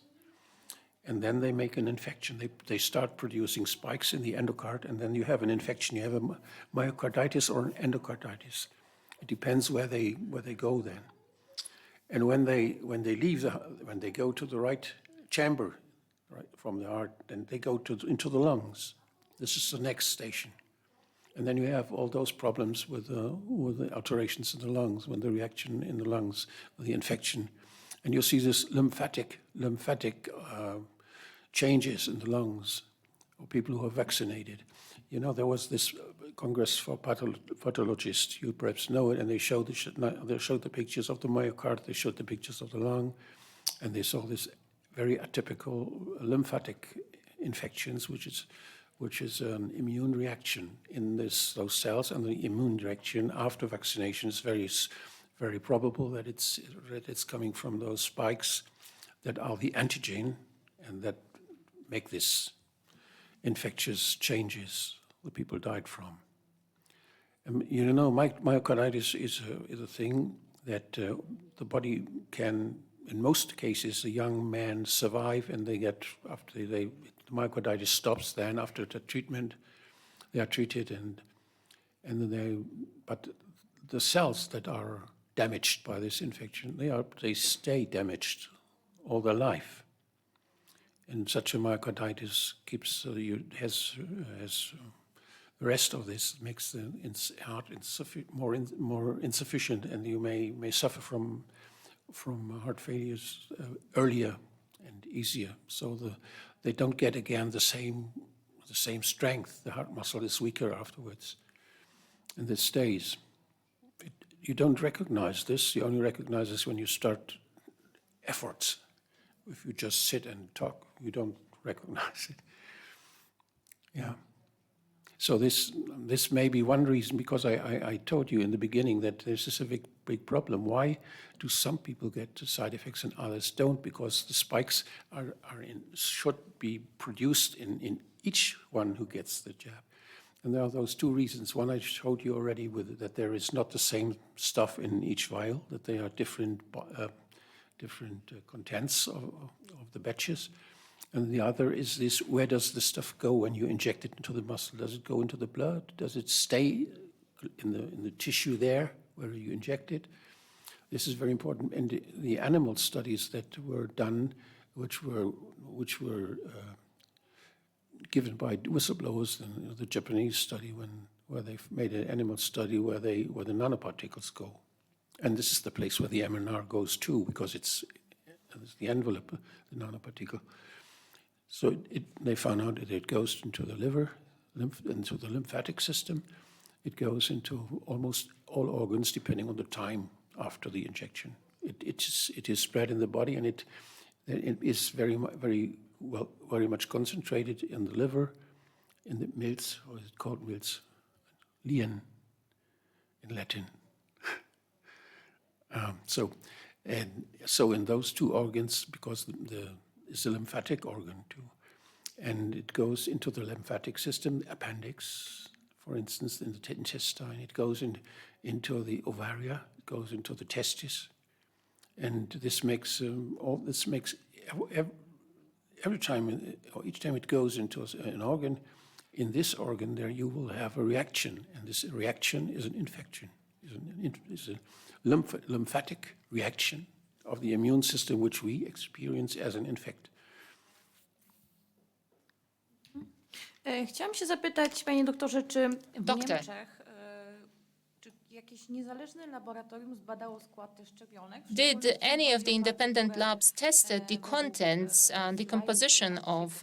and then they make an infection. They start producing spikes in the endocard, and then you have an infection. You have a myocarditis or an endocarditis. It depends where they go then. And when they go to the right chamber, right from the heart, then they go into the lungs. This is the next station. And then you have all those problems with the alterations in the lungs, when the reaction in the lungs, the infection. And you see this lymphatic changes in the lungs of people who are vaccinated. There was this Congress for Pathologists, you perhaps know it, and they showed the pictures of the myocard, they showed the pictures of the lung, and they saw this very atypical lymphatic infections, which is an immune reaction in those cells, and the immune reaction after vaccination is very, very probable that it's coming from those spikes that are the antigen, and that make this infectious changes that people died from. You know, myocarditis is a thing that the body can, in most cases, a young man survive, and they get, after the myocarditis stops, then after the treatment, they are treated, and then but the cells that are damaged by this infection, they stay damaged all their life. And such a myocarditis has the rest of this makes the heart more insufficient, and you may suffer from heart failures earlier and easier. So they don't get again the same strength. The heart muscle is weaker afterwards, and this stays. You don't recognize this. You only recognize this when you start efforts. If you just sit and talk, you don't recognize it. Yeah. So this may be one reason, because I told you in the beginning that this is a big problem. Why do some people get side effects and others don't? Because the spikes should be produced in each one who gets the jab. And there are those two reasons. One I showed you already, that there is not the same stuff in each vial, that they are different contents of the batches. And the other is this: where does the stuff go when you inject it into the muscle? Does it go into the blood? Does it stay in the tissue there where you inject it? This is very important. And the animal studies that were done, which were given by whistleblowers, and the Japanese study where they made an animal study where the nanoparticles go, and this is the place where the MNR goes to, because it's the envelope, the nanoparticle. So they found out that it goes into the liver, into the lymphatic system. It goes into almost all organs, depending on the time after the injection. It is spread in the body, and it is very much concentrated in the liver, in the Milz, or is it called Milz? Lien in Latin. So in those two organs, because it's a lymphatic organ too, and it goes into the lymphatic system, the appendix, for instance, in the intestine. It goes into the ovaria. It goes into the testes, and this makes every time, or each time it goes into an organ. In this organ, there you will have a reaction, and this reaction is an infection. Is a lymphatic reaction of the immune system, which we experience as an infect. Chciałam się zapytać, panie doktorze, czy w Doctor. Niemczech czy jakieś niezależne laboratorium zbadało skład tych szczepionek? Did any of the independent labs tested the contents and the composition of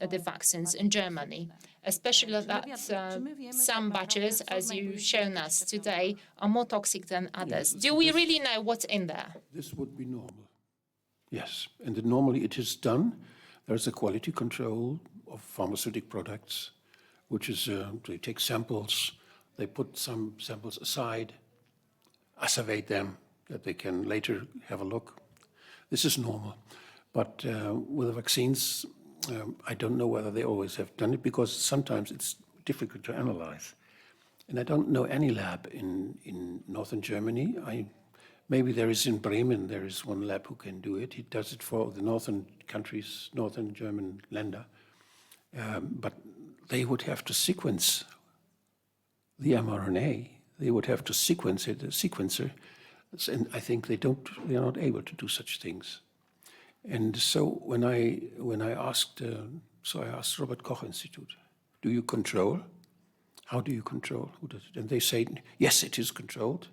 the vaccines in Germany, especially that some batches, as you've shown us today, are more toxic than others? Yes, Do we really know what's in there? This would be normal. Yes, and normally it is done. There's a quality control of pharmaceutical products, which is they take samples, they put some samples aside, assevate them, that they can later have a look. This is normal. But with the vaccines, I don't know whether they always have done it, because sometimes it's difficult to analyze. And I don't know any lab in northern Germany. Maybe there is in Bremen, there is one lab who can do it. He does it for the northern countries, northern German Länder. But they would have to sequence the mRNA. They would have to sequence it, a sequencer. And I think they are not able to do such things. And so when I asked, I asked Robert Koch Institute, do you control? How do you control? Who does it? And they say, yes, it is controlled,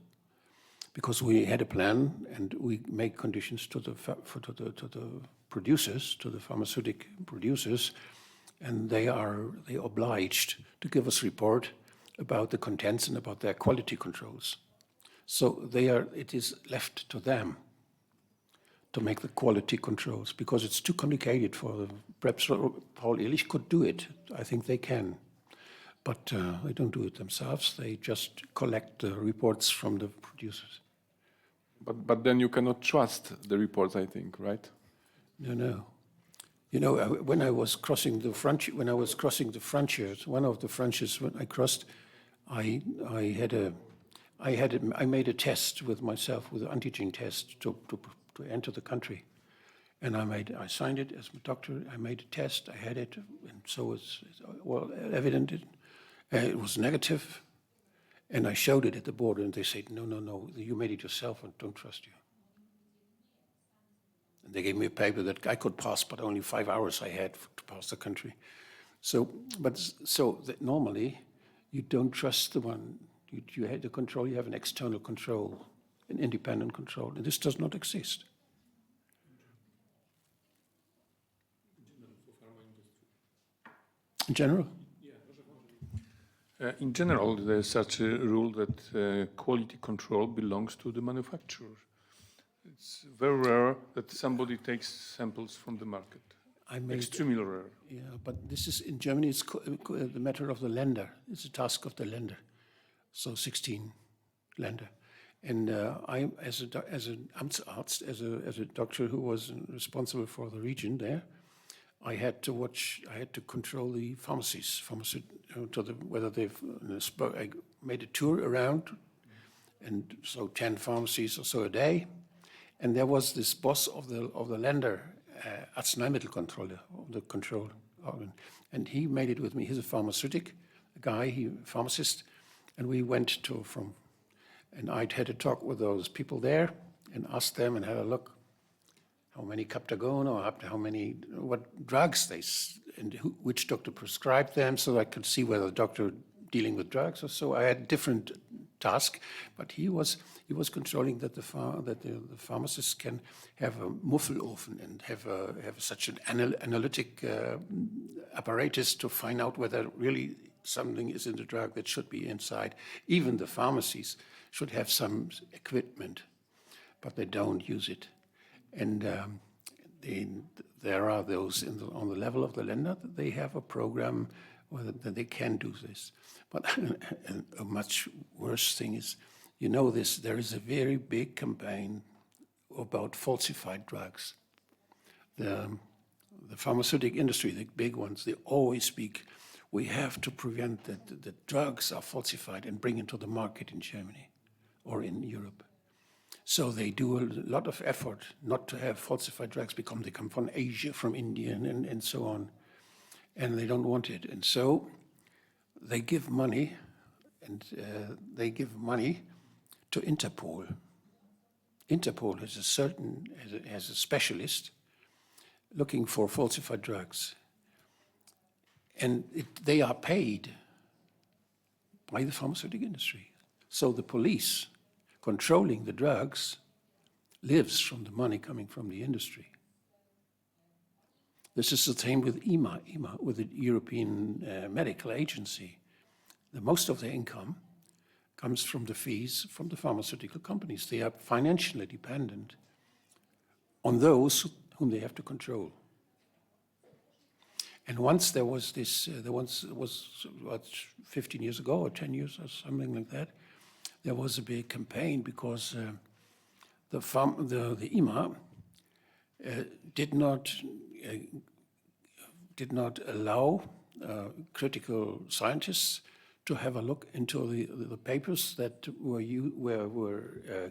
because we had a plan and we make conditions to the producers, to the pharmaceutical producers, and they are obliged to give us report about the contents and about their quality controls. So it is left to them to make the quality controls, because it's too complicated for them. Perhaps Paul Ehrlich could do it. I think they can. But they don't do it themselves. They just collect the reports from the producers. But then you cannot trust the reports, I think, right? No. You know, when I was crossing the frontier, one of the frontiers when I crossed, I made a test with myself, with an antigen test to enter the country. And I signed it as a doctor. I made a test. I had it, and so it's well evident. It was negative, and I showed it at the border, and they said, "No, you made it yourself, and don't trust you." And they gave me a paper that I could pass, but only 5 hours I had to pass the country. So that normally, you don't trust the one. You had the control. You have an external control, an independent control, and this does not exist. In general? In general, there's such a rule that quality control belongs to the manufacturer. It's very rare that somebody takes samples from the market. Extremely rare. Yeah, but this is, in Germany, it's the matter of the Länder. It's a task of the Länder. So 16 Länder. And I, as a Amtsarzt, as a doctor who was responsible for the region there, I had to control the pharmacies, whether they've, I made a tour around, and so 10 pharmacies or so a day. And there was this boss of the Länder, Arzneimittelkontrolle, the control organ, and he made it with me. He's a pharmaceutic guy, pharmacist, and we went and I'd had a talk with those people there and asked them and had a look how many Captagon or what drugs which doctor prescribed them, so I could see whether the doctor dealing with drugs or so. I had a different task, but he was controlling that the pharmacists can have a Muffelofen and have such an analytic apparatus to find out whether really something is in the drug that should be inside. Even the pharmacies should have some equipment, but they don't use it. And there are those on the level of the Länder that they have a program that they can do this. But a much worse thing is, you know this, there is a very big campaign about falsified drugs. The pharmaceutical industry, the big ones, they always speak, we have to prevent that drugs are falsified and bring into the market in Germany or in Europe. So they do a lot of effort not to have falsified drugs they come from Asia, from India, and so on. And they don't want it. And so they give money, to Interpol. Interpol has a specialist looking for falsified drugs. And they are paid by the pharmaceutical industry. So the police controlling the drugs lives from the money coming from the industry. This is the same with EMA, with the European Medical Agency. Most of their income comes from the fees from the pharmaceutical companies. They are financially dependent on those whom they have to control. And once there was this, what, 15 years ago or 10 years or something like that, there was a big campaign because the EMA did not allow critical scientists to have a look into the papers that were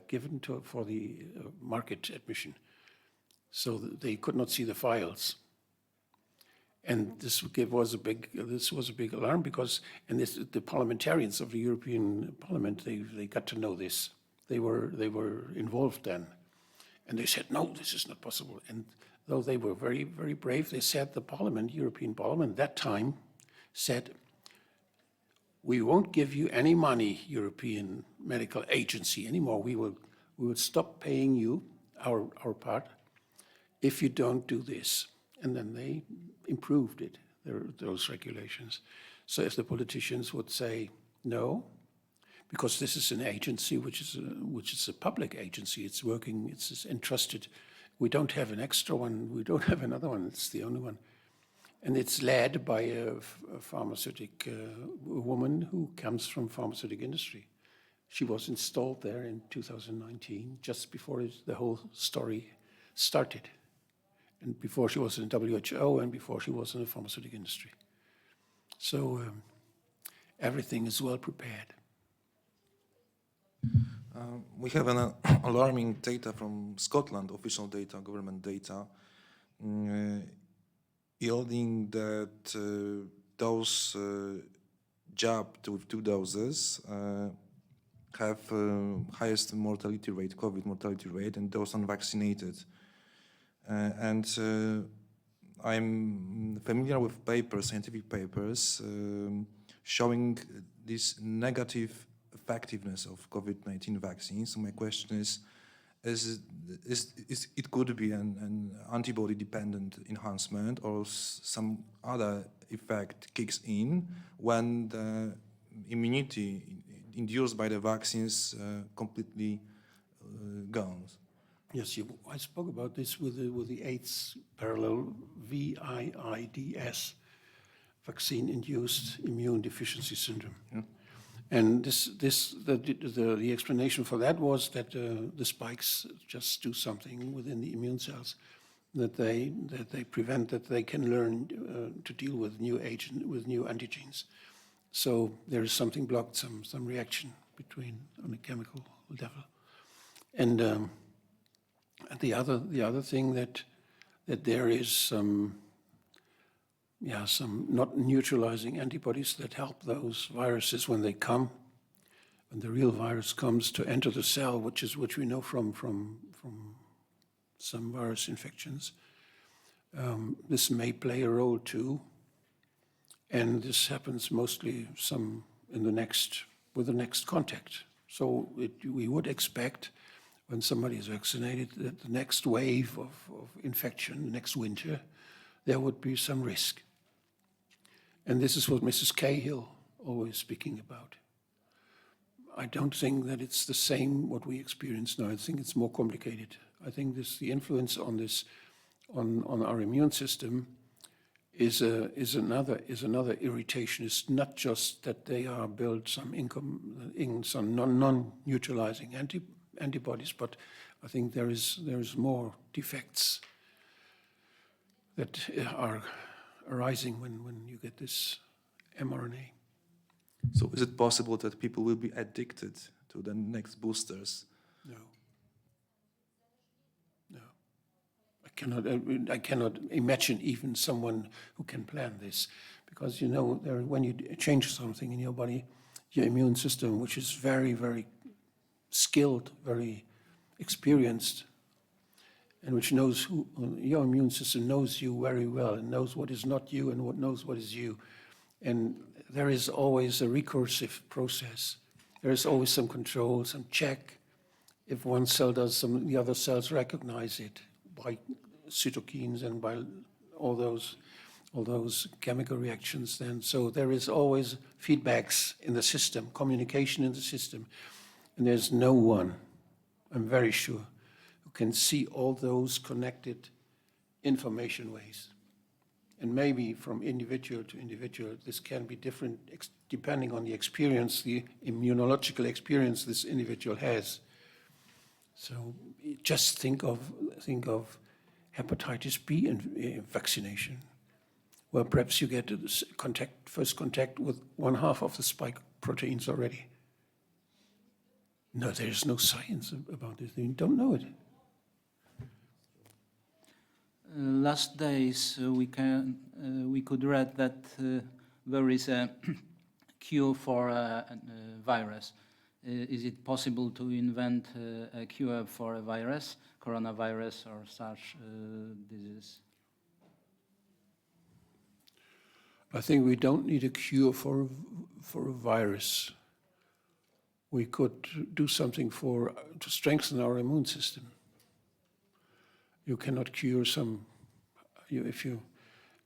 given for the market admission. So they could not see the files. And this was a big alarm because, the parliamentarians of the European Parliament, they got to know this. They were involved then, and they said, no, this is not possible. And though they were very, very brave, they said the European Parliament, that time said, we won't give you any money, European Medical Agency, anymore. We will stop paying you our part if you don't do this. And then they improved it, those regulations. So if the politicians would say no, because this is an agency which is a public agency, it's working, it's entrusted. We don't have an extra one, we don't have another one, it's the only one. And it's led by a pharmaceutical woman who comes from pharmaceutical industry. She was installed there in 2019, just before the whole story started. and before she was in WHO and before she was in the pharmaceutical industry. So everything is well prepared. We have an alarming data from Scotland, official data, government data, yielding that those jabbed with 2 doses have highest mortality rate, COVID mortality rate, and those unvaccinated. I'm familiar with papers, scientific papers, showing this negative effectiveness of COVID-19 vaccines. So my question is it could be an antibody-dependent enhancement or some other effect kicks in when the immunity induced by the vaccines completely goes? Yes, I spoke about this with the AIDS parallel VIIDS, vaccine-induced immune deficiency syndrome. Yeah. And the explanation for that was that the spikes just do something within the immune cells that they prevent that they can learn to deal with new antigens. So there is something blocked, some reaction on a chemical level, and the other thing that there is some not neutralizing antibodies that help those viruses when they come, when the real virus comes to enter the cell, which we know from some virus infections. This may play a role too, and this happens mostly with the next contact. So we would expect when somebody is vaccinated that the next wave of infection, next winter, there would be some risk. And this is what Mrs. Cahill always speaking about. I don't think that it's the same what we experience now. I think it's more complicated. I think the influence on our immune system is another irritation. It's not just that they are built some non-neutralizing antibodies, but I think there is more defects that are arising when you get this mRNA. So is it possible that people will be addicted to the next boosters? No. I cannot imagine even someone who can plan this, because when you change something in your body, your immune system, which is very, very skilled, very experienced, and which knows your immune system knows you very well and knows what is not you and knows what is you. And there is always a recursive process. There is always some control, some check. If one cell does something, the other cells recognize it by cytokines and by all those chemical reactions. Then, so there is always feedbacks in the system, communication in the system, and there's no one, I'm very sure, who can see all those connected information ways. And maybe from individual to individual, this can be different depending on the experience, the immunological experience this individual has. So just think of hepatitis B vaccination, where perhaps you get first contact with 1/2 of the spike proteins already. No, there is no science about this. You don't know it. Last days we could read that there is a cure for a virus. Is it possible to invent a cure for a virus, coronavirus or such disease? I think we don't need a cure for a virus. We could do something to strengthen our immune system. You cannot cure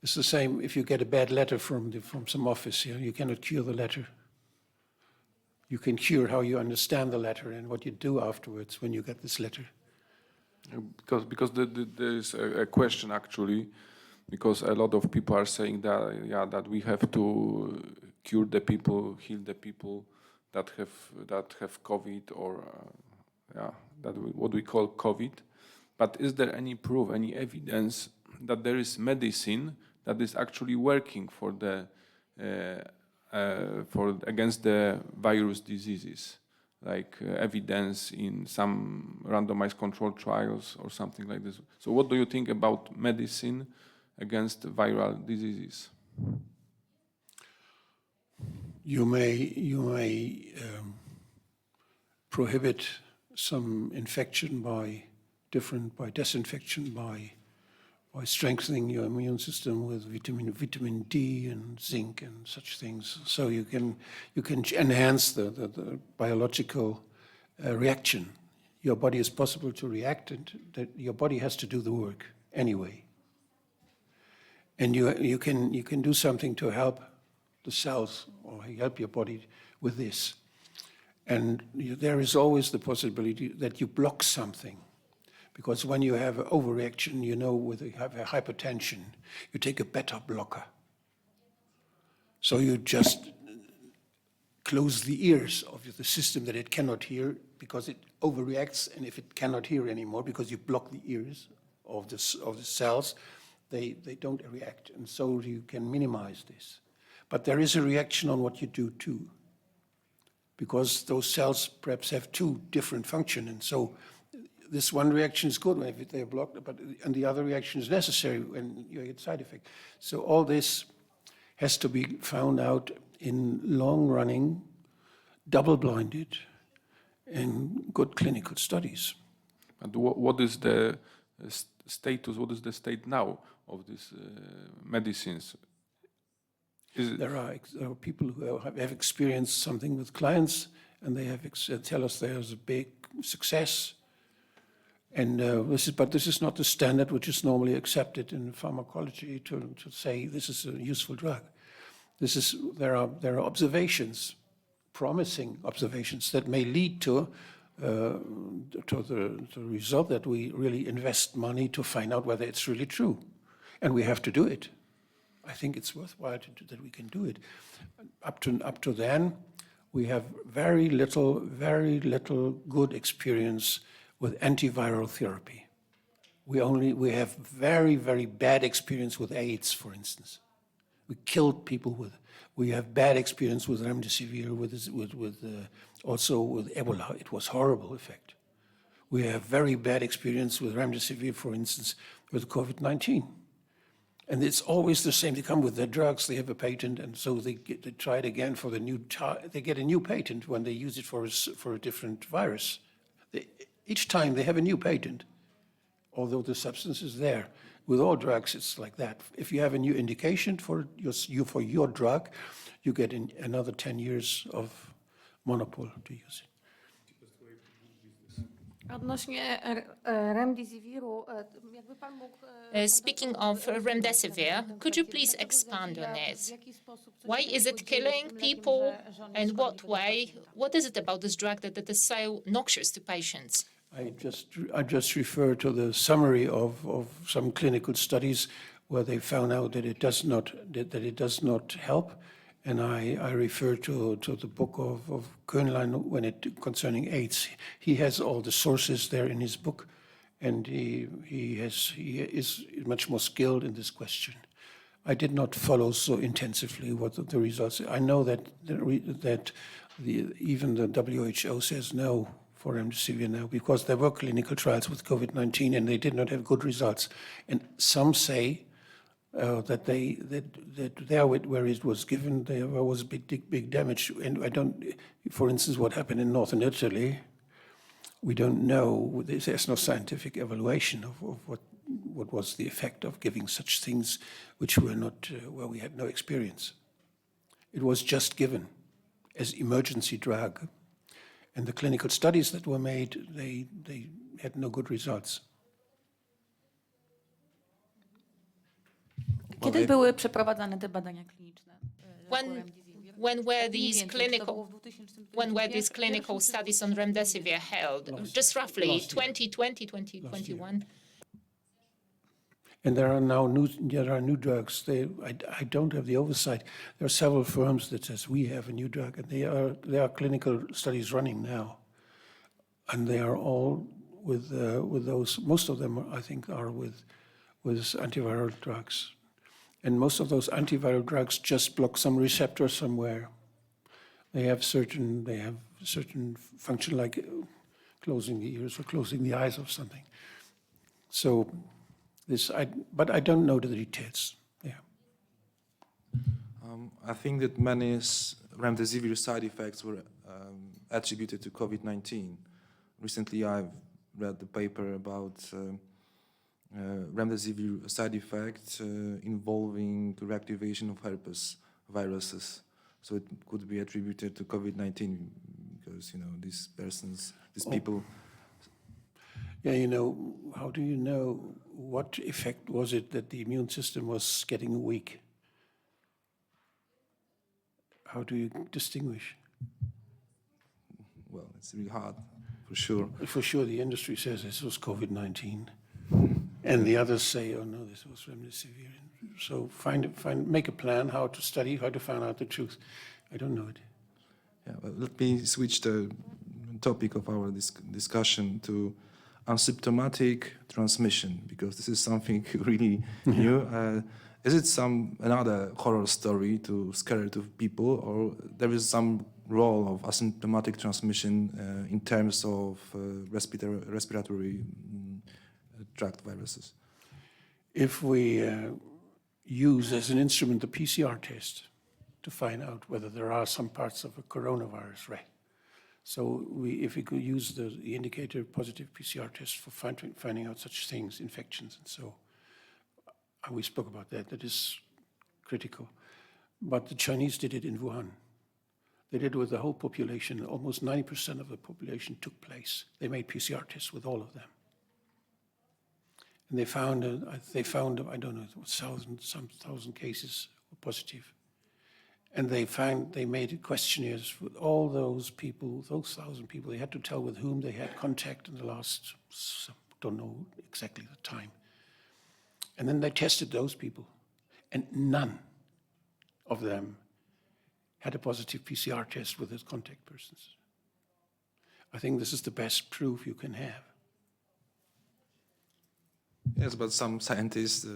it's the same if you get a bad letter from some office. You cannot cure the letter. You can cure how you understand the letter and what you do afterwards when you get this letter. Because there is a question actually, because a lot of people are saying that we have to cure the people, heal the people that have COVID or what we call COVID. But is there any proof, any evidence that there is medicine that is actually working for the against the virus diseases, like evidence in some randomized controlled trials or something like this. So what do you think about medicine against viral diseases? You may prohibit some infection by disinfection, by strengthening your immune system with vitamin D and zinc and such things. So you can enhance the biological reaction. Your body is possible to react, and that your body has to do the work anyway. And you can do something to help the cells or help your body with this. And there is always the possibility that you block something. Because when you have an overreaction, you know, with you have a hypertension, you take a beta blocker. So you just close the ears of the system that it cannot hear because it overreacts, and if it cannot hear anymore, because you block the ears of the cells, they don't react, and so you can minimize this. But there is a reaction on what you do too, because those cells perhaps have two different functions, and so this one reaction is good if they're blocked, and the other reaction is necessary when you get side effect. So all this has to be found out in long-running, double-blinded, and good clinical studies. And what is the status? What is the state now of these medicines? There are people who have experienced something with clients, and they tell us there's a big success. And this is not the standard which is normally accepted in pharmacology to say this is a useful drug. There are observations, promising observations that may lead to the result that we really invest money to find out whether it's really true, and we have to do it. I think it's worthwhile that we can do it. Up to then, we have very little good experience with antiviral therapy. We have very bad experience with AIDS, for instance. We killed people with. We have bad experience with remdesivir, also with Ebola. It was horrible effect. We have very bad experience with remdesivir, for instance, with COVID-19. And it's always the same. They come with their drugs, they have a patent, and so they try it again for the new. They get a new patent when they use it for a different virus. Each time they have a new patent, although the substance is there. With all drugs, it's like that. If you have a new indication for your drug, you get another 10 years of monopoly to use it. Odnośnie remdesiviru, jakby pan mógł... Speaking of remdesivir, could you please expand on it? Why is it killing people, and what way? What is it about this drug that is so noxious to patients? I just refer to the summary of some clinical studies where they found out that it does not help, and I refer to the book of Köhnlein concerning AIDS. He has all the sources there in his book, and he is much more skilled in this question. I did not follow so intensively what the results. I know that even the WHO says no for remdesivir now, because there were clinical trials with COVID-19 and they did not have good results. And some say that there where it was given, there was big damage. And I don't, for instance, what happened in northern Italy, we don't know. There's no scientific evaluation of what was the effect of giving such things which were not, where we had no experience. It was just given as emergency drug. And the clinical studies that were made, they had no good results. Kiedy były przeprowadzane te badania kliniczne? When were these clinical studies on remdesivir held? Just roughly 2020, 2021? And there are new drugs. I don't have the oversight. There are several firms that says we have a new drug, and there are clinical studies running now, and they are all with those. Most of them, I think, are with with antiviral drugs. And most of those antiviral drugs just block some receptor somewhere. They have certain function, like closing the ears or closing the eyes or something. So but I don't know the details. Yeah. I think that many remdesivir side effects were attributed to COVID-19. Recently, I've read the paper about remdesivir side effects involving reactivation of herpes viruses. So it could be attributed to COVID-19 because, these people. Yeah, how do you know what effect was it that the immune system was getting weak? How do you distinguish? Well, it's really hard, for sure. For sure, the industry says this was COVID-19, and the others say, oh no, this was remdesivir. So make a plan how to study, how to find out the truth. I don't know it. Yeah, well, let me switch the topic of our discussion to asymptomatic transmission, because this is something really new. Is it another horror story to scare to people, or there is some role of asymptomatic transmission in terms of respiratory tract viruses? If we use as an instrument the PCR test to find out whether there are some parts of a coronavirus, right? So if we could use the indicator positive PCR test for finding out such things, infections, and so we spoke about that. That is critical. But the Chinese did it in Wuhan. They did it with the whole population. Almost 90% of the population took place. They made PCR tests with all of them. And they found I don't know, some thousand cases were positive. And they made questionnaires with all those people, those 1,000 people. They had to tell with whom they had contact in the last, don't know exactly the time. And then they tested those people, and none of them had a positive PCR test with those contact persons. I think this is the best proof you can have. Yes, but some scientists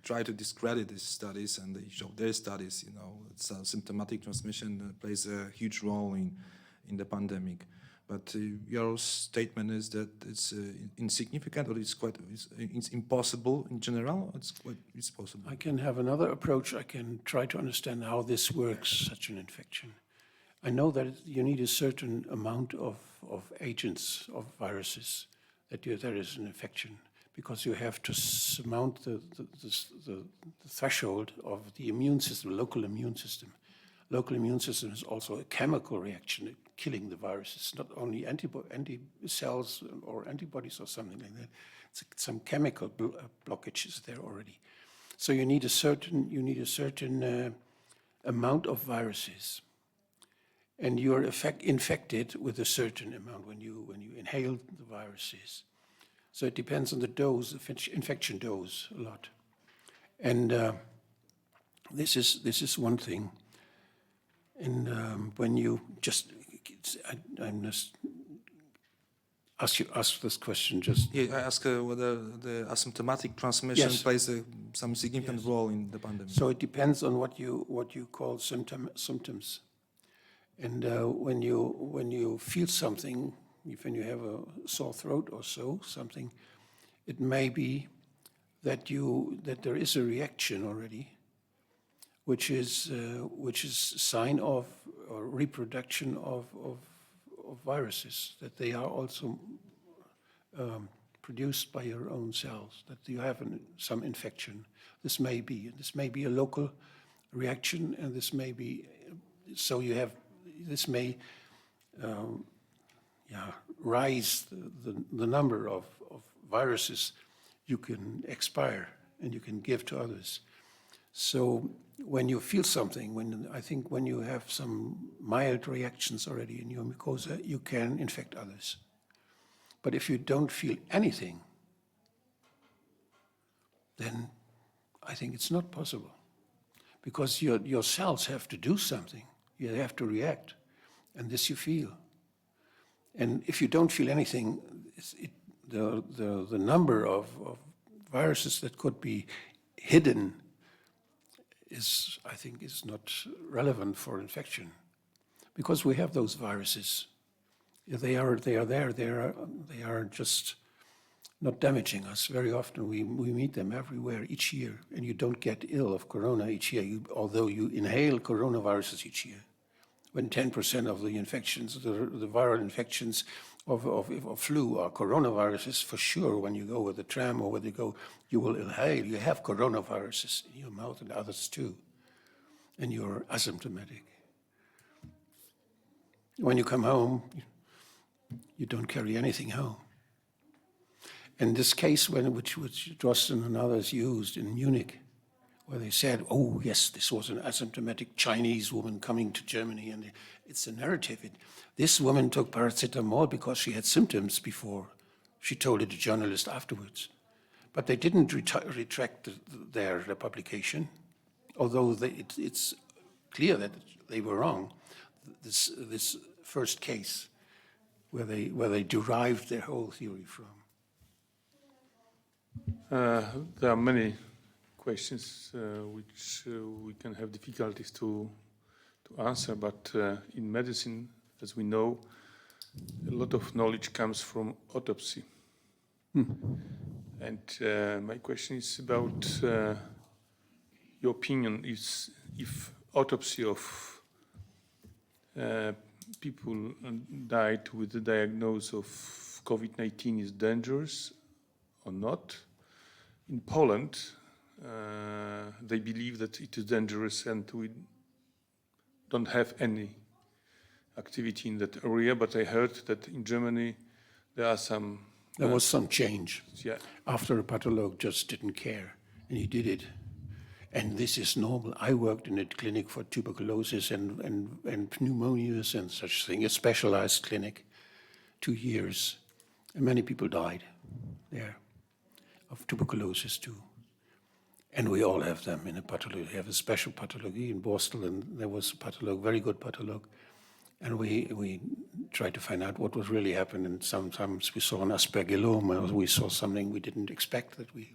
try to discredit these studies, and they show their studies, symptomatic transmission plays a huge role in the pandemic. But your statement is that it's insignificant, or it's impossible in general? It's possible. I can have another approach. I can try to understand how this works, such an infection. I know that you need a certain amount of agents, of viruses, that there is an infection, because you have to surmount the threshold of the immune system, local immune system. Local immune system is also a chemical reaction, killing the viruses, not only anti-cells or antibodies or something like that. It's some chemical blockages there already. So you need a certain amount of viruses, and you're infected with a certain amount when you inhale the viruses. So it depends on the dose, the infection dose, a lot. And this is one thing. And when you I must ask this question just. Yeah, I ask whether the asymptomatic transmission plays some significant role in the pandemic. So it depends on what you call symptoms. And when you feel something, when you have a sore throat or something, it may be that there is a reaction already, which is sign of or reproduction of viruses, that they are also produced by your own cells, that you have some infection. This may be a local reaction, and this may be this may rise the number of viruses you can expire and you can give to others. So when you feel something, when you have some mild reactions already in your mucosa, you can infect others. But if you don't feel anything, then I think it's not possible, because your cells have to do something. You have to react, and this you feel. And if you don't feel anything, the number of viruses that could be hidden I think, is not relevant for infection, because we have those viruses. They are there. They are just not damaging us. Very often we meet them everywhere each year, and you don't get ill of corona each year, although you inhale coronaviruses each year. When 10% of the infections, the viral infections of flu are coronaviruses, for sure, when you go with the tram or when you go, you will inhale. You have coronaviruses in your mouth and others too, and you're asymptomatic. When you come home, you don't carry anything home. In this case, which Drosten and others used in Munich, where they said, oh, yes, this was an asymptomatic Chinese woman coming to Germany, and it's a narrative. This woman took paracetamol because she had symptoms before. She told it to journalists afterwards. But they didn't retract their publication, although it's clear that they were wrong. This first case, where they derived their whole theory from. There are many questions which we can have difficulties to answer, but in medicine, as we know, a lot of knowledge comes from autopsy. And my question is about your opinion if autopsy of people died with the diagnosis of COVID-19 is dangerous or not. In Poland, they believe that it is dangerous, and we don't have any activity in that area. But I heard that in Germany there are some... There was some change. Yeah. After a pathologist just didn't care, and he did it. And this is normal. I worked in a clinic for tuberculosis and pneumonias and such thing, a specialized clinic, 2 years. And many people died there of tuberculosis too. And we all have them in a pathology. We have a special pathology in Borstel, and there was a patholog, very good patholog. And we tried to find out what was really happening. And sometimes we saw an aspergilloma, or we saw something we didn't expect that we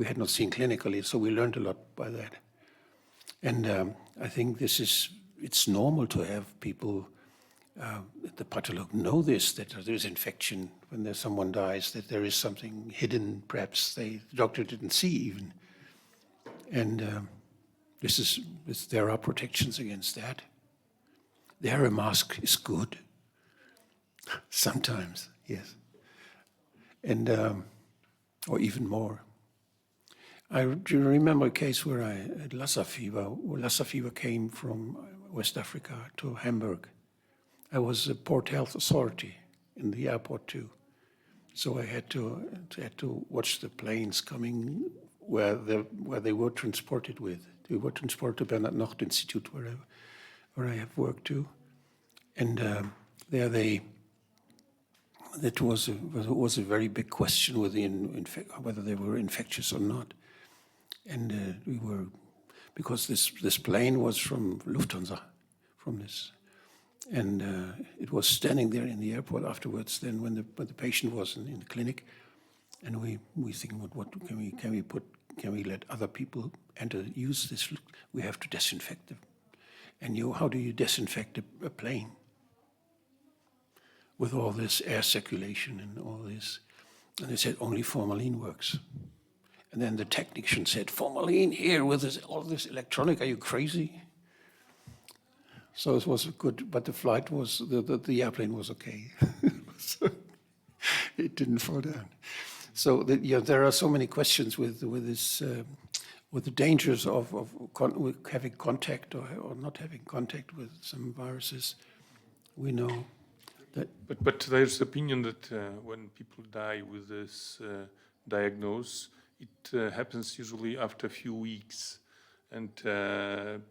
had not seen clinically. So we learned a lot by that. And I think it's normal to have people, the patholog know this, that there is infection when someone dies, that there is something hidden, perhaps the doctor didn't see even. And there are protections against that. There a mask is good. Sometimes, yes. And, or even more. I remember a case where I had Lassa fever. Lassa fever came from West Africa to Hamburg. I was a port health authority in the airport too. So I had to watch the planes coming where they were transported with. They were transported to Bernhard Nocht Institute, where I have worked too. And there that was a very big question with whether they were infectious or not. And because this plane was from Lufthansa, from this. And it was standing there in the airport afterwards, then when the patient was in the clinic. And we think, what can we let other people use this? We have to disinfect them. And how do you disinfect a plane? With all this air circulation and all this. And they said, only formalin works. And then the technician said, formalin here with all this electronic, are you crazy? So it was good, but the flight was, the airplane was okay. So it didn't fall down. So there are so many questions with this, with the dangers of having contact or not having contact with some viruses. We know that. But there's opinion that when people die with this diagnosis, it happens usually after a few weeks. And the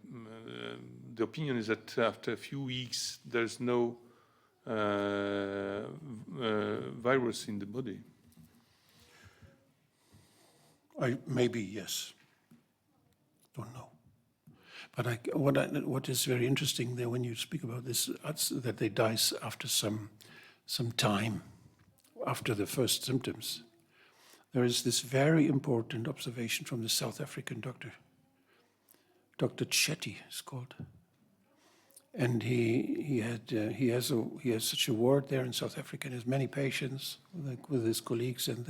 opinion is that after a few weeks, there's no virus in the body. Maybe yes. Don't know. But what is very interesting there when you speak about this, that they die after some time, after the first symptoms. there is this very important observation from the South African doctor. Dr. Chetty is called. And he has such a ward there in South Africa, and has many patients with his colleagues, and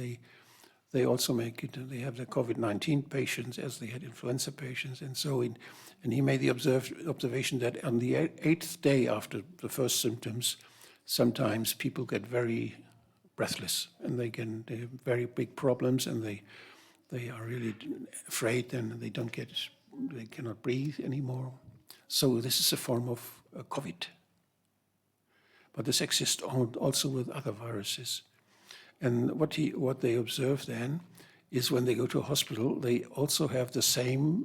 they also make it. They have the COVID-19 patients as they had influenza patients, and so and he made the observation that on the 8th day after the first symptoms, sometimes people get very breathless, and they have very big problems, and they are really afraid, and they cannot breathe anymore. So this is a form of COVID. But this exists also with other viruses. And what they observe then is when they go to a hospital, they also have the same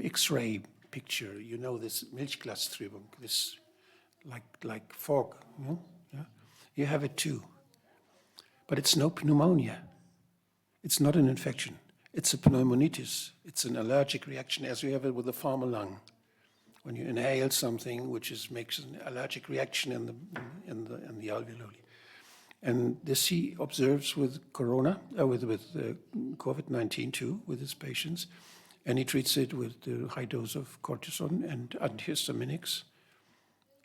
X-ray picture. You know, this Milchglastrübung, this like fog. Yeah? You have it too. But it's no pneumonia. It's not an infection. It's a pneumonitis. It's an allergic reaction, as we have it with the farmer lung. When you inhale something which makes an allergic reaction in the alveoli. And this he observes with COVID-19 too, with his patients. And he treats it with a high dose of cortisone and antihistaminics.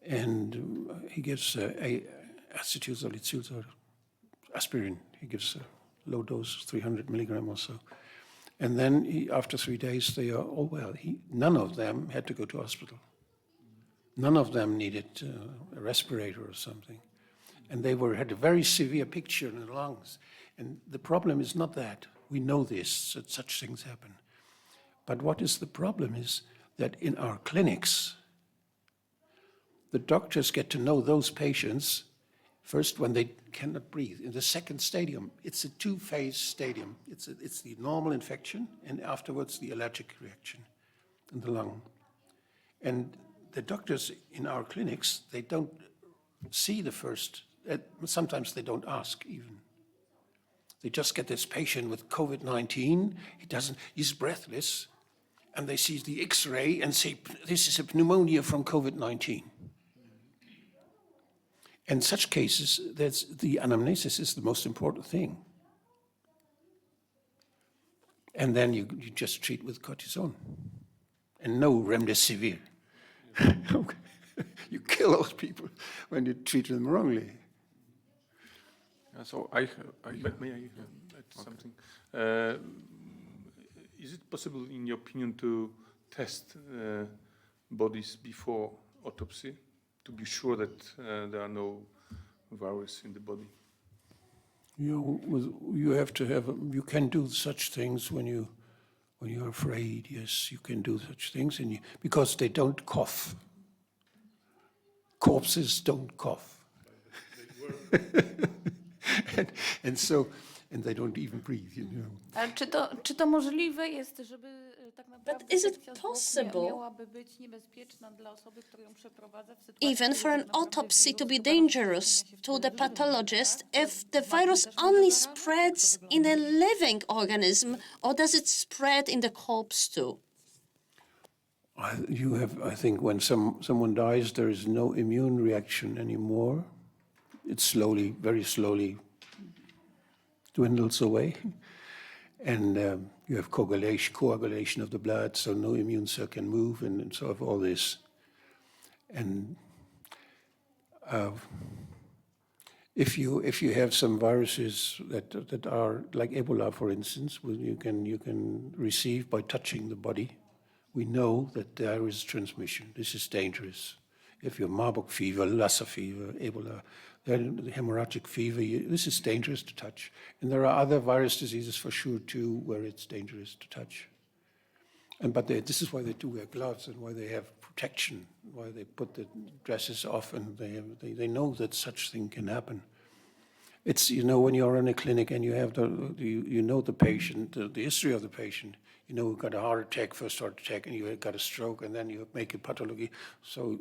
And he gives acetylsalicylate aspirin. He gives a low dose, 300 milligram or so. And then after 3 days, they are all well. None of them had to go to hospital. None of them needed a respirator or something. And they had a very severe picture in the lungs. And the problem is not that. We know this, that such things happen. But what is the problem is that in our clinics, the doctors get to know those patients first when they cannot breathe. In the second stadium, it's a two-phase stadium. It's the normal infection, and afterwards the allergic reaction in the lung. And the doctors in our clinics, they don't see the first, sometimes they don't ask even. They just get this patient with COVID-19, he's breathless, and they see the X-ray and say, this is a pneumonia from COVID-19. In such cases, the anamnesis is the most important thing. And then you just treat with cortisone. And no remdesivir. You kill those people when you treat them wrongly. So May I add something? Is it possible, in your opinion, to test bodies before autopsy to be sure that there are no virus in the body? You have to have. You can do such things when you're afraid. Yes, you can do such things, because they don't cough. Corpses don't cough. and they don't even breathe, you know. Ale czy to możliwe jest, żeby tak naprawdę But is it sekcja zwłok possible, miałaby być niebezpieczna dla osoby, która ją przeprowadza w sytuacji, even kiedy for an tak naprawdę autopsy to wirus be chyba dangerous rozprzestrzenia się w to the żywym pathologist organizmie, if the virus only spreads in a living organism, or does it spread in the corpse too? I think when someone dies, there is no immune reaction anymore. It slowly, very slowly dwindles away. And you have coagulation of the blood, so no immune cell can move, and so of all this. And if you have some viruses that are like Ebola, for instance, you can receive by touching the body. We know that there is transmission. This is dangerous. If you have Marburg fever, Lassa fever, Ebola, then hemorrhagic fever, this is dangerous to touch. And there are other virus diseases for sure too, where it's dangerous to touch. But this is why they do wear gloves and why they have protection, why they put the dresses off, and they know that such thing can happen. It's, when you're in a clinic and you have the patient, the history of the patient, you got a heart attack, first heart attack, and you got a stroke, and then you make a pathology. So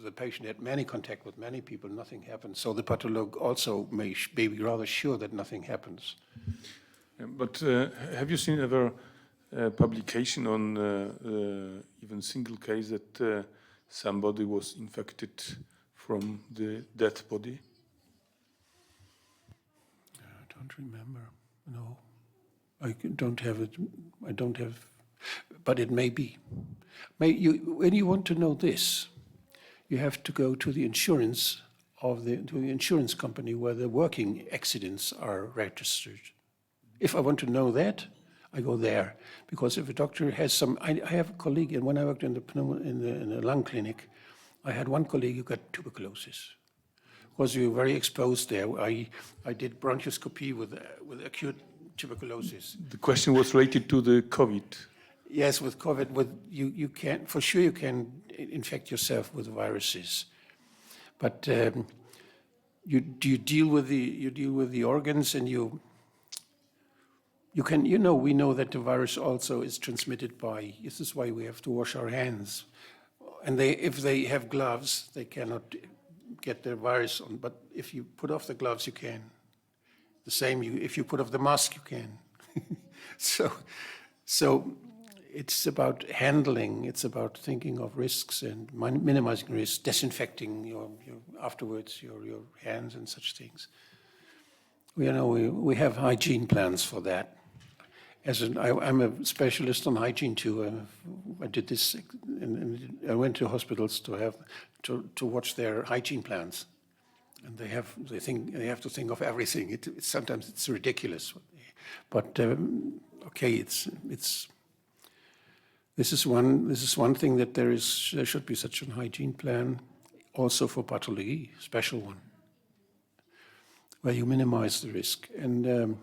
the patient had many contact with many people, nothing happened. So the pathologist also may be rather sure that nothing happens. But have you seen ever publication on even single case that somebody was infected from the dead body? I don't remember, no. don't have it. I don't have, but it may be. When you want to know this, you have to go to the insurance to the insurance company where the working accidents are registered. If I want to know that, I go there, because if a doctor has some, I have a colleague, and when I worked in the lung clinic, I had one colleague who got tuberculosis. Because you were very exposed there. I did bronchoscopy with acute tuberculosis. The question was related to the COVID. Yes, with COVID, you can, for sure you can infect yourself with viruses, but you deal with the organs, and we know that the virus also is transmitted by. This is why we have to wash our hands, and if they have gloves, they cannot get the virus on. But if you put off the gloves, you can. The same, if you put off the mask, you can. So it's about handling. It's about thinking of risks and minimizing risks, disinfecting your afterwards your hands and such things. We have hygiene plans for that. I'm a specialist on hygiene too. I did this, and I went to hospitals to watch their hygiene plans, and they have to think of everything. Sometimes it's ridiculous, but okay, this is one thing that there should be such a hygiene plan, also for pathology, special one, where you minimize the risk. And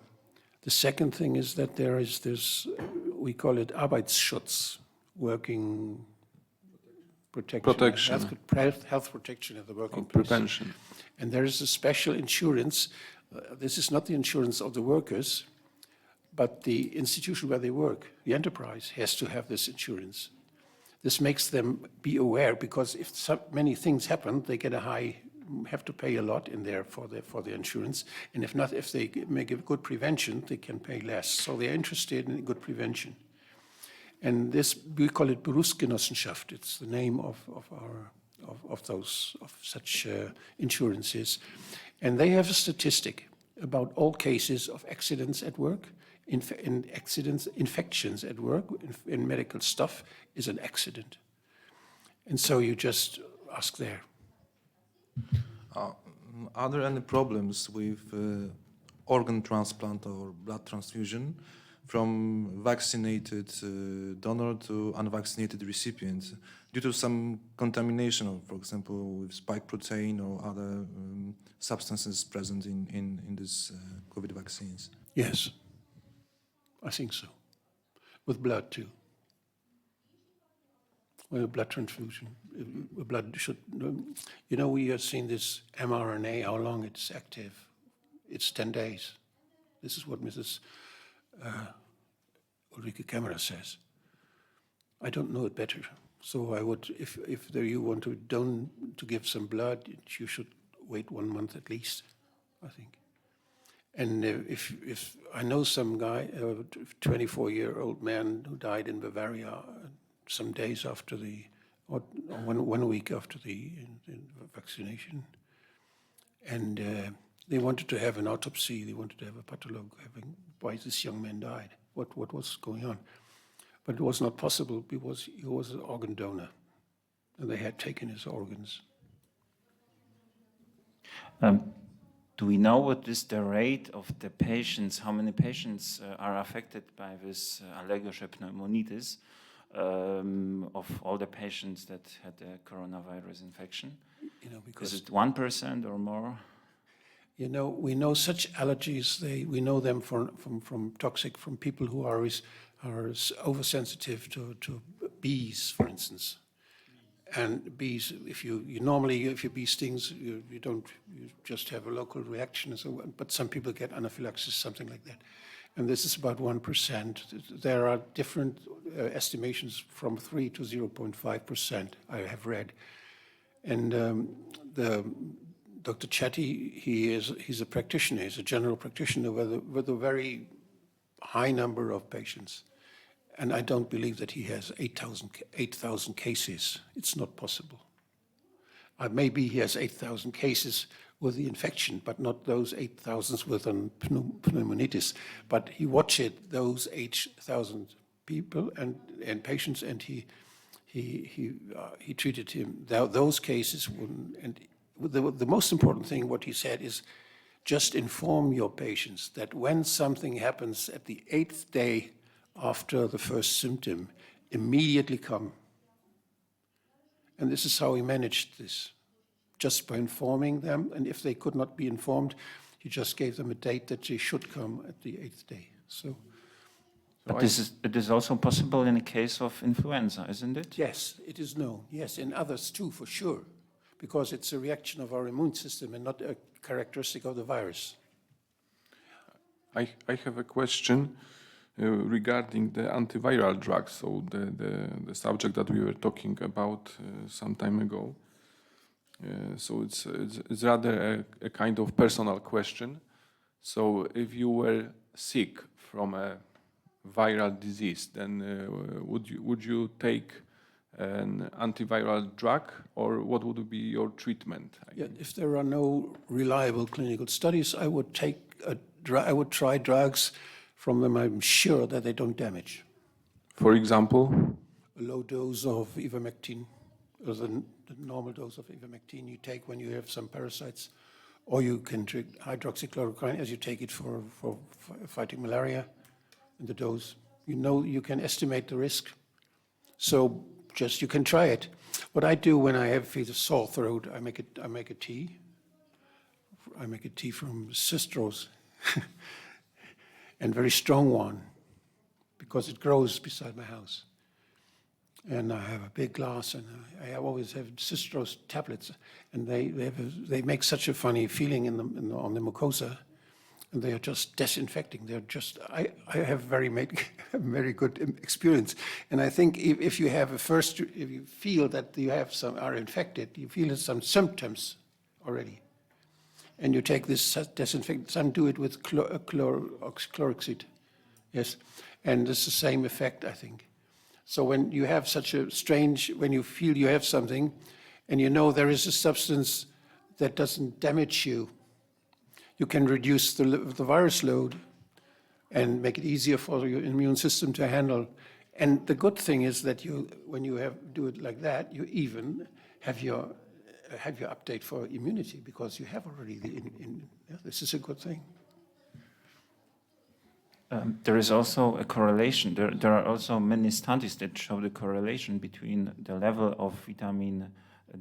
the second thing is that there is this, we call it Arbeitsschutz, working protection. Health protection at the working place. Prevention. And there is a special insurance. This is not the insurance of the workers, but the institution where they work, the enterprise, has to have this insurance. This makes them be aware, because if so many things happen, they get have to pay a lot in there for the insurance, and if they make a good prevention, they can pay less. So they're interested in good prevention, and this, we call it Berufsgenossenschaft. It's the name of such insurances, and they have a statistic about all cases of accidents at work. Infections at work in medical stuff is an accident, and so you just ask there. Are there any problems with organ transplant or blood transfusion from vaccinated donor to unvaccinated recipient due to some contamination, of, for example, with spike protein or other substances present in these COVID vaccines? Yes, I think so. With blood too. Well, blood transfusion, blood should, we have seen this mRNA, how long it's active. It's 10 days. This is what Mrs. Ulrike Kammerer says. I don't know it better. So I would, if you want to give some blood, you should wait 1 month at least, I think. And if I know some guy, a 24-year-old man who died in Bavaria some days after or 1 week after the vaccination, and they wanted to have an autopsy. They wanted to have a pathologue why this young man died, what was going on, but it was not possible because he was an organ donor, and they had taken his organs. Do we know what is the rate of the patients? How many patients are affected by this allergische pneumonitis? Of all the patients that had a coronavirus infection? Because is it 1% or more? We know such allergies. We know them from toxic, from people who are oversensitive to bees, for instance. And bees, if your bee stings, you just have a local reaction. And so, but some people get anaphylaxis, something like that. And this is about 1%. There are different estimations from 3 to 0.5%, I have read. And Dr. Chetty, he's a practitioner, he's a general practitioner with a very high number of patients. And I don't believe that he has 8,000 cases. It's not possible. Maybe he has 8,000 cases with the infection, but not those 8,000 with pneumonitis. But he watched those 8,000 people and patients, and he treated him. Those cases wouldn't. And the most important thing, what he said, is just inform your patients that when something happens at the 8th day after the first symptom, immediately come. And this is how he managed this, just by informing them. And if they could not be informed, he just gave them a date that they should come at the 8th day. So, but it is also possible in a case of influenza, isn't it? Yes, it is known. Yes, in others too, for sure, because it's a reaction of our immune system and not a characteristic of the virus. I have a question regarding the antiviral drugs, so the subject that we were talking about some time ago. So it's rather a kind of personal question. So if you were sick from a viral disease, then would you take an antiviral drug, or what would be your treatment? Yeah, if there are no reliable clinical studies, I would try drugs from them I'm sure that they don't damage. For example? A low dose of ivermectin, or the normal dose of ivermectin you take when you have some parasites, or you can take hydroxychloroquine as you take it for fighting malaria, and the dose. You know, you can estimate the risk. So just you can try it. What I do when I have a sore throat, I make a tea. I make a tea from citrus, and very strong one, because it grows beside my house. And I have a big glass, and I always have citrus tablets, and they make such a funny feeling on the mucosa, and they are just disinfecting. They're just I have very good experience, and I think if you have if you feel that you are infected, you feel some symptoms already, and you take this disinfectant. Some do it with chloroxide, yes, and it's the same effect, I think. So when you have when you feel you have something, and you know there is a substance that doesn't damage you, you can reduce the virus load and make it easier for your immune system to handle. And the good thing is that when you do it like that, you even have your update for immunity, because you have already this is a good thing. There is also a correlation. There are also many studies that show the correlation between the level of vitamin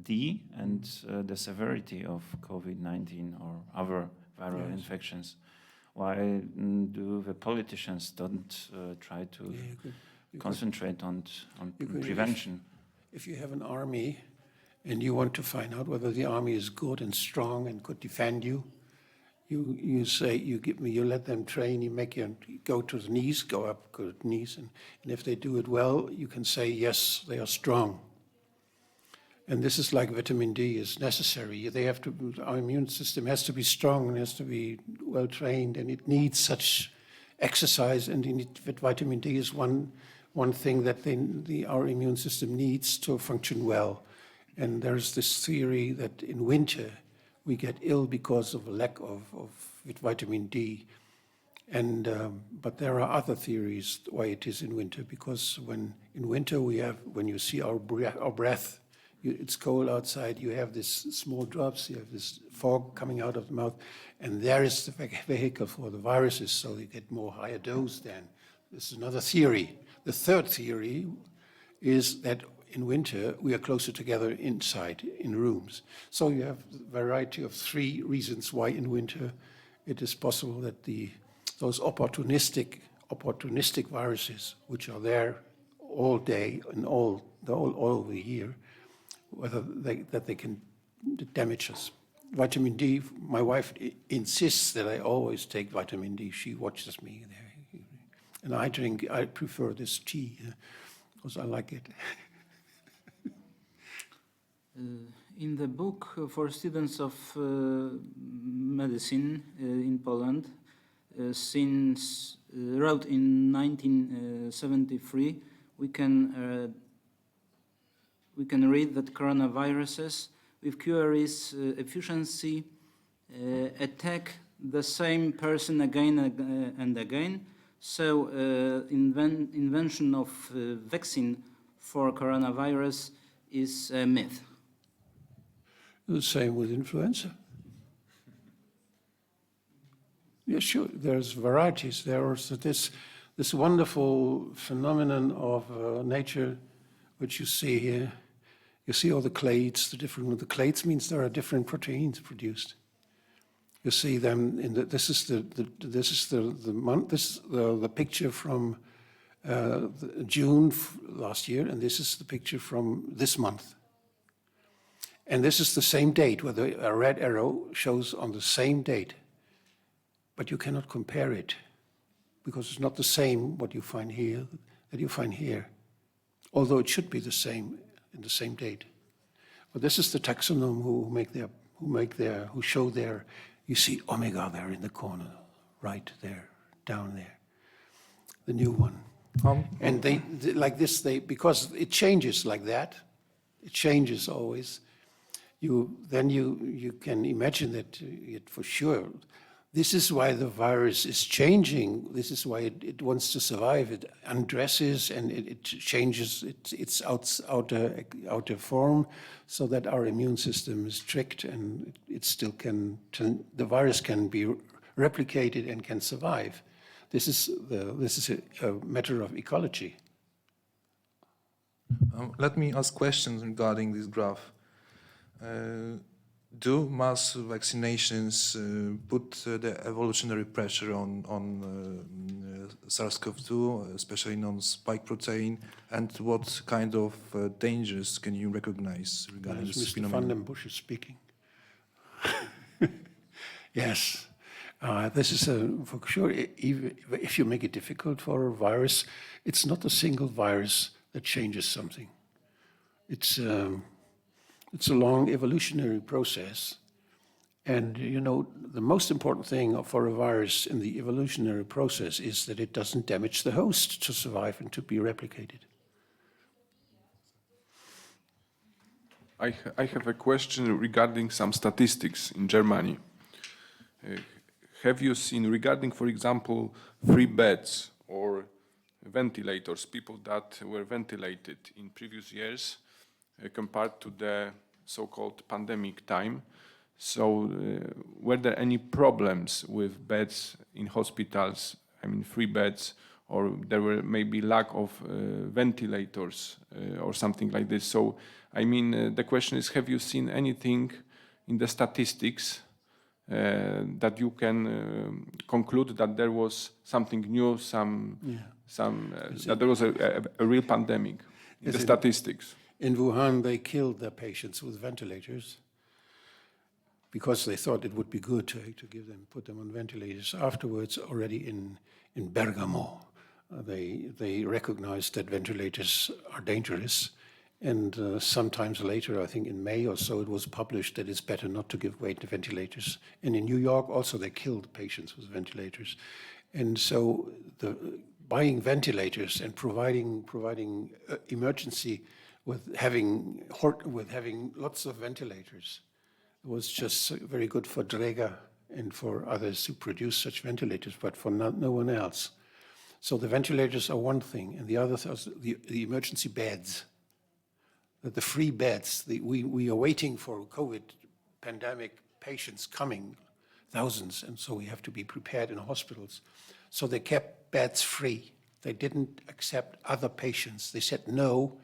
D and the severity of COVID-19 or other viral infections. Why do the politicians don't try to concentrate on prevention? If you have an army and you want to find out whether the army is good and strong and could defend you, you let them train, you make you go to the knees, go up to the knees, and if they do it well, you can say, yes, they are strong. And this is like vitamin D is necessary. Our immune system has to be strong and has to be well trained, and it needs such exercise, and vitamin D is one thing that our immune system needs to function well. And there's this theory that in winter, we get ill because of a lack of vitamin D. And but there are other theories why it is in winter, because in winter when you see our breath, it's cold outside, you have these small drops, you have this fog coming out of the mouth, and there is the vehicle for the viruses, so you get higher dose then. This is another theory. The third theory is that in winter, we are closer together inside, in rooms. So you have a variety of 3 reasons why in winter it is possible that those opportunistic viruses, which are there all day and all over the year, that they can damage us. Vitamin D, my wife insists that I always take vitamin D. She watches me there. And I prefer this tea because I like it. In the book for students of medicine in Poland, wrote in 1973, we can read that coronaviruses with QRS efficiency attack the same person again and again. So invention of vaccine for coronavirus is a myth. The same with influenza. Yeah, sure. There's varieties. There's this wonderful phenomenon of nature, which you see here. You see all the clades. The clades means there are different proteins produced. You see them in the. This is the picture from June last year, and this is the picture from this month. And this is the same date, where a red arrow shows on the same date. But you cannot compare it, because it's not the same what you find here that you find here, although it should be the same in the same date. But this is the taxonom who show their. You see omega there in the corner, right there, down there, the new one. And they like this. Because it changes like that. It changes always. You can imagine that for sure. This is why the virus is changing. This is why it wants to survive. It undresses and it changes its outer form, so that our immune system is tricked, and it still can. The virus can be replicated and can survive. This is a matter of ecology. Let me ask questions regarding this graph. Do mass vaccinations put the evolutionary pressure on SARS-CoV-2, especially on spike protein? And what kind of dangers can you recognize regarding this Mr. phenomenon? Van den Busch is speaking. Yes, this is for sure. If you make it difficult for a virus, it's not a single virus that changes something. It's a long evolutionary process. And, you know, the most important thing for a virus in the evolutionary process is that it doesn't damage the host to survive and to be replicated. I have a question regarding some statistics in Germany. Have you seen, regarding, for example, free beds or ventilators, people that were ventilated in previous years compared to the so-called pandemic time? So were there any problems with beds in hospitals, I mean free beds, or there were maybe lack of ventilators or something like this? So I mean the question is, have you seen anything in the statistics that you can conclude that there was something new, that there was a real pandemic in the statistics? In Wuhan, they killed their patients with ventilators because they thought it would be good to put them on ventilators. Afterwards, already in Bergamo, they recognized that ventilators are dangerous. And sometimes later, I think in May or so, it was published that it's better not to give weight to ventilators. And in New York, also, they killed patients with ventilators. And so buying ventilators and providing emergency with having lots of ventilators was just very good for Dräger and for others who produce such ventilators, but for no one else. So the ventilators are one thing, and the other is the emergency beds. The free beds. We are waiting for COVID pandemic patients coming, thousands, and so we have to be prepared in hospitals. So they kept beds free. They didn't accept other patients. They said, no,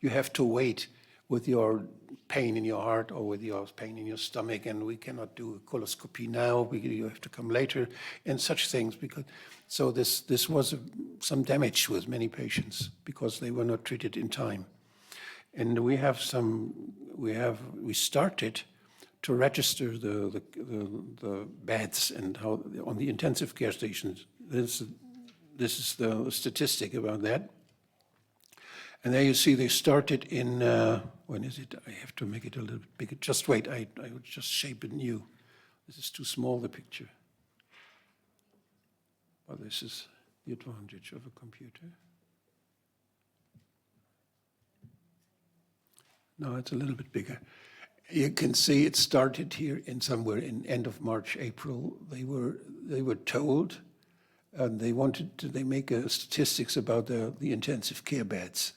you have to wait with your pain in your heart or with your pain in your stomach, and we cannot do a coloscopy now. You have to come later, and such things. So this was some damage with many patients because they were not treated in time. And we started to register the beds and how on the intensive care stations. This is the statistic about that. And there you see they started in, when is it? I have to make it a little bit bigger. Just wait, I would just shape it new. This is too small, the picture. Well, this is the advantage of a computer. No, it's a little bit bigger. You can see it started here in somewhere in end of March, April. They were told, and they make statistics about the intensive care beds.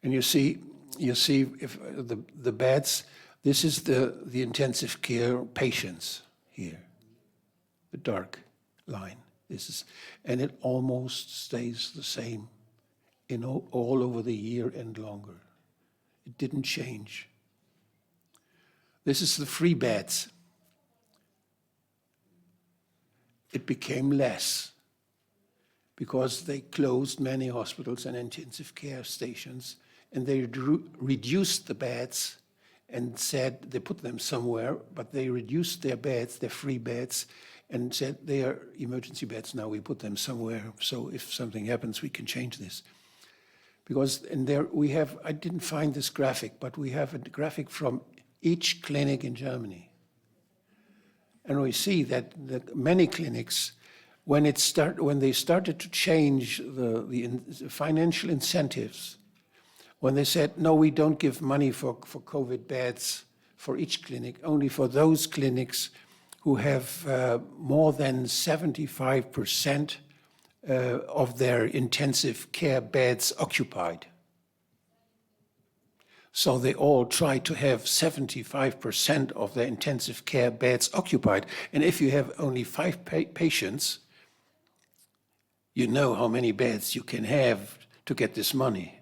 And you see if the beds, this is the intensive care patients here, the dark line. And it almost stays the same in all over the year and longer. It didn't change. This is the free beds. It became less because they closed many hospitals and intensive care stations, and they reduced the beds and said they put them somewhere, but they reduced their beds, their free beds, and said they are emergency beds now, we put them somewhere, so if something happens, we can change this. Because, and there we have, I didn't find this graphic, but we have a graphic from each clinic in Germany. And we see that many clinics, when they started to change the financial incentives, when they said, no, we don't give money for COVID beds for each clinic, only for those clinics who have more than 75% of their intensive care beds occupied. So they all try to have 75% of their intensive care beds occupied. And if you have only 5 patients, you know how many beds you can have to get this money.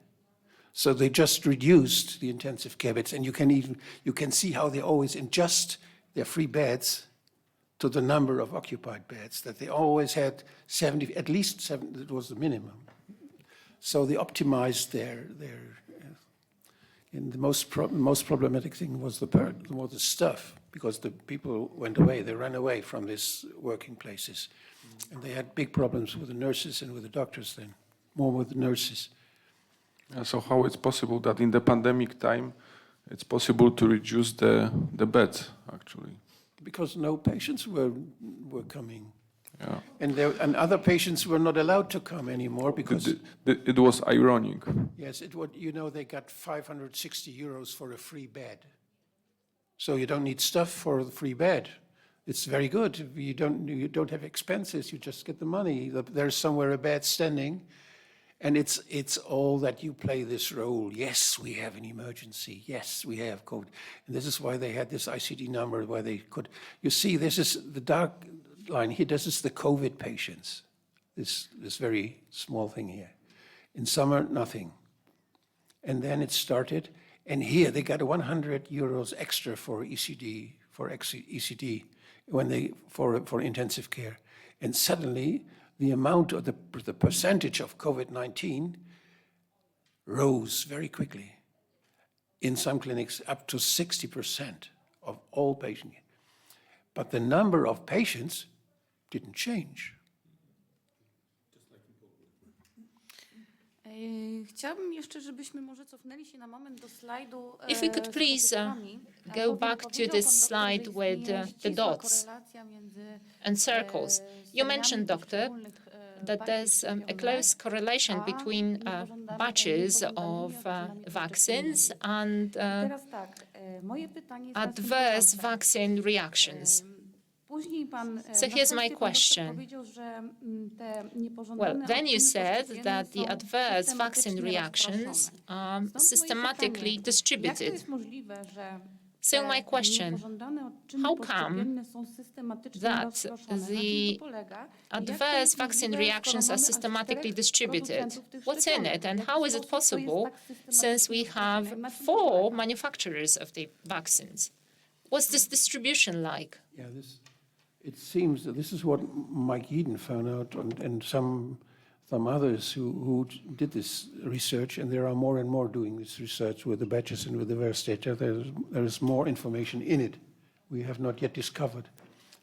So they just reduced the intensive care beds, and you can see how they always adjust their free beds to the number of occupied beds, that they always had 70, at least 7, that was the minimum. So they optimized their and the most problematic thing was the staff, because the people went away, they ran away from these working places. And they had big problems with the nurses and with the doctors then, more with the nurses. So how it's possible that in the pandemic time, it's possible to reduce the beds, actually? Because no patients were coming. Yeah. And other patients were not allowed to come anymore because... It was ironic. Yes, they got 560 euros for a free bed. So you don't need stuff for the free bed. It's very good. You don't have expenses, you just get the money. There's somewhere a bed standing, and it's all that you play this role. Yes, we have an emergency. Yes, we have COVID. And this is why they had this ICD number where they could... You see, this is the dark line here. This is the COVID patients, this very small thing here. In summer, nothing. And then it started, and here they got 100 euros extra for ECD, for intensive care. And suddenly, the amount of the percentage of COVID-19 rose very quickly. In some clinics, up to 60% of all patients. But the number of patients didn't change. Chciałabym jeszcze, żebyśmy może cofnęli się na moment do slajdu. If we could please go back to this slide with the dots and circles. You mentioned, Doctor, that there's a close correlation between batches of vaccines and adverse vaccine reactions. So here's my question. Well, then you said that the adverse vaccine reactions are systematically distributed. So my question, how come that the adverse vaccine reactions are systematically distributed? What's in it, and how is it possible since we have 4 manufacturers of the vaccines? What's this distribution like? Yeah, it seems that this is what Mike Eden found out, and some others who did this research, and there are more and more doing this research with the batches and with the various data. There is more information in it we have not yet discovered.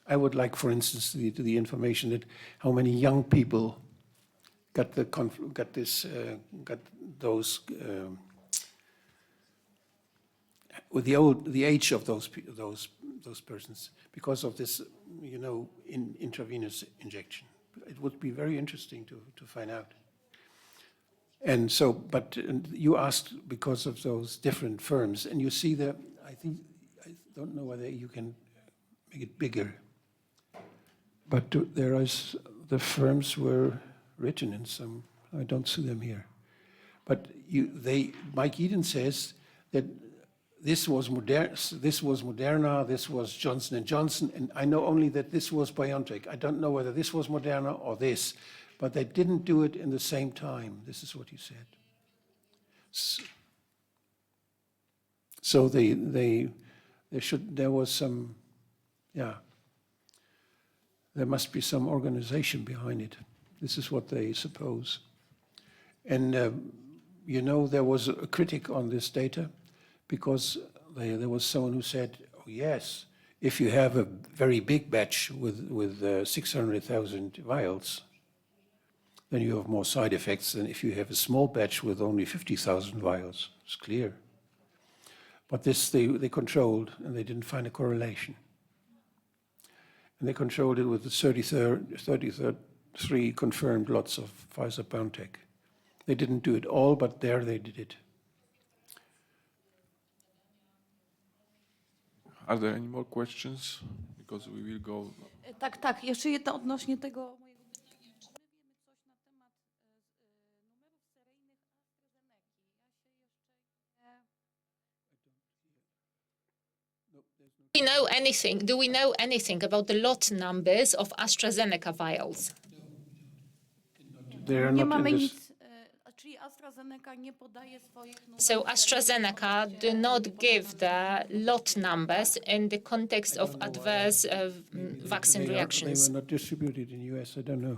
I would like, for instance, the information that how many young people got those with the age of those persons because of this, intravenous injection. It would be very interesting to find out. And so, but you asked because of those different firms, and you see I I don't know whether you can make it bigger. But there is, the firms were written in some, I don't see them here. But Mike Eden says that this was Moderna, this was Johnson & Johnson, and I know only that this was BioNTech. I don't know whether this was Moderna or this, but they didn't do it in the same time. This is what he said. So there was some, yeah, there must be some organization behind it. This is what they suppose. And, you know, there was a critic on this data because there was someone who said, oh, yes, if you have a very big batch with 600,000 vials, then you have more side effects than if you have a small batch with only 50,000 vials. It's clear. But this they controlled, and they didn't find a correlation. And they controlled it with the 33 confirmed lots of Pfizer-BioNTech. They didn't do it all, but there they did it. Are there any more questions? Because we will go. Tak. Jeszcze jedno odnośnie tego mojego pytania. Czy my wiemy coś na temat numerów seryjnych AstraZeneca? Do we know anything about the lot numbers of AstraZeneca vials? They are Nie not mamy in this. nic, czyli AstraZeneca nie podaje swoich numerów So AstraZeneca do not give the lot numbers in the context of adverse vaccine They reactions. were not distributed in US. I don't know.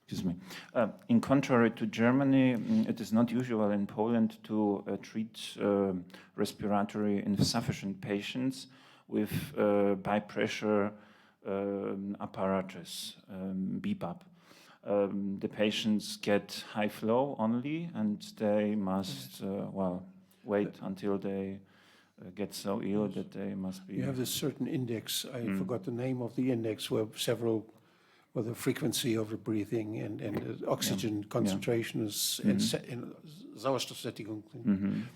Excuse me. In contrary to Germany, it is not usual in Poland to treat respiratory insufficient patients with bi-pressure apparatus, BPAP. The patients get high flow only, and they must, wait until they get so ill that they must be... You have this certain index, I forgot the name of the index, where the frequency of the breathing and the oxygen concentration is and Sauerstoffsättigung, and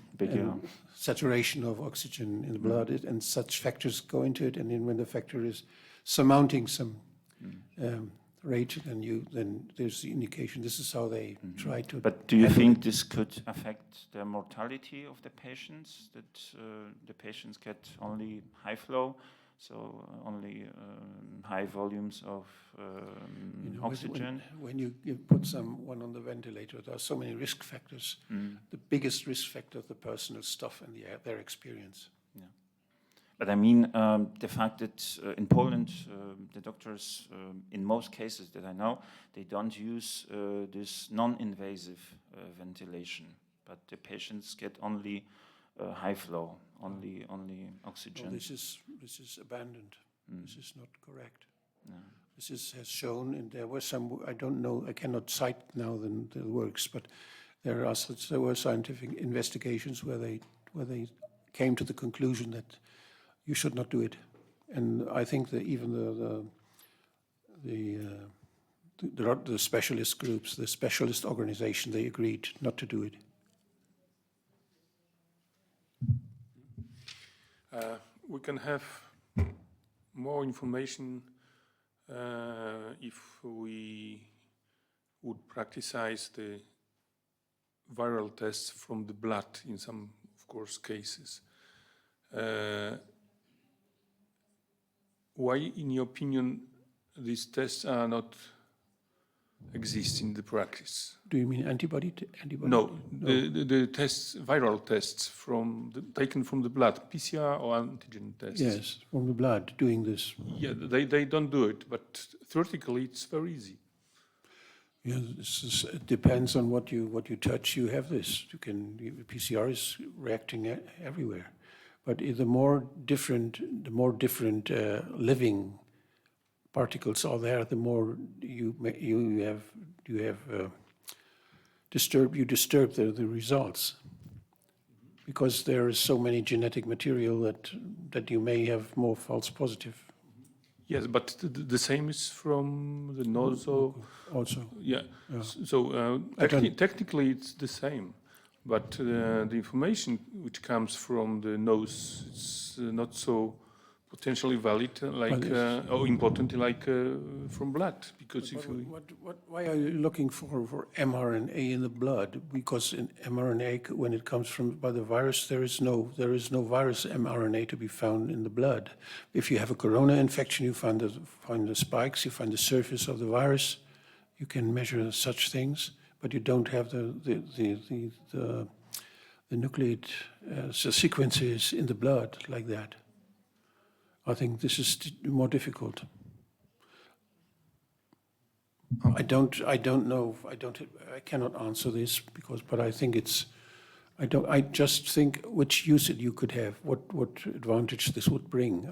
saturation of oxygen in the blood, and such factors go into it. And then when the factor is surmounting some rate, then there's the indication. This is how they try to. But do you think this could affect the mortality of the patients, that the patients get only high flow, so only high volumes of oxygen? When you put someone on the ventilator, there are so many risk factors. The biggest risk factor is the personal stuff and their experience. Yeah. But I mean, the fact that in Poland, the doctors, in most cases that I know, they don't use this non-invasive ventilation, but the patients get only high flow, only oxygen. Well, this is abandoned. This is not correct. No. This has shown, and there were some, I don't know, I cannot cite now the works, but there were scientific investigations where they came to the conclusion that you should not do it. And I think that even the specialist groups, the specialist organization, they agreed not to do it. We can have more information if we would practice the viral tests from the blood in some, of course, cases. Why, in your opinion, these tests are not exist in the practice? Do you mean antibody? No, the tests, viral tests taken from the blood, PCR or antigen tests. Yes, from the blood, doing this. Yeah, they don't do it, but theoretically it's very easy. Yeah, it depends on what you touch. You have this. PCR is reacting everywhere, but the more different living particles are there, the more you disturb the results, because there is so many genetic material that you may have more false positive. Yes, but the same is from the nose. Also. Yeah. Yeah. So technically it's the same, but the information which comes from the nose is not so potentially valid or important like from blood, because if you Why are you looking for mRNA in the blood? Because in mRNA, when it comes by the virus, there is no virus mRNA to be found in the blood. If you have a corona infection, you find the spikes, you find the surface of the virus. You can measure such things, but you don't have the nucleate sequences in the blood like that. I think this is more difficult. I don't know. I cannot answer this but I think I just think which use you could have, what advantage this would bring.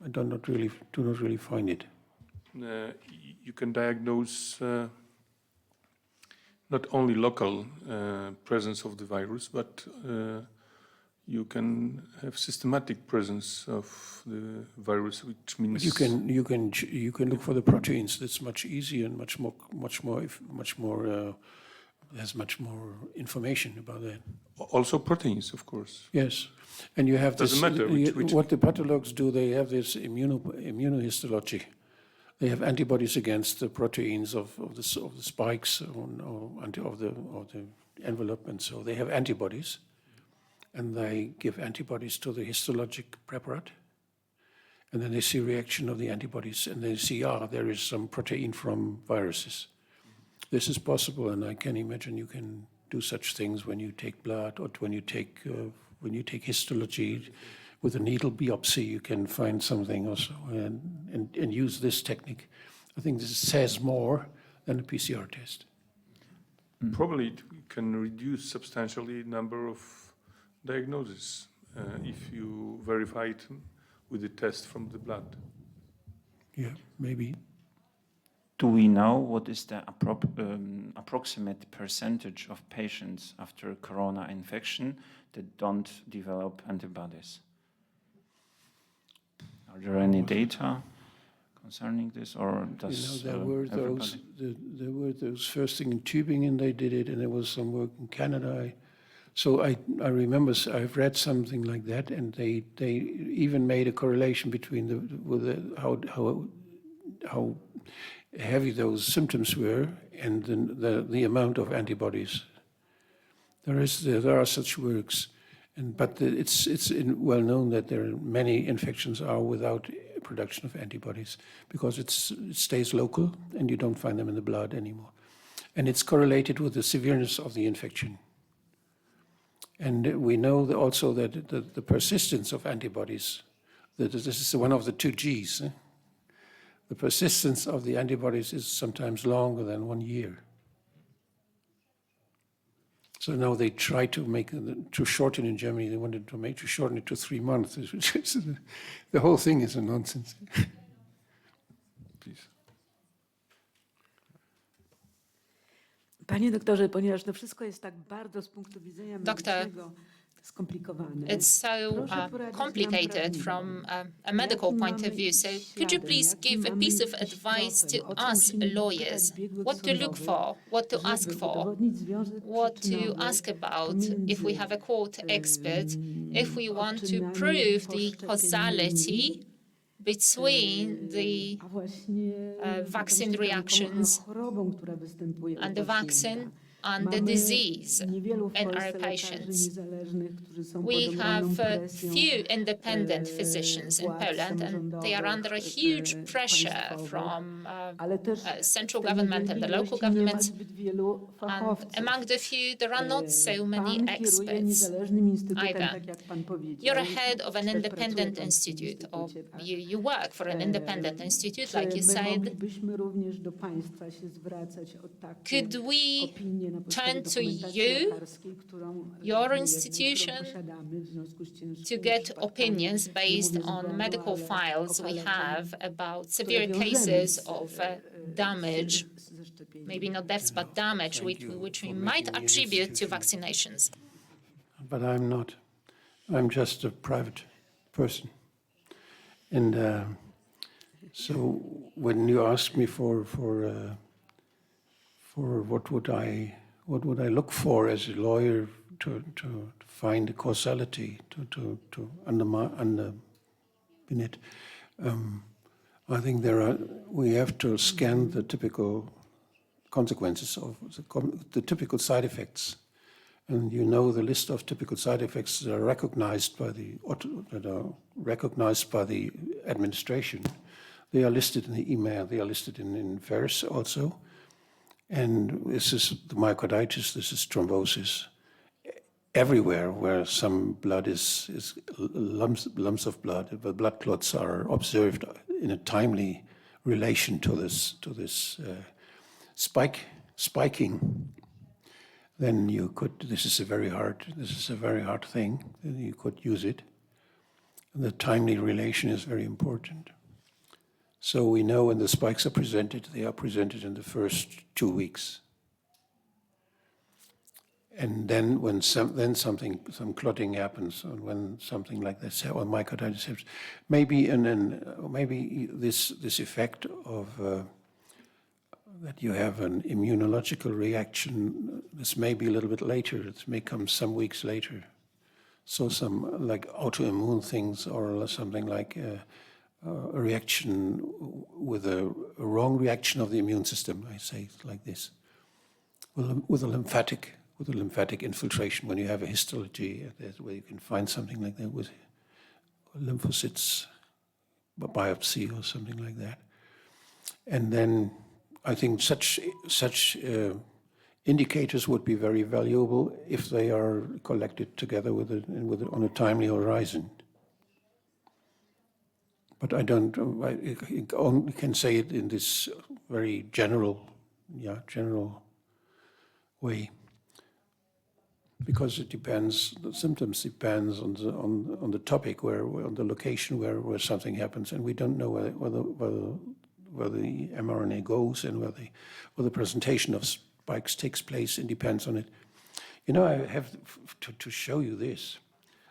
I do not really find it. You can diagnose not only local presence of the virus, but you can have systematic presence of the virus, which means you can look for the proteins. That's much easier and much more has much more information about that. Also proteins, of course. Yes, and you have doesn't matter what the pathologists do. They have this immunohistology. They have antibodies against the proteins of the spikes of the envelope, and so they have antibodies. And they give antibodies to the histologic preparate, and then they see reaction of the antibodies, and they see, there is some protein from viruses. This is possible, and I can imagine you can do such things when you take blood or when you take histology with a needle biopsy. You can find something also and use this technique. I think this says more than a PCR test. Probably it can reduce substantially the number of diagnosis if you verify it with a test from the blood. Yeah, maybe. Do we know what is the approximate percentage of patients after corona infection that don't develop antibodies? Are there any data concerning this, or does there were those first thing in Tübingen they did it, and there was some work in Canada. So I remember I've read something like that, and they even made a correlation between how heavy those symptoms were and the amount of antibodies. There are such works, but it's well known that there are many infections are without production of antibodies because it stays local and you don't find them in the blood anymore, and it's correlated with the severeness of the infection. And we know also that the persistence of antibodies, that this is one of the two Gs. The persistence of the antibodies is sometimes longer than 1 year. So now they try to shorten in Germany. They wanted to shorten it to 3 months. The whole thing is a nonsense. Please. Panie doktorze, ponieważ to wszystko jest tak bardzo z punktu widzenia medycznego skomplikowane. It's so complicated from a medical point of view. So could you please give a piece of advice to us lawyers? What to look for, what to ask for, what to ask about if we have a court expert, if we want to prove the causality between the vaccine reactions and the vaccine and the disease in our patients. We have few independent physicians in Poland, and they are under a huge pressure from central government and the local governments. And among the few, there are not so many experts either. You're a head of an independent institute, or you work for an independent institute, like you said. Could we turn to you, your institution, to get opinions based on medical files we have about severe cases of damage, maybe not deaths, but damage, which we might attribute to vaccinations? But I'm not. I'm just a private person. And So when you ask me for what would I look for as a lawyer to find a causality, to underpin it, I think we have to scan the typical consequences of the typical side effects. And you know the list of typical side effects that are recognized by the administration. They are listed in the email. They are listed in VERS also. And this is the myocarditis. This is thrombosis. Everywhere where some blood is lumps of blood, the blood clots are observed in a timely relation to this spiking. Then you could. This is a very hard thing. Then you could use it. And the timely relation is very important. So we know when the spikes are presented, they are presented in the first 2 weeks. And then when some clotting happens, or when something like this, or myocarditis happens, maybe this effect of that you have an immunological reaction, this may be a little bit later. It may come some weeks later. So some like autoimmune things, or something like a reaction with a wrong reaction of the immune system. I say it like this, with a lymphatic infiltration. When you have a histology, where you can find something like that with lymphocytes, biopsy or something like that, and then I think such indicators would be very valuable if they are collected together on a timely horizon. But I only can say it in this very general way, because it depends. The symptoms depends on the topic, on the location where something happens, and we don't know where the mRNA goes and where the presentation of spikes takes place. It depends on it. You know, I have to show you this.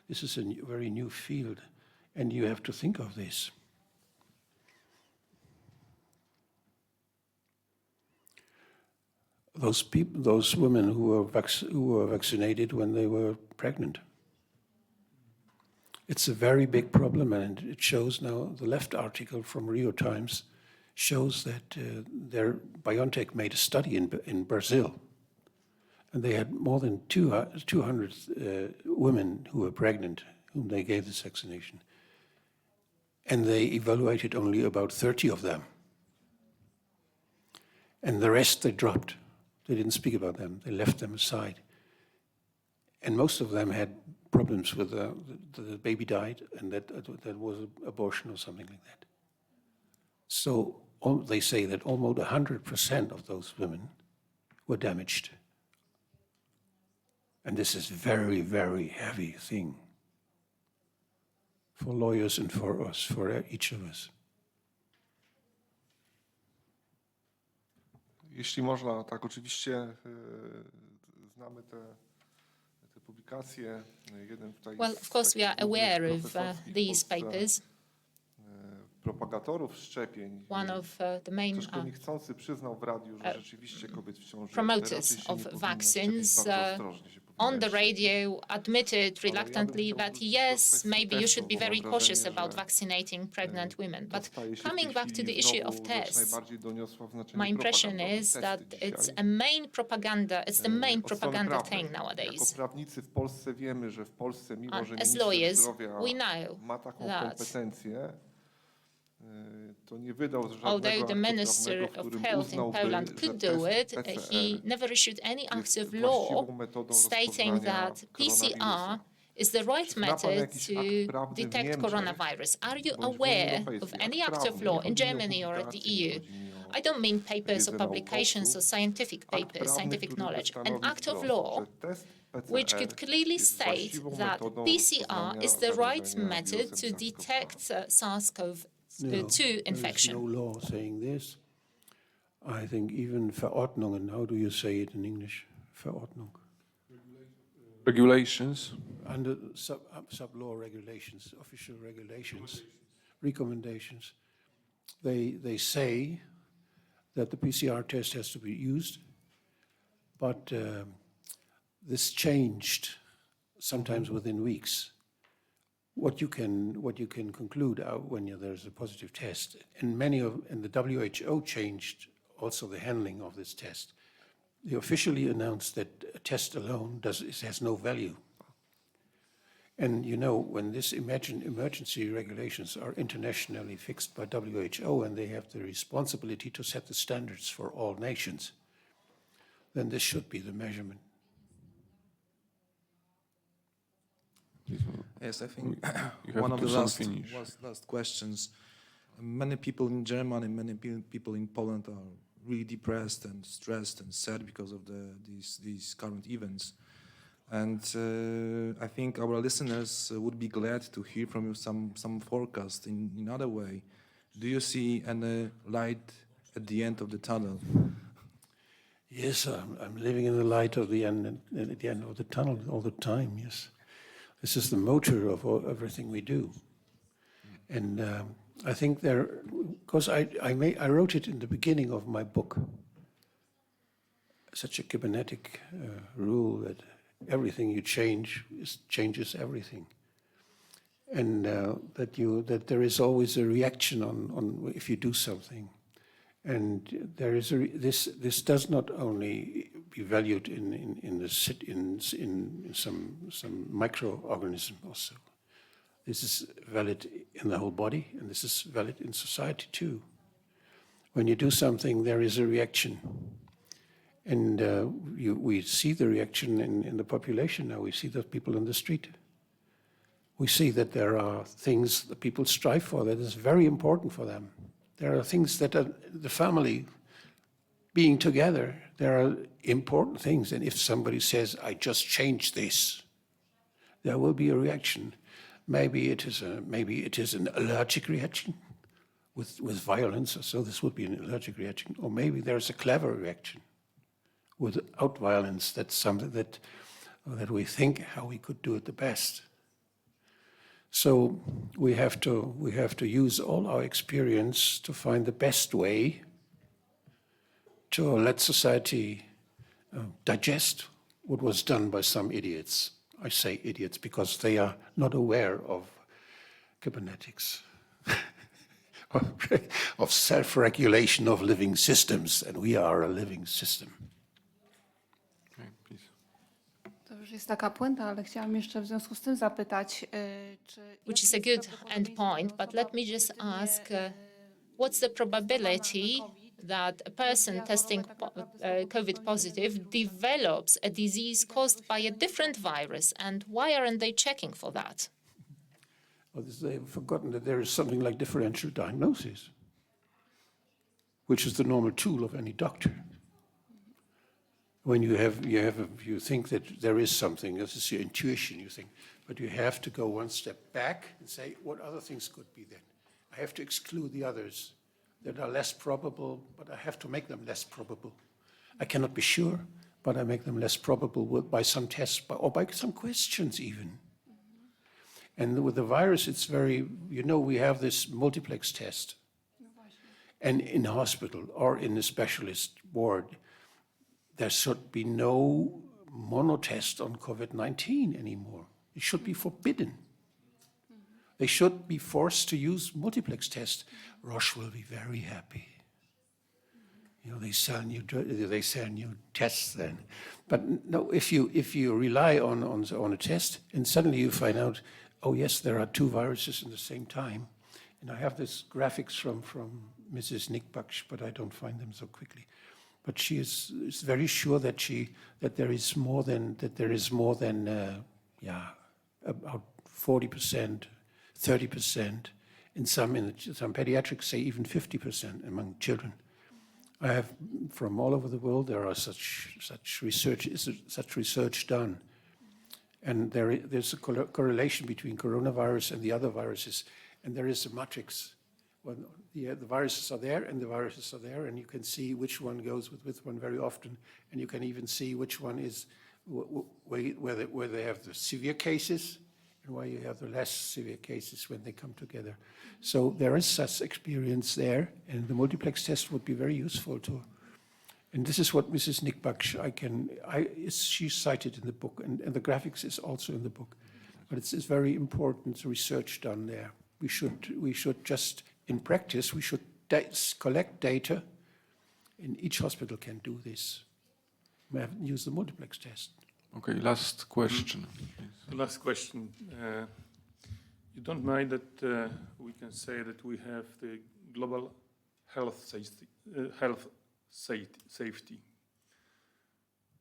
This is a very new field, and you have to think of this. Those women who were vaccinated when they were pregnant. It's a very big problem, and it shows now. The left article from Rio Times shows that BioNTech made a study in Brazil, and they had more than 200 women who were pregnant whom they gave this vaccination, and they evaluated only about 30 of them, and the rest they dropped. They didn't speak about them. They left them aside, and most of them had problems with the baby died, and that was an abortion or something like that. So they say that almost 100% of those women were damaged. And this is very, very heavy thing for lawyers and for us, for each of us. Jeśli można, tak oczywiście znamy te publikacje. Jeden tutaj Well, of course, we are aware of these papers. Propagatorów szczepień. One of the main troszkę niechcący przyznał w radiu, że rzeczywiście kobiet w ciąży promoters of vaccines on the radio admitted reluctantly that yes, maybe you should be very cautious about vaccinating pregnant women. But coming back to the issue of tests, my impression is that it's the main propaganda thing nowadays. As lawyers, we know that although the Minister of Health in Poland could do it, he never issued any acts of law stating that PCR is the right method to detect coronavirus. Are you aware of any act of law in Germany or at the EU? I don't mean papers or publications or scientific papers, scientific knowledge. An act of law which could clearly state that PCR is the right method to detect SARS-CoV-2 infection. There is no law saying this. I think even Verordnungen, how do you say it in English? Verordnung. Regulations. Under sub-law regulations, official regulations, recommendations. they say that the PCR test has to be used, but this changed sometimes within weeks. What you can conclude out when there's a positive test, and the WHO changed also the handling of this test. They officially announced that a test alone has no value. And you know, when this emergency regulations are internationally fixed by WHO and they have the responsibility to set the standards for all nations, then this should be the measurement. Yes, I think You have one of to the finish. last questions. Many people in Germany, many people in Poland are really depressed and stressed and sad because of these current events. And I think our listeners would be glad to hear from you some forecast in other way. Do you see any light at the end of the tunnel? Yes, I'm living in the light of the end, at the end of the tunnel all the time, yes. This is the motor of everything we do. And I think because I wrote it in the beginning of my book, such a kybernetic rule that everything you change changes everything. And that there is always a reaction on if you do something. And there is this does not only be valued in some microorganism also. This is valid in the whole body, and this is valid in society too. When you do something, there is a reaction, and we see the reaction in the population now. We see the people in the street. We see that there are things that people strive for that is very important for them. There are things that are the family being together. There are important things. And if somebody says, I just changed this, there will be a reaction. Maybe it is an allergic reaction with violence, so this would be an allergic reaction. Or maybe there's a clever reaction without violence. That's something that we think how we could do it the best. So we have to use all our experience to find the best way to let society digest what was done by some idiots. I say idiots because they are not aware of kybernetics, of self-regulation of living systems, and we are a living system. Okay, please. To już jest taka puenta, ale chciałam jeszcze w związku z tym zapytać, Which is a good end point, but let me just ask, what's the probability that a person testing COVID positive develops a disease caused by a different virus, and why aren't they checking for that? Well, they've forgotten that there is something like differential diagnosis, which is the normal tool of any doctor. When you think that there is something, this is your intuition, you think, but you have to go one step back and say, what other things could be then? I have to exclude the others that are less probable, but I have to make them less probable. I cannot be sure, but I make them less probable by some tests or by some questions even. And with the virus, it's we have this multiplex test. And in a hospital or in a specialist ward, there should be no monotest on COVID-19 anymore. It should be forbidden. They should be forced to use multiplex tests. Roche will be very happy. They sell new tests then. But no, if you rely on a test and suddenly you find out, oh yes, there are two viruses in the same time. And I have this graphics from Mrs. Nickbach, but I don't find them so quickly. But she is very sure that there is more than about 40%, 30%. In some pediatrics say even 50% among children. I have from all over the world there are such research done, and there's a correlation between coronavirus and the other viruses, and there is a matrix. Well, the viruses are there and the viruses are there, and you can see which one goes with which one very often, and you can even see which one is where they have the severe cases and why you have the less severe cases when they come together. So there is such experience there, and the multiplex test would be very useful to. And this is what Mrs. Nickbach, she's cited in the book, and the graphics is also in the book. But it's very important research done there. We should just, in practice, we should collect data, and each hospital can do this. We haven't used the multiplex test. Okay, last question. The last question. You don't mind that we can say that we have the global health safety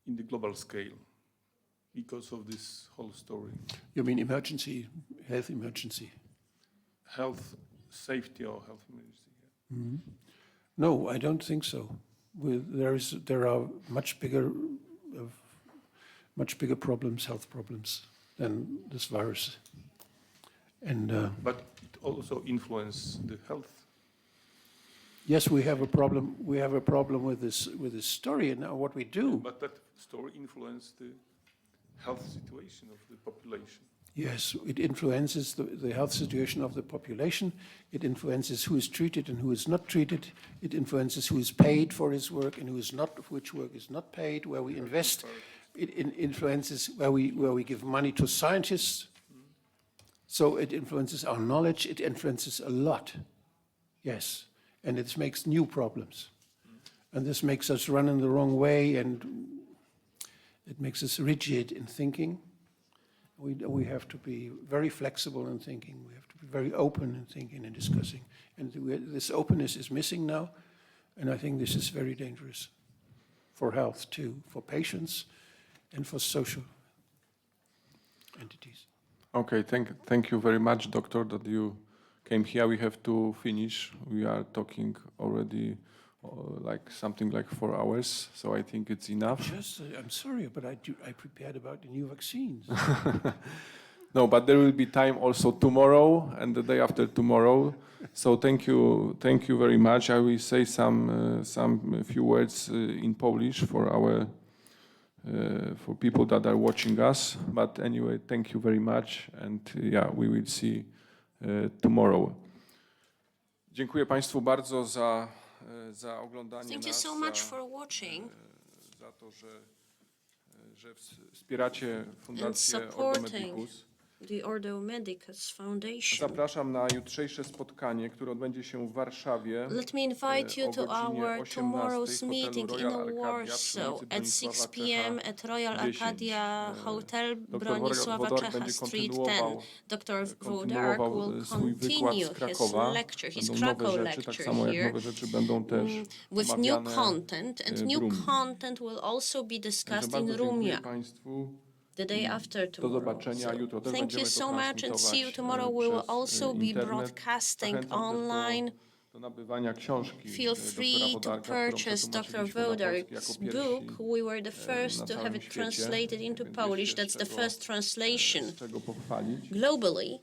in the global scale because of this whole story. You mean emergency, health emergency? Health safety or health emergency? Yeah. Mm-hmm. No, I don't think so. There are much bigger problems, health problems, than this virus. And but it also influences the health. Yes, we have a problem. We have a problem with this story, and now what we do. But that story influences the health situation of the population. Yes, it influences the health situation of the population. It influences who is treated and who is not treated. It influences who is paid for his work and who is not, which work is not paid, where we invest. It influences where we give money to scientists. So it influences our knowledge. It influences a lot. Yes, and it makes new problems. And this makes us run in the wrong way, and it makes us rigid in thinking. We have to be very flexible in thinking. We have to be very open in thinking and discussing. And this openness is missing now, and I think this is very dangerous for health too, for patients and for social entities. Okay, thank you very much, Doctor, that you came here. We have to finish. We are talking already something like 4 hours, so I think it's enough. I'm sorry, but I prepared about the new vaccines. No, but there will be time also tomorrow and the day after tomorrow. So thank you very much. I will say some few words in Polish for people that are watching us. But anyway, thank you very much, and yeah, we will see tomorrow. Dziękuję Państwu bardzo za oglądanie Thank you nas, so much for watching za to, że wspieracie Fundację and Ordo supporting Medicus. the Ordo Medicus Foundation. Zapraszam na jutrzejsze spotkanie, które odbędzie się w Warszawie. Let me invite you to our tomorrow's meeting in Warsaw at 6 p.m. at Royal Arcadia Hotel, Bronisława Czecha Street 10. Dr. Wodarg will continue his lecture, his Krakow lecture here with new content, and new content will also be discussed in Rumia the day after tomorrow. So thank you so much and see you tomorrow. We will also be broadcasting online. Feel free to purchase Dr. Wodarg's book. We were the first to have it translated into Polish. That's the first translation globally.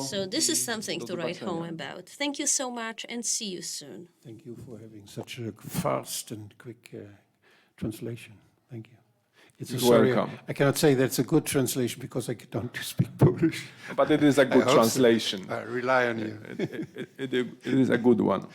So this is something to write home about. Thank you so much and see you soon. Thank you for having such a fast and quick translation. Thank you. Welcome. I cannot say that's a good translation because I don't speak Polish. But it is a good translation. So. I rely on you. It is a good one.